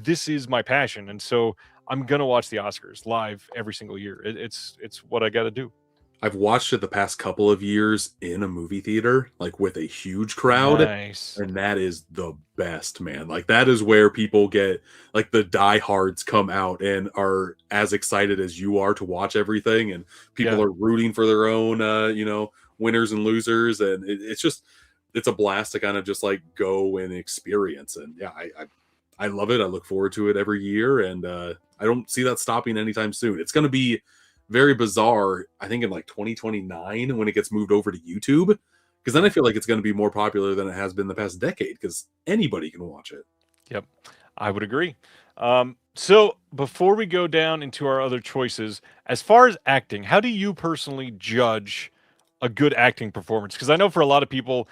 this is my passion, and so I'm gonna watch the Oscars live every single year. It's what I got to do. I've watched it the past couple of years in a movie theater, like with a huge crowd. Nice. And that is the best, man. Like, that is where people get, like, the diehards come out and are as excited as you are to watch everything, and people are rooting for their own winners and losers, and it's a blast to kind of just like go and experience. And yeah, I love it. I look forward to it every year, and I don't see that stopping anytime soon. It's going to be very bizarre, I think, in like 2029 when it gets moved over to YouTube, because then I feel like it's going to be more popular than it has been the past decade, because anybody can watch it. Yep, I would agree. So before we go down into our other choices, as far as acting, how do you personally judge a good acting performance? Because I know for a lot of people,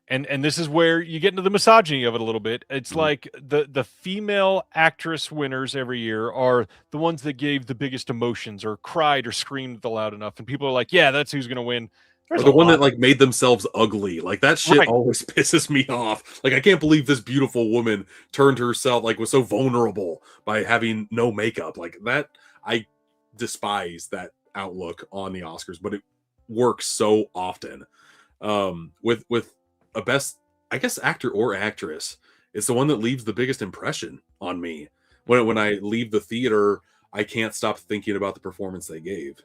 and this is where you get into the misogyny of it a little bit. It's like the female actress winners every year are the ones that gave the biggest emotions or cried or screamed loud enough, and people are like, yeah, that's who's gonna win. Or the one that like made themselves ugly. Like, that shit always pisses me off. Like, I can't believe this beautiful woman turned herself, like, was so vulnerable by having no makeup. Like, that, I despise that outlook on the Oscars, but it works so often. With a best, I guess, actor or actress, it's the one that leaves the biggest impression on me. When I leave the theater, I can't stop thinking about the performance they gave.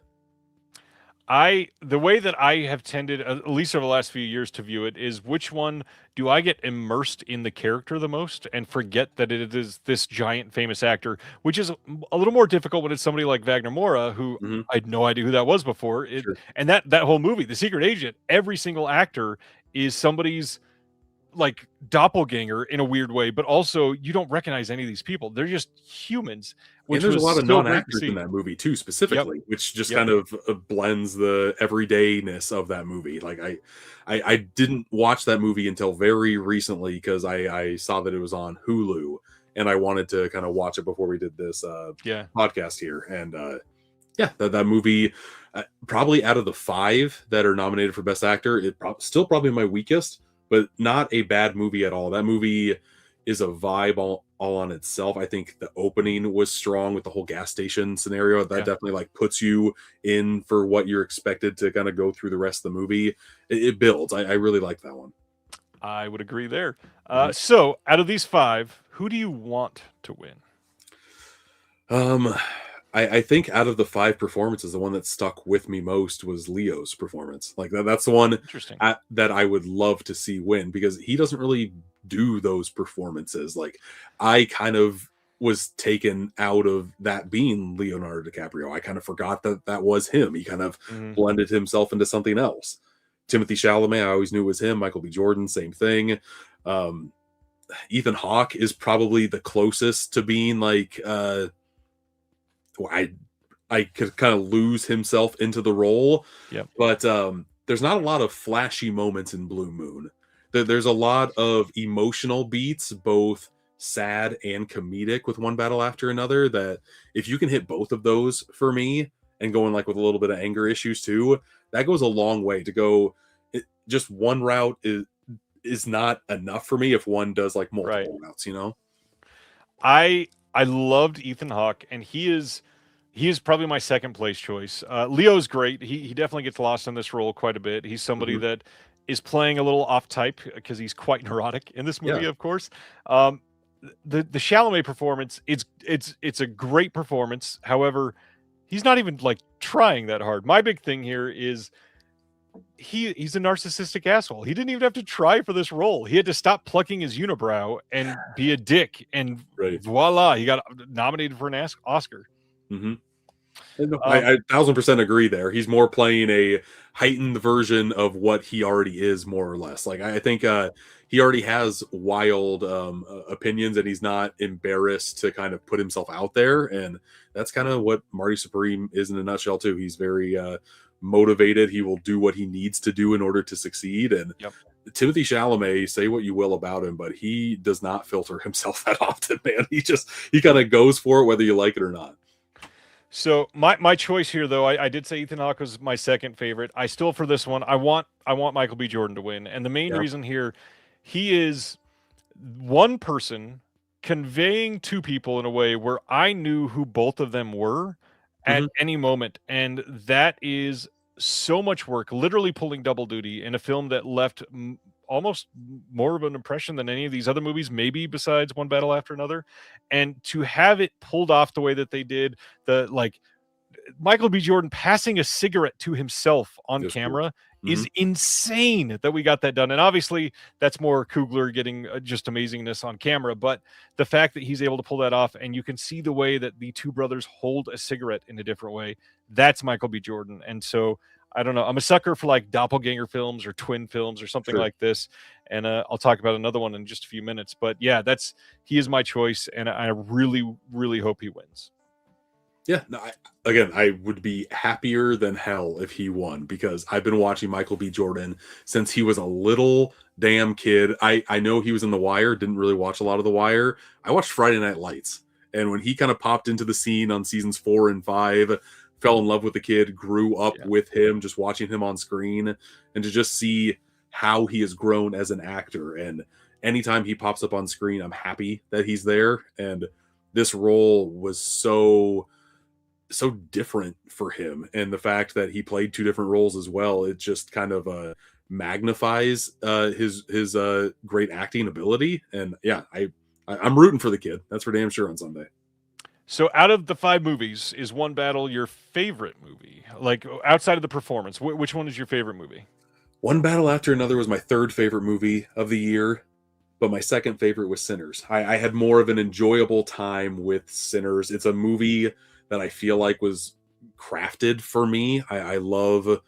The way that I have tended, at least over the last few years, to view it is, which one do I get immersed in the character the most and forget that it is this giant famous actor, which is a little more difficult when it's somebody like Wagner Moura, who I had no idea who that was before. And that whole movie, The Secret Agent, every single actor is somebody's like doppelganger in a weird way, but also you don't recognize any of these people. They're just humans, And which there's a was lot of so great to non-actors in see. that movie too, specifically, which just Yep. kind of blends the everydayness of that movie. Like I didn't watch that movie until very recently because I saw that it was on Hulu, and I wanted to kind of watch it before we did this Yeah. podcast here. And yeah, that movie, probably out of the 5 that are nominated for Best Actor, still probably my weakest, but not a bad movie at all. That movie is a vibe all on itself. I think the opening was strong with the whole gas station scenario. That definitely like puts you in for what you're expected to kind of go through the rest of the movie. It builds. I really like that one. I would agree there. Mhm. So out of these 5, who do you want to win? I think out of the 5 performances, the one that stuck with me most was Leo's performance. Like that's the one Interesting. that I would love to see win, because he doesn't really do those performances. Like I kind of was taken out of that being Leonardo DiCaprio. I kind of forgot that was him. He kind of blended himself into something else. Timothy Chalamet, I always knew it was him. Michael B. Jordan, same thing. Ethan Hawke is probably the closest to being like I could kind of lose himself into the role. Yep. But there's not a lot of flashy moments in Blue Moon. There's a lot of emotional beats, both sad and comedic, with One Battle After Another, that if you can hit both of those for me and going like with a little bit of anger issues too, that goes a long way. To go just one route is not enough for me if one does like multiple routes, you know? I loved Ethan Hawke, and he is probably my second place choice. Leo's great. He definitely gets lost in this role quite a bit. He's somebody that is playing a little off type because he's quite neurotic in this movie, of course. The Chalamet performance, it's a great performance. However, he's not even like trying that hard. My big thing here is he's a narcissistic asshole. He didn't even have to try for this role. He had to stop plucking his unibrow and be a dick, and voila, he got nominated for an Oscar. I 1000% agree there. He's more playing a heightened version of what he already is, more or less. Like I think he already has wild opinions, and he's not embarrassed to kind of put himself out there. And that's kind of what Marty Supreme is in a nutshell too. He's very motivated. He will do what he needs to do in order to succeed. And Timothy Chalamet, say what you will about him, but he does not filter himself that often, man. He kind of goes for it whether you like it or not. So my choice here, though, I did say Ethan Hawke was my second favorite. I still, for this one, I want Michael B. Jordan to win, and the main reason here, he is one person conveying two people in a way where I knew who both of them were at any moment, and that is so much work. Literally pulling double duty in a film that left almost more of an impression than any of these other movies, maybe besides One Battle After Another. And to have it pulled off the way that they did, the like Michael B. Jordan passing a cigarette to himself on camera is insane that we got that done. And obviously that's more Coogler getting just amazingness on camera, but the fact that he's able to pull that off, and you can see the way that the two brothers hold a cigarette in a different way, that's Michael B. Jordan. And so I don't know. I'm a sucker for like doppelganger films or twin films or something like this. And I'll talk about another one in just a few minutes. But yeah, he is my choice, and I really, really hope he wins. Yeah, no, I would be happier than hell if he won, because I've been watching Michael B. Jordan since he was a little damn kid. I know he was in The Wire, didn't really watch a lot of The Wire. I watched Friday Night Lights, and when he kind of popped into the scene on seasons 4 and 5, fell in love with the kid, grew up with him, just watching him on screen, and to just see how he has grown as an actor. And anytime he pops up on screen, I'm happy that he's there. And this role was so different for him, and the fact that he played 2 different roles as well, it just kind of magnifies his great acting ability. And yeah, I'm rooting for the kid, that's for damn sure, on Sunday. So out of the 5 movies, is One Battle your favorite movie? Like outside of the performance, which one is your favorite movie? One Battle After Another was my 3rd favorite movie of the year, but my 2nd favorite was Sinners. I had more of an enjoyable time with Sinners. It's a movie that I feel like was crafted for me. I love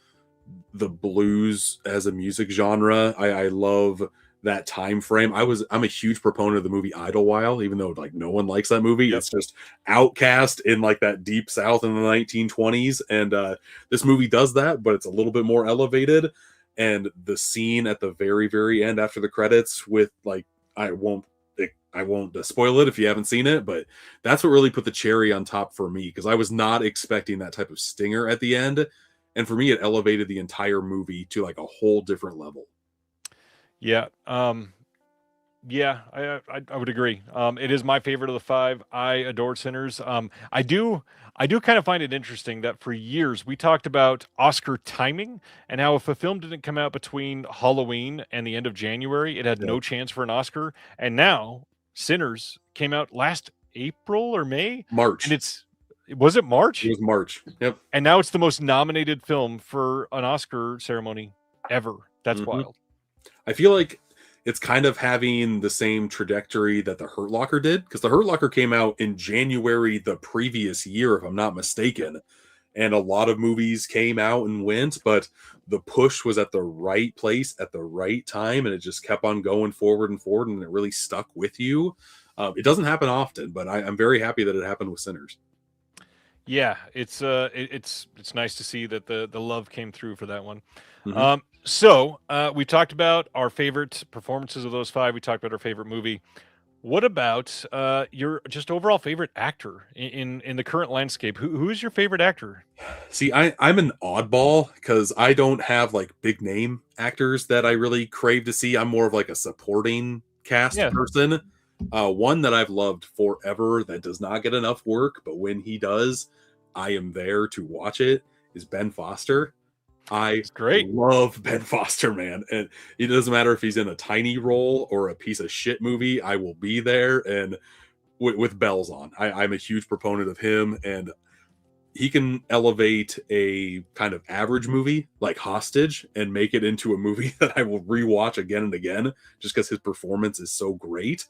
the blues as a music genre. I love that time frame. I'm a huge proponent of the movie Idlewild, even though like no one likes that movie. Yep. It's just outcast in like that deep South in the 1920s, and this movie does that, but it's a little bit more elevated. And the scene at the very, very end after the credits with like I won't spoil it if you haven't seen it, but that's what really put the cherry on top for me, because I was not expecting that type of stinger at the end, and for me it elevated the entire movie to like a whole different level. Yeah. Yeah, I would agree. It is my favorite of the five. I adore Sinners. I do kind of find it interesting that for years we talked about Oscar timing and how if a film didn't come out between Halloween and the end of January, it had Yeah. no chance for an Oscar. And now Sinners came out last April or May, March. and was it March? It was March. Yep. And now it's the most nominated film for an Oscar ceremony ever. That's Mhm. wild. I feel like it's kind of having the same trajectory that the Hurt Locker did, because the Hurt Locker came out in January the previous year, if I'm not mistaken. And a lot of movies came out and went, but the push was at the right place at the right time, and it just kept on going forward and forward, and it really stuck with you. It doesn't happen often, but I'm very happy that it happened with Sinners. Yeah, it's nice to see that the love came through for that one. Mhm. So we talked about our favorite performances of those five. We talked about our favorite movie. What about your just overall favorite actor in the current landscape? Who is your favorite actor? See, I'm an oddball because I don't have like big name actors that I really crave to see. I'm more of like a supporting cast Yeah. person. One that I've loved forever that does not get enough work, but when he does, I am there to watch it, is Ben Foster. I It's great. love Ben Foster, man. And it doesn't matter if he's in a tiny role or a piece of shit movie, I will be there and with bells on. I'm a huge proponent of him, and he can elevate a kind of average movie like Hostage and make it into a movie that I will rewatch again and again just because his performance is so great.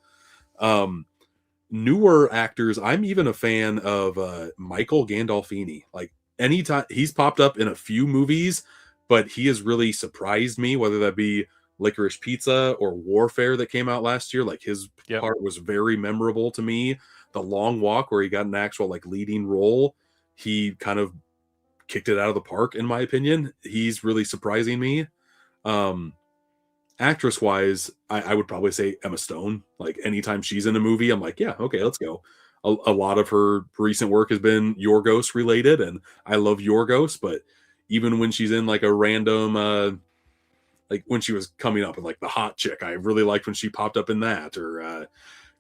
Newer actors, I'm even a fan of Michael Gandolfini. Like anytime he's popped up in a few movies, but he has really surprised me, whether that be Licorice Pizza or Warfare that came out last year. Like his Yep. part was very memorable to me. The Long Walk, where he got an actual like leading role, he kind of kicked it out of the park, in my opinion. He's really surprising me. Actress wise, I would probably say Emma Stone. Like anytime she's in a movie, I'm like, yeah, okay, let's go. A lot of her recent work has been Yorgos related, and I love Yorgos, but even when she's in like a random like when she was coming up with like The Hot Chick, I really liked when she popped up in that, or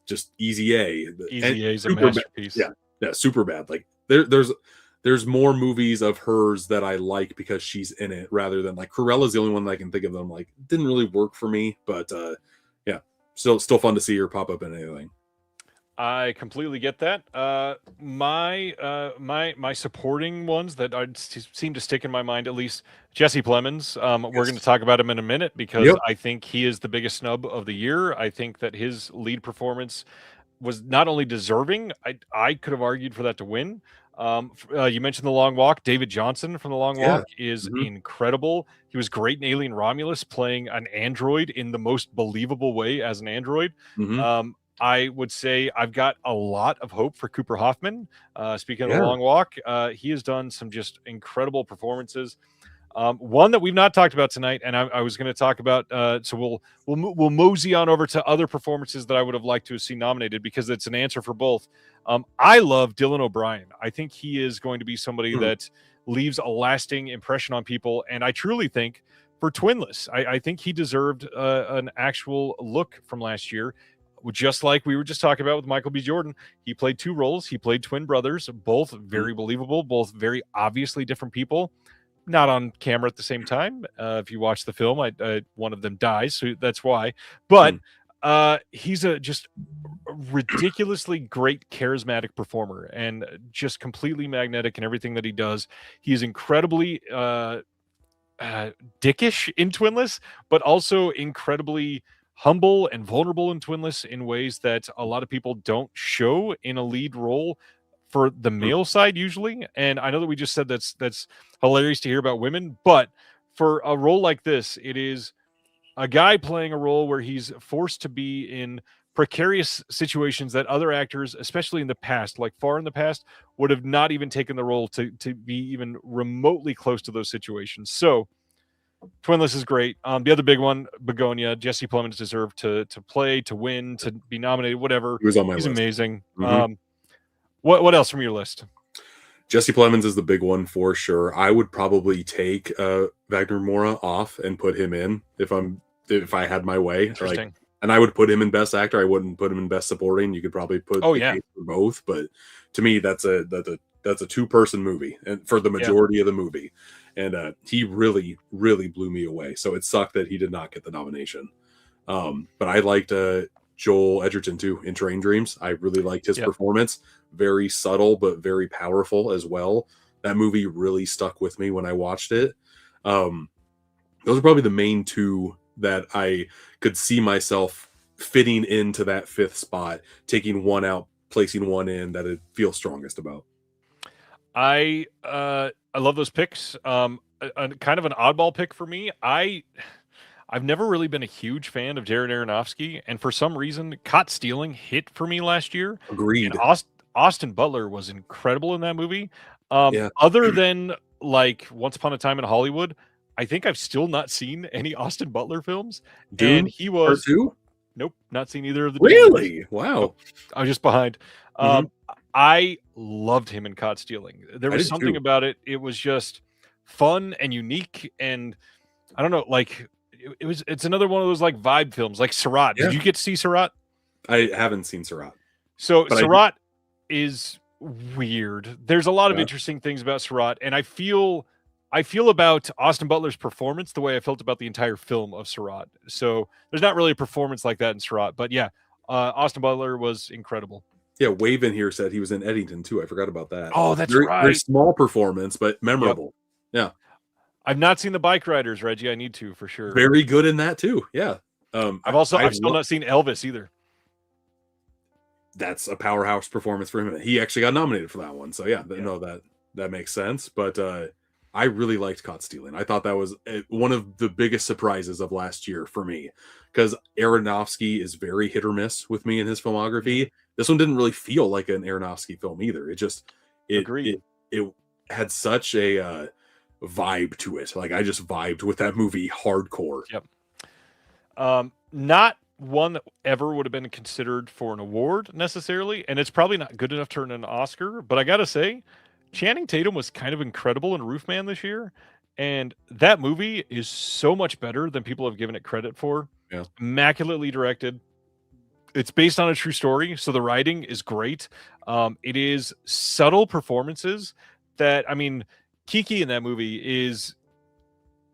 just Easy A. Easy A is a Superbad. masterpiece. Yeah, super bad. Like there's more movies of hers that I like because she's in it, rather than like Cruella's the only one that I can think of that I'm like didn't really work for me, but yeah, still fun to see her pop up in anything. I completely get that. My supporting ones that seem to stick in my mind, at least Jesse Plemons. We're going to talk about him in a minute because Yep. I think he is the biggest snub of the year. I think that his lead performance was not only deserving. I could have argued for that to win. You mentioned The Long Walk. David Johnson from The Long Yeah. Walk is Mhm. incredible. He was great in Alien Romulus, playing an android in the most believable way as an android. Mhm. I would say I've got a lot of hope for Cooper Hoffman. Speaking of Yeah. The Long Walk, he has done some just incredible performances. One that we've not talked about tonight, and I was going to talk about. So we'll mosey on over to other performances that I would have liked to see nominated because it's an answer for both. I love Dylan O'Brien. I think he is going to be somebody that leaves a lasting impression on people, and I truly think for Twinless, I think he deserved an actual look from last year. Just like we were just talking about with Michael B. Jordan, he played two roles. He played twin brothers, both very believable, both very obviously different people. Not on camera at the same time. If you watch the film, one of them dies, so that's why. But he's a just ridiculously great, charismatic performer, and just completely magnetic in everything that he does. He is incredibly dickish in Twinless, but also incredibly humble and vulnerable in Twinless in ways that a lot of people don't show in a lead role for the male side usually. And I know that we just said that's hilarious to hear about women, but for a role like this, it is a guy playing a role where he's forced to be in precarious situations that other actors, especially in the past, like far in the past, would have not even taken the role to be even remotely close to those situations. So Twinless is great. The other big one, Begonia. Jesse Plemons deserved to play, to win, to be nominated, whatever. He was on my He's list. amazing. Mhm. What else from your list? Jesse Plemons is the big one for sure. I would probably take Wagner Moura off and put him in if I had my way. Interesting. And I would put him in Best Actor. I wouldn't put him in Best Supporting. You could probably put the case for both, but to me, that's a 2-person movie, and for the majority of the movie, and he really, really blew me away. So it sucked that he did not get the nomination. But I liked Joel Edgerton too in Train Dreams. I really liked his performance. Very subtle, but very powerful as well. That movie really stuck with me when I watched it. Those are probably the main two that I could see myself fitting into that 5th spot, taking one out, placing one in that it feels strongest about. I love those picks. A kind of an oddball pick for me. I've never really been a huge fan of Darren Aronofsky, and for some reason, Caught Stealing hit for me last year. Agreed. And Austin Butler was incredible in that movie. Other than like Once Upon a Time in Hollywood, I think I've still not seen any Austin Butler films. Dune, and he was Part 2? Nope, not seen either of the. Really? Wow. Nope, I was just behind. I loved him in Caught Stealing. There was something about it. It was just fun and unique, and I don't know, like it's another one of those like vibe films, like Surratt. Did you get to see Surratt? I haven't seen Surratt. So Surratt is weird. There's a lot of interesting things about Surratt, and I feel about Austin Butler's performance the way I felt about the entire film of Surratt. So there's not really a performance like that in Surratt, but yeah, Austin Butler was incredible. Yeah, Wave in here said he was in Eddington too. I forgot about that. Oh, that's right. Very small performance, but memorable. Yep. Yeah. I've not seen The Bike Riders, Reggie. I need to for sure. Very good in that too. Yeah. I've still not seen Elvis either. That's a powerhouse performance for him. He actually got nominated for that one. So no, that makes sense. But I really liked Caught Stealing. I thought that was one of the biggest surprises of last year for me, because Aronofsky is very hit or miss with me in his filmography. This one didn't really feel like an Aronofsky film either. It just it had such a vibe to it. Like I just vibed with that movie hardcore. Yep. Not one that ever would have been considered for an award necessarily, and it's probably not good enough to earn an Oscar, but I gotta say, Channing Tatum was kind of incredible in Roofman this year, and that movie is so much better than people have given it credit for. Yeah. Immaculately directed. It's based on a true story, so the writing is great. It is subtle performances that, I mean, Kiki in that movie is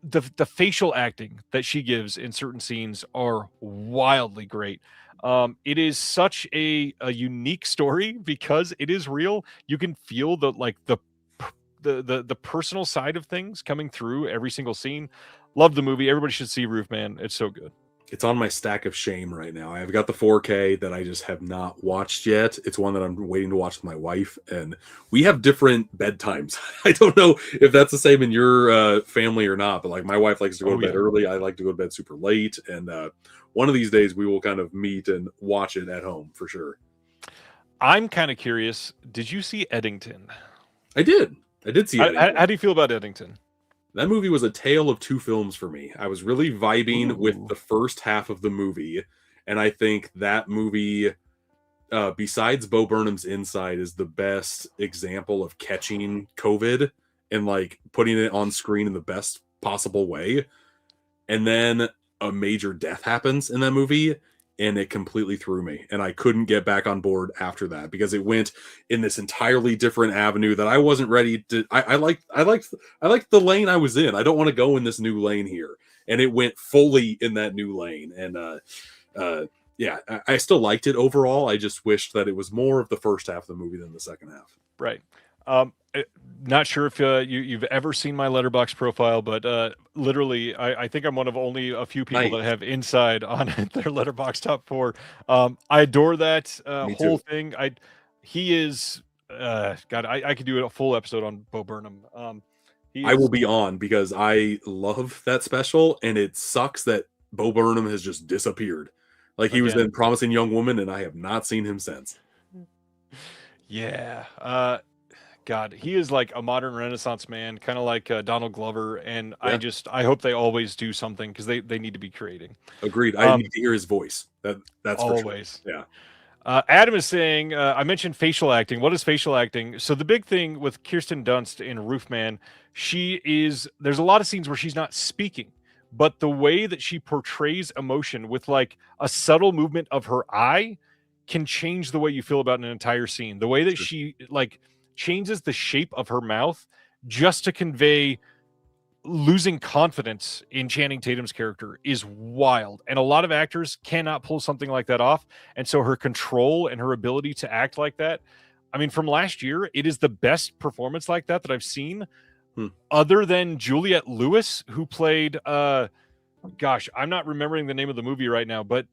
the facial acting that she gives in certain scenes are wildly great. It is such a unique story because it is real. You can feel the personal side of things coming through every single scene. Love the movie. Everybody should see Roofman. It's so good. It's on my stack of shame right now. I've got the 4K that I just have not watched yet. It's one that I'm waiting to watch with my wife, and we have different bedtimes. I don't know if that's the same in your family or not, but like my wife likes to go to bed early. I like to go to bed super late, and one of these days we will kind of meet and watch it at home for sure. I'm kind of curious. Did you see Eddington? I did see Eddington. How do you feel about Eddington? That movie was a tale of two films for me. I was really vibing with the first half of the movie, and I think that movie, besides Bo Burnham's Inside, is the best example of catching COVID and like putting it on screen in the best possible way. And then a major death happens in that movie, and it completely threw me, and I couldn't get back on board after that because it went in this entirely different avenue that I wasn't ready to. I liked the lane I was in. I don't want to go in this new lane here, and it went fully in that new lane. And I still liked it overall. I just wished that it was more of the first half of the movie than the second half. Right. Not sure if you've ever seen my Letterboxd profile, but literally, I think I'm one of only a few people that have Inside on their Letterboxd top 4. I adore that whole thing. He is God. I could do a full episode on Bo Burnham. I will be on because I love that special, and it sucks that Bo Burnham has just disappeared. Like he was Again. then promising young woman, and I have not seen him since. Yeah. God, he is like a modern Renaissance man, kind of like Donald Glover, and Yeah. I hope they always do something because they need to be creating. Agreed. I need to hear his voice. That's Always. for sure. Yeah. Adam is saying, I mentioned facial acting. What is facial acting? So the big thing with Kirsten Dunst in Roofman, there's a lot of scenes where she's not speaking, but the way that she portrays emotion with like a subtle movement of her eye can change the way you feel about an entire scene. The way that she like changes the shape of her mouth just to convey losing confidence in Channing Tatum's character is wild. And a lot of actors cannot pull something like that off. And so her control and her ability to act like that, I mean, from last year, it is the best performance like that I've seen, other than Juliette Lewis, who played, gosh, I'm not remembering the name of the movie right now, but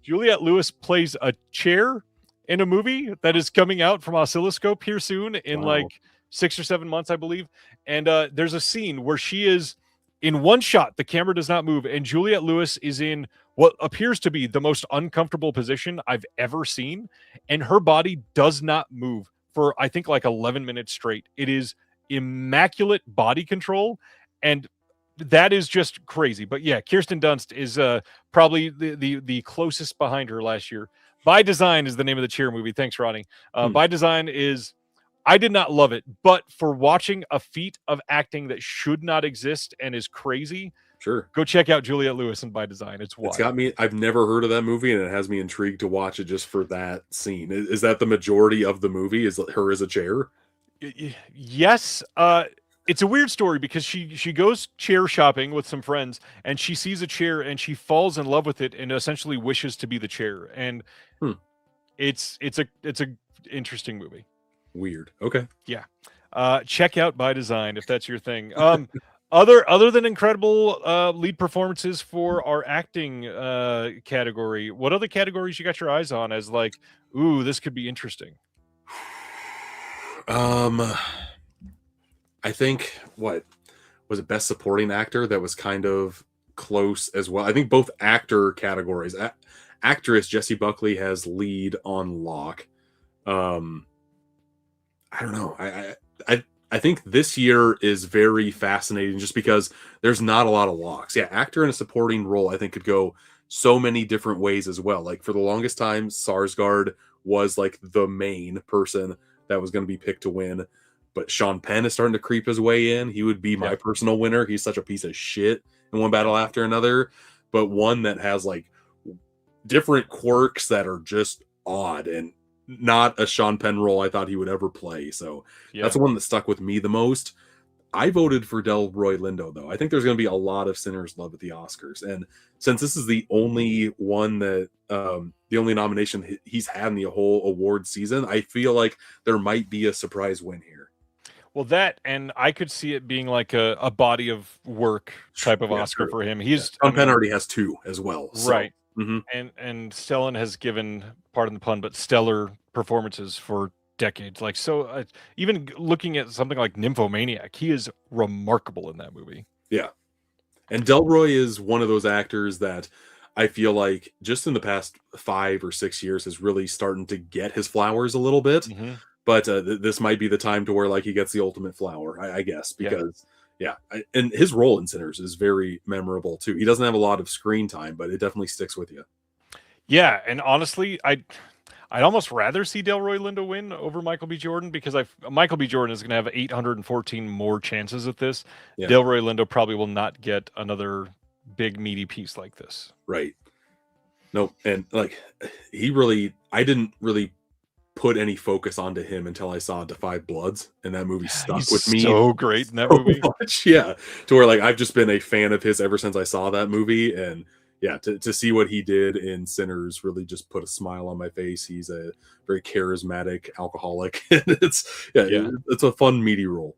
Juliette Lewis plays a chair in a movie that is coming out from Oscilloscope here soon in like 6 or 7 months, I believe. And there's a scene where she is in one shot, the camera does not move, and Juliette Lewis is in what appears to be the most uncomfortable position I've ever seen, and her body does not move for I think like 11 minutes straight. It is immaculate body control, and that is just crazy. But yeah, Kirsten Dunst is probably the closest behind her last year. By Design is the name of the cheer movie. Thanks, Ronnie. By Design is, I did not love it, but for watching a feat of acting that should not exist and is crazy, sure, go check out Juliette Lewis and By Design. It's wild. It's got me. I've never heard of that movie, and it has me intrigued to watch it just for that scene. Is that the majority of the movie? Is her as a chair? Yes. It's a weird story because she goes chair shopping with some friends, and she sees a chair and she falls in love with it and essentially wishes to be the chair. And it's a interesting movie. Weird. Okay. Yeah. Check out By Design if that's your thing. Other than incredible lead performances for our acting category, what other categories you got your eyes on as like, ooh, this could be interesting? I think what was it, best supporting actor, that was kind of close as well. I think both actor categories. Actress Jessie Buckley has lead on lock. I don't know. I think this year is very fascinating just because there's not a lot of locks. Yeah, actor in a supporting role I think could go so many different ways as well. Like for the longest time, Sarsgaard was like the main person that was going to be picked to win. But Sean Penn is starting to creep his way in. He would be my personal winner. He's such a piece of shit in one battle after another, but one that has like different quirks that are just odd and not a Sean Penn role I thought he would ever play. So that's the one that stuck with me the most. I voted for Delroy Lindo, though. I think there's going to be a lot of Sinners love at the Oscars. And since this is the only one that, the only nomination he's had in the whole award season, I feel like there might be a surprise win here. Well, that, and I could see it being like a body of work type of Oscar for him. He's Sean Penn already has two as well. So. Right. And Stellan has given, pardon the pun, but stellar performances for decades. Like, so even looking at something like Nymphomaniac, he is remarkable in that movie. Yeah. And Delroy is one of those actors that I feel like just in the past 5 or 6 years is really starting to get his flowers a little bit. But this might be the time to where like he gets the ultimate flower, I guess, because and his role in Sinners is very memorable too. He doesn't have a lot of screen time, but it definitely sticks with you. Yeah, and honestly, I'd almost rather see Delroy Lindo win over Michael B. Jordan because Michael B. Jordan is going to have 814 more chances at this. Yeah. Delroy Lindo probably will not get another big meaty piece like this. Right. Nope. And like I didn't really put any focus onto him until I saw Da 5 Bloods, and that movie stuck with me so great in that movie. Much, yeah, to where like I've just been a fan of his ever since I saw that movie. And yeah, to see what he did in Sinners really just put a smile on my face. He's a very charismatic alcoholic, and it's a fun meaty role.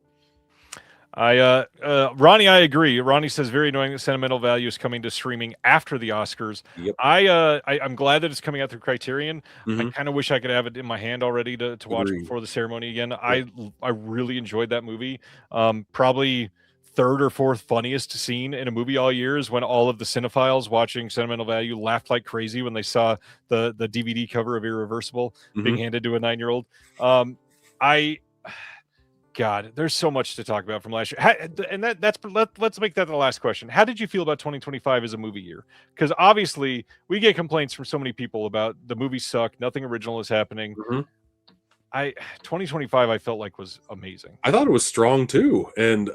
Ronnie, I agree. Ronnie says very annoying that Sentimental Value is coming to streaming after the Oscars. Yep. I'm glad that it's coming out through Criterion. I kind of wish I could have it in my hand already to watch before the ceremony again. Yep. I really enjoyed that movie. Probably third or fourth funniest scene in a movie all year is when all of the cinephiles watching Sentimental Value laughed like crazy when they saw the DVD cover of Irreversible being handed to a 9-year-old. I God, there's so much to talk about from last year. Let's make that the last question. How did you feel about 2025 as a movie year? Because obviously we get complaints from so many people about the movies suck, nothing original is happening. 2025 I felt like was amazing. I thought it was strong too. And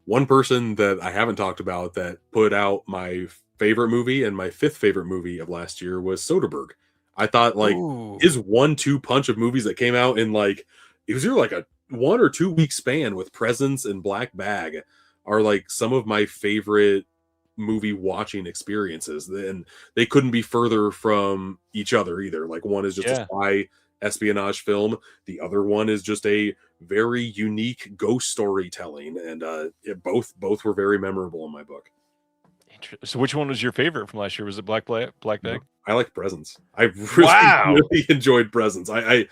one person that I haven't talked about that put out my favorite movie and my fifth favorite movie of last year was Soderbergh. I thought like his 1-2 punch of movies that came out in like it was either like a 1 or 2 week span with Presence and Black Bag are like some of my favorite movie watching experiences. And they couldn't be further from each other either. Like one is just a spy espionage film. The other one is just a very unique ghost storytelling. And both were very memorable in my book. So which one was your favorite from last year? Was it Black Bag? I like Presence. I really enjoyed Presence. I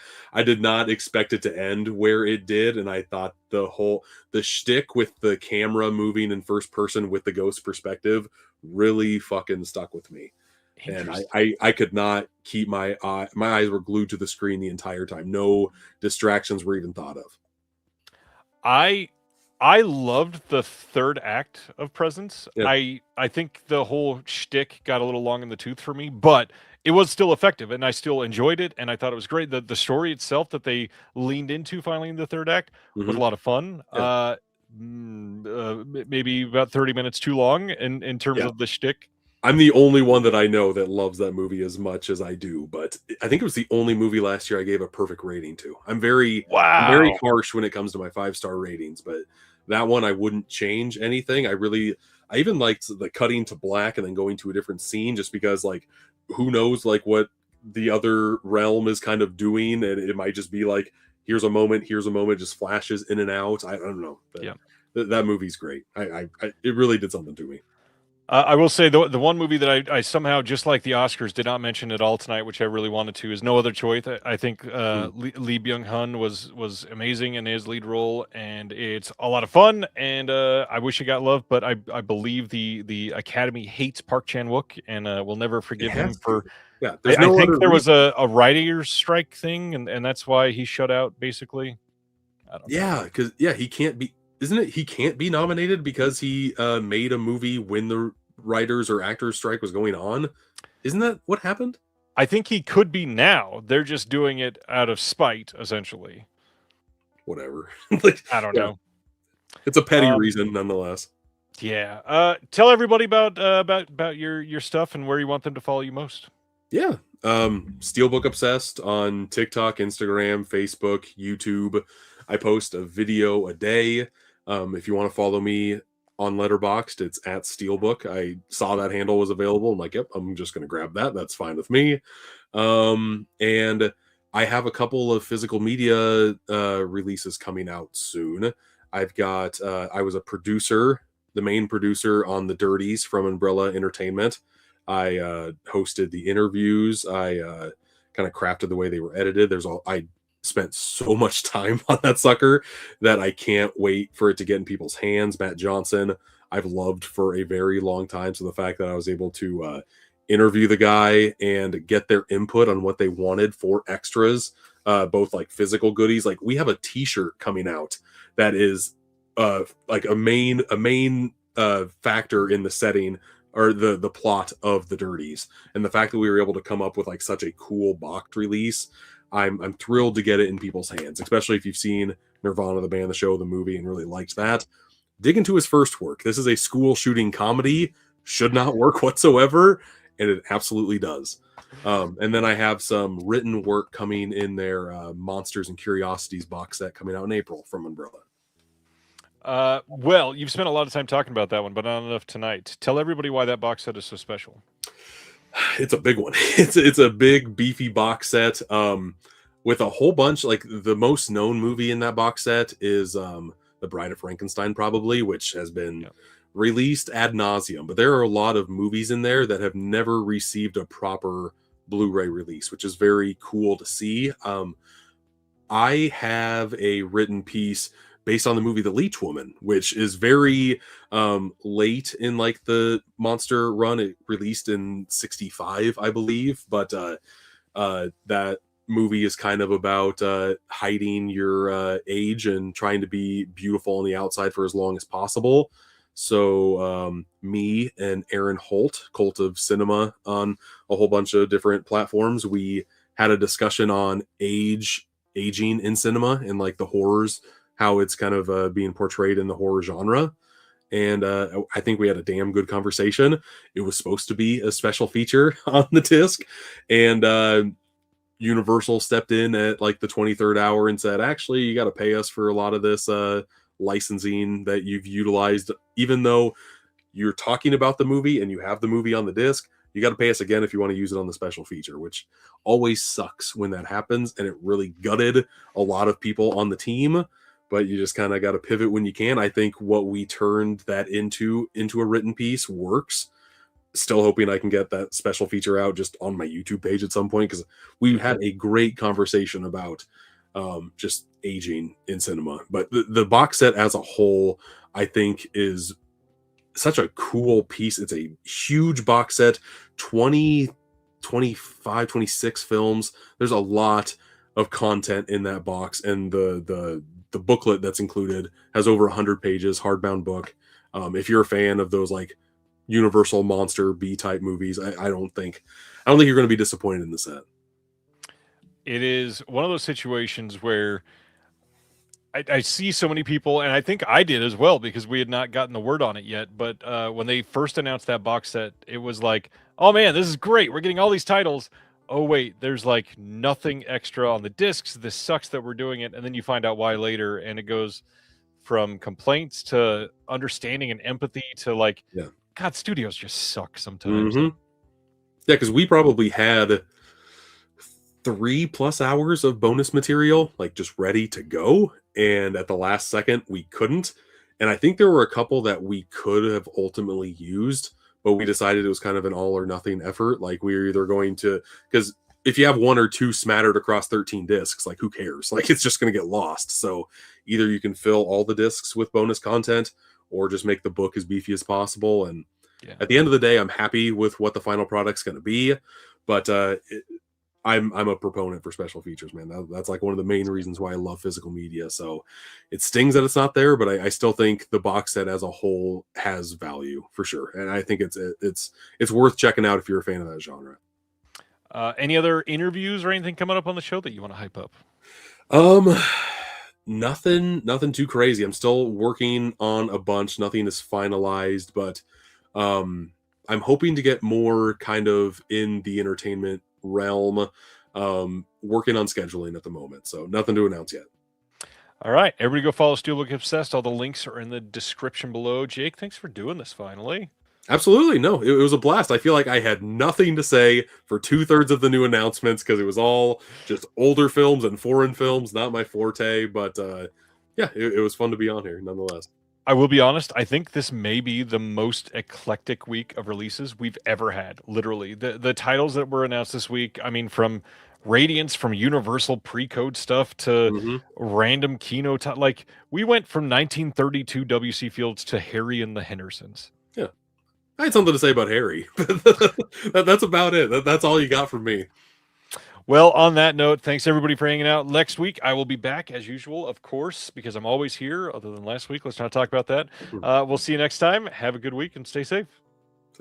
did not expect it to end where it did, and I thought the shtick with the camera moving in first person with the ghost perspective really fucking stuck with me. And I could not keep my eyes were glued to the screen the entire time. No distractions were even thought of. I loved the third act of Presence. Yeah. I think the whole shtick got a little long in the tooth for me, but it was still effective, and I still enjoyed it, and I thought it was great. The story itself that they leaned into finally in the third act was a lot of fun. Yeah. Maybe about 30 minutes too long in terms of the shtick. I'm the only one that I know that loves that movie as much as I do, but I think it was the only movie last year I gave a perfect rating to. I'm very harsh when it comes to my 5-star ratings, but that one I wouldn't change anything. I even liked the cutting to black and then going to a different scene just because like who knows like what the other realm is kind of doing, and it might just be like here's a moment, just flashes in and out. I don't know. But that movie's great. It really did something to me. I will say the one movie that I somehow, just like the Oscars, did not mention at all tonight, which I really wanted to, is No Other Choice. I think Lee Byung-hun was amazing in his lead role, and it's a lot of fun. And I wish it got love, but I believe the Academy hates Park Chan-wook and will never forgive him for. Yeah, I think there was a writer's strike thing, and that's why he shut out basically. I don't know. Because he can't be. Isn't it? He can't be nominated because he made a movie when the writers or actors strike was going on. Isn't that what happened? I think he could be now. They're just doing it out of spite, essentially. Whatever. I don't know. It's a petty reason, nonetheless. Yeah. Tell everybody about your stuff and where you want them to follow you most. Yeah. Steelbook Obsessed on TikTok, Instagram, Facebook, YouTube. I post a video a day. If you want to follow me on Letterboxd, it's at Steelbook. I saw that handle was available. I'm like, yep, I'm just going to grab that. That's fine with me. And I have a couple of physical media releases coming out soon. I've got, I was a producer, the main producer on The Dirties from Umbrella Entertainment. I hosted the interviews. I kind of crafted the way they were edited. I spent so much time on that sucker that I can't wait for it to get in people's hands. Matt Johnson, I've loved for a very long time. So the fact that I was able to interview the guy and get their input on what they wanted for extras, both like physical goodies. Like we have a t-shirt coming out that is like a main factor in the setting or the plot of The Dirties. And the fact that we were able to come up with like such a cool boxed release, I'm thrilled to get it in people's hands, especially if you've seen Nirvana, the band, the show, the movie, and really liked that. Dig into his first work. This is a school shooting comedy. Should not work whatsoever, and it absolutely does. And then I have some written work coming in their Monsters and Curiosities box set coming out in April from Umbrella. Well, you've spent a lot of time talking about that one, but not enough tonight. Tell everybody why that box set is so special. It's a big one. It's a big beefy box set with a whole bunch. Like the most known movie in that box set is The Bride of Frankenstein, probably, which has been released ad nauseum. But there are a lot of movies in there that have never received a proper Blu-ray release, which is very cool to see. I have a written piece based on the movie The Leech Woman, which is very late in like the monster run. It released in 65, I believe, but that movie is kind of about hiding your age and trying to be beautiful on the outside for as long as possible. So me and Aaron Colt of Cinema, on a whole bunch of different platforms, we had a discussion on aging in cinema and like the horrors, how it's kind of being portrayed in the horror genre. And I think we had a damn good conversation. It was supposed to be a special feature on the disc, and Universal stepped in at like the 23rd hour and said, actually, you got to pay us for a lot of this licensing that you've utilized, even though you're talking about the movie and you have the movie on the disc. You got to pay us again if you want to use it on the special feature, which always sucks when that happens, and it really gutted a lot of people on the team. But you just kind of got to pivot when you can. I think what we turned that into a written piece works. Still hoping I can get that special feature out just on my YouTube page at some point, because we had a great conversation about just aging in cinema. But the box set as a whole, I think, is such a cool piece. It's a huge box set, 20, 25, 26 films. There's a lot of content in that box, and the booklet that's included has over 100 pages, hardbound book. If you're a fan of those like Universal monster B type movies, I don't think you're going to be disappointed in the set. It is one of those situations where I see so many people, and I think I did as well, because we had not gotten the word on it yet. But when they first announced that box set, it was like, oh man, this is great. We're getting all these titles. Oh wait, there's like nothing extra on the discs. This sucks that we're doing it. And then you find out why later, and it goes from complaints to understanding and empathy to like, yeah. God, studios just suck sometimes. Mm-hmm. Yeah, because we probably had 3+ hours of bonus material like just ready to go, and at the last second we couldn't. And I think there were a couple that we could have ultimately used, but we decided it was kind of an all or nothing effort. Like, we were either going to, because if you have 1 or 2 smattered across 13 discs, like, who cares? Like, it's just going to get lost. So either you can fill all the discs with bonus content, or just make the book as beefy as possible. And at the end of the day, I'm happy with what the final product's going to be, but I'm a proponent for special features, man. That's like one of the main reasons why I love physical media. So it stings that it's not there, but I still think the box set as a whole has value for sure, and I think it's worth checking out if you're a fan of that genre. Any other interviews or anything coming up on the show that you want to hype up? Nothing too crazy. I'm still working on a bunch. Nothing is finalized, but I'm hoping to get more kind of in the entertainment realm. Working on scheduling at the moment, so nothing to announce yet. All right, everybody go follow Steelbook Obsessed. All the links are in the description below. Jake, thanks for doing this finally. Absolutely. No, it was a blast. I feel like I had nothing to say for 2/3 of the new announcements, because it was all just older films and foreign films, not my forte, but yeah, it was fun to be on here nonetheless. I will be honest, I think this may be the most eclectic week of releases we've ever had. Literally, the titles that were announced this week, I mean, from Radiance, from Universal pre-code stuff to random Kino, like, we went from 1932 W.C. Fields to Harry and the Hendersons. Yeah, I had something to say about Harry. That's about it. That's all you got from me. Well, on that note, thanks everybody for hanging out. Next week, I will be back as usual, of course, because I'm always here, other than last week. Let's not talk about that. We'll see you next time. Have a good week and stay safe.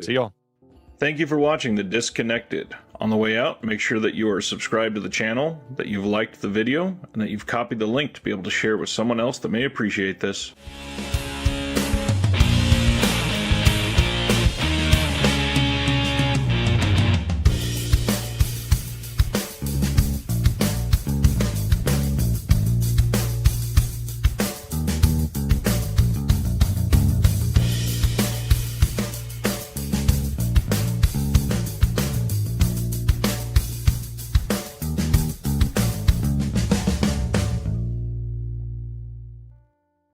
See y'all. Thank you for watching The Disconnected. On the way out, make sure that you are subscribed to the channel, that you've liked the video, and that you've copied the link to be able to share with someone else that may appreciate this.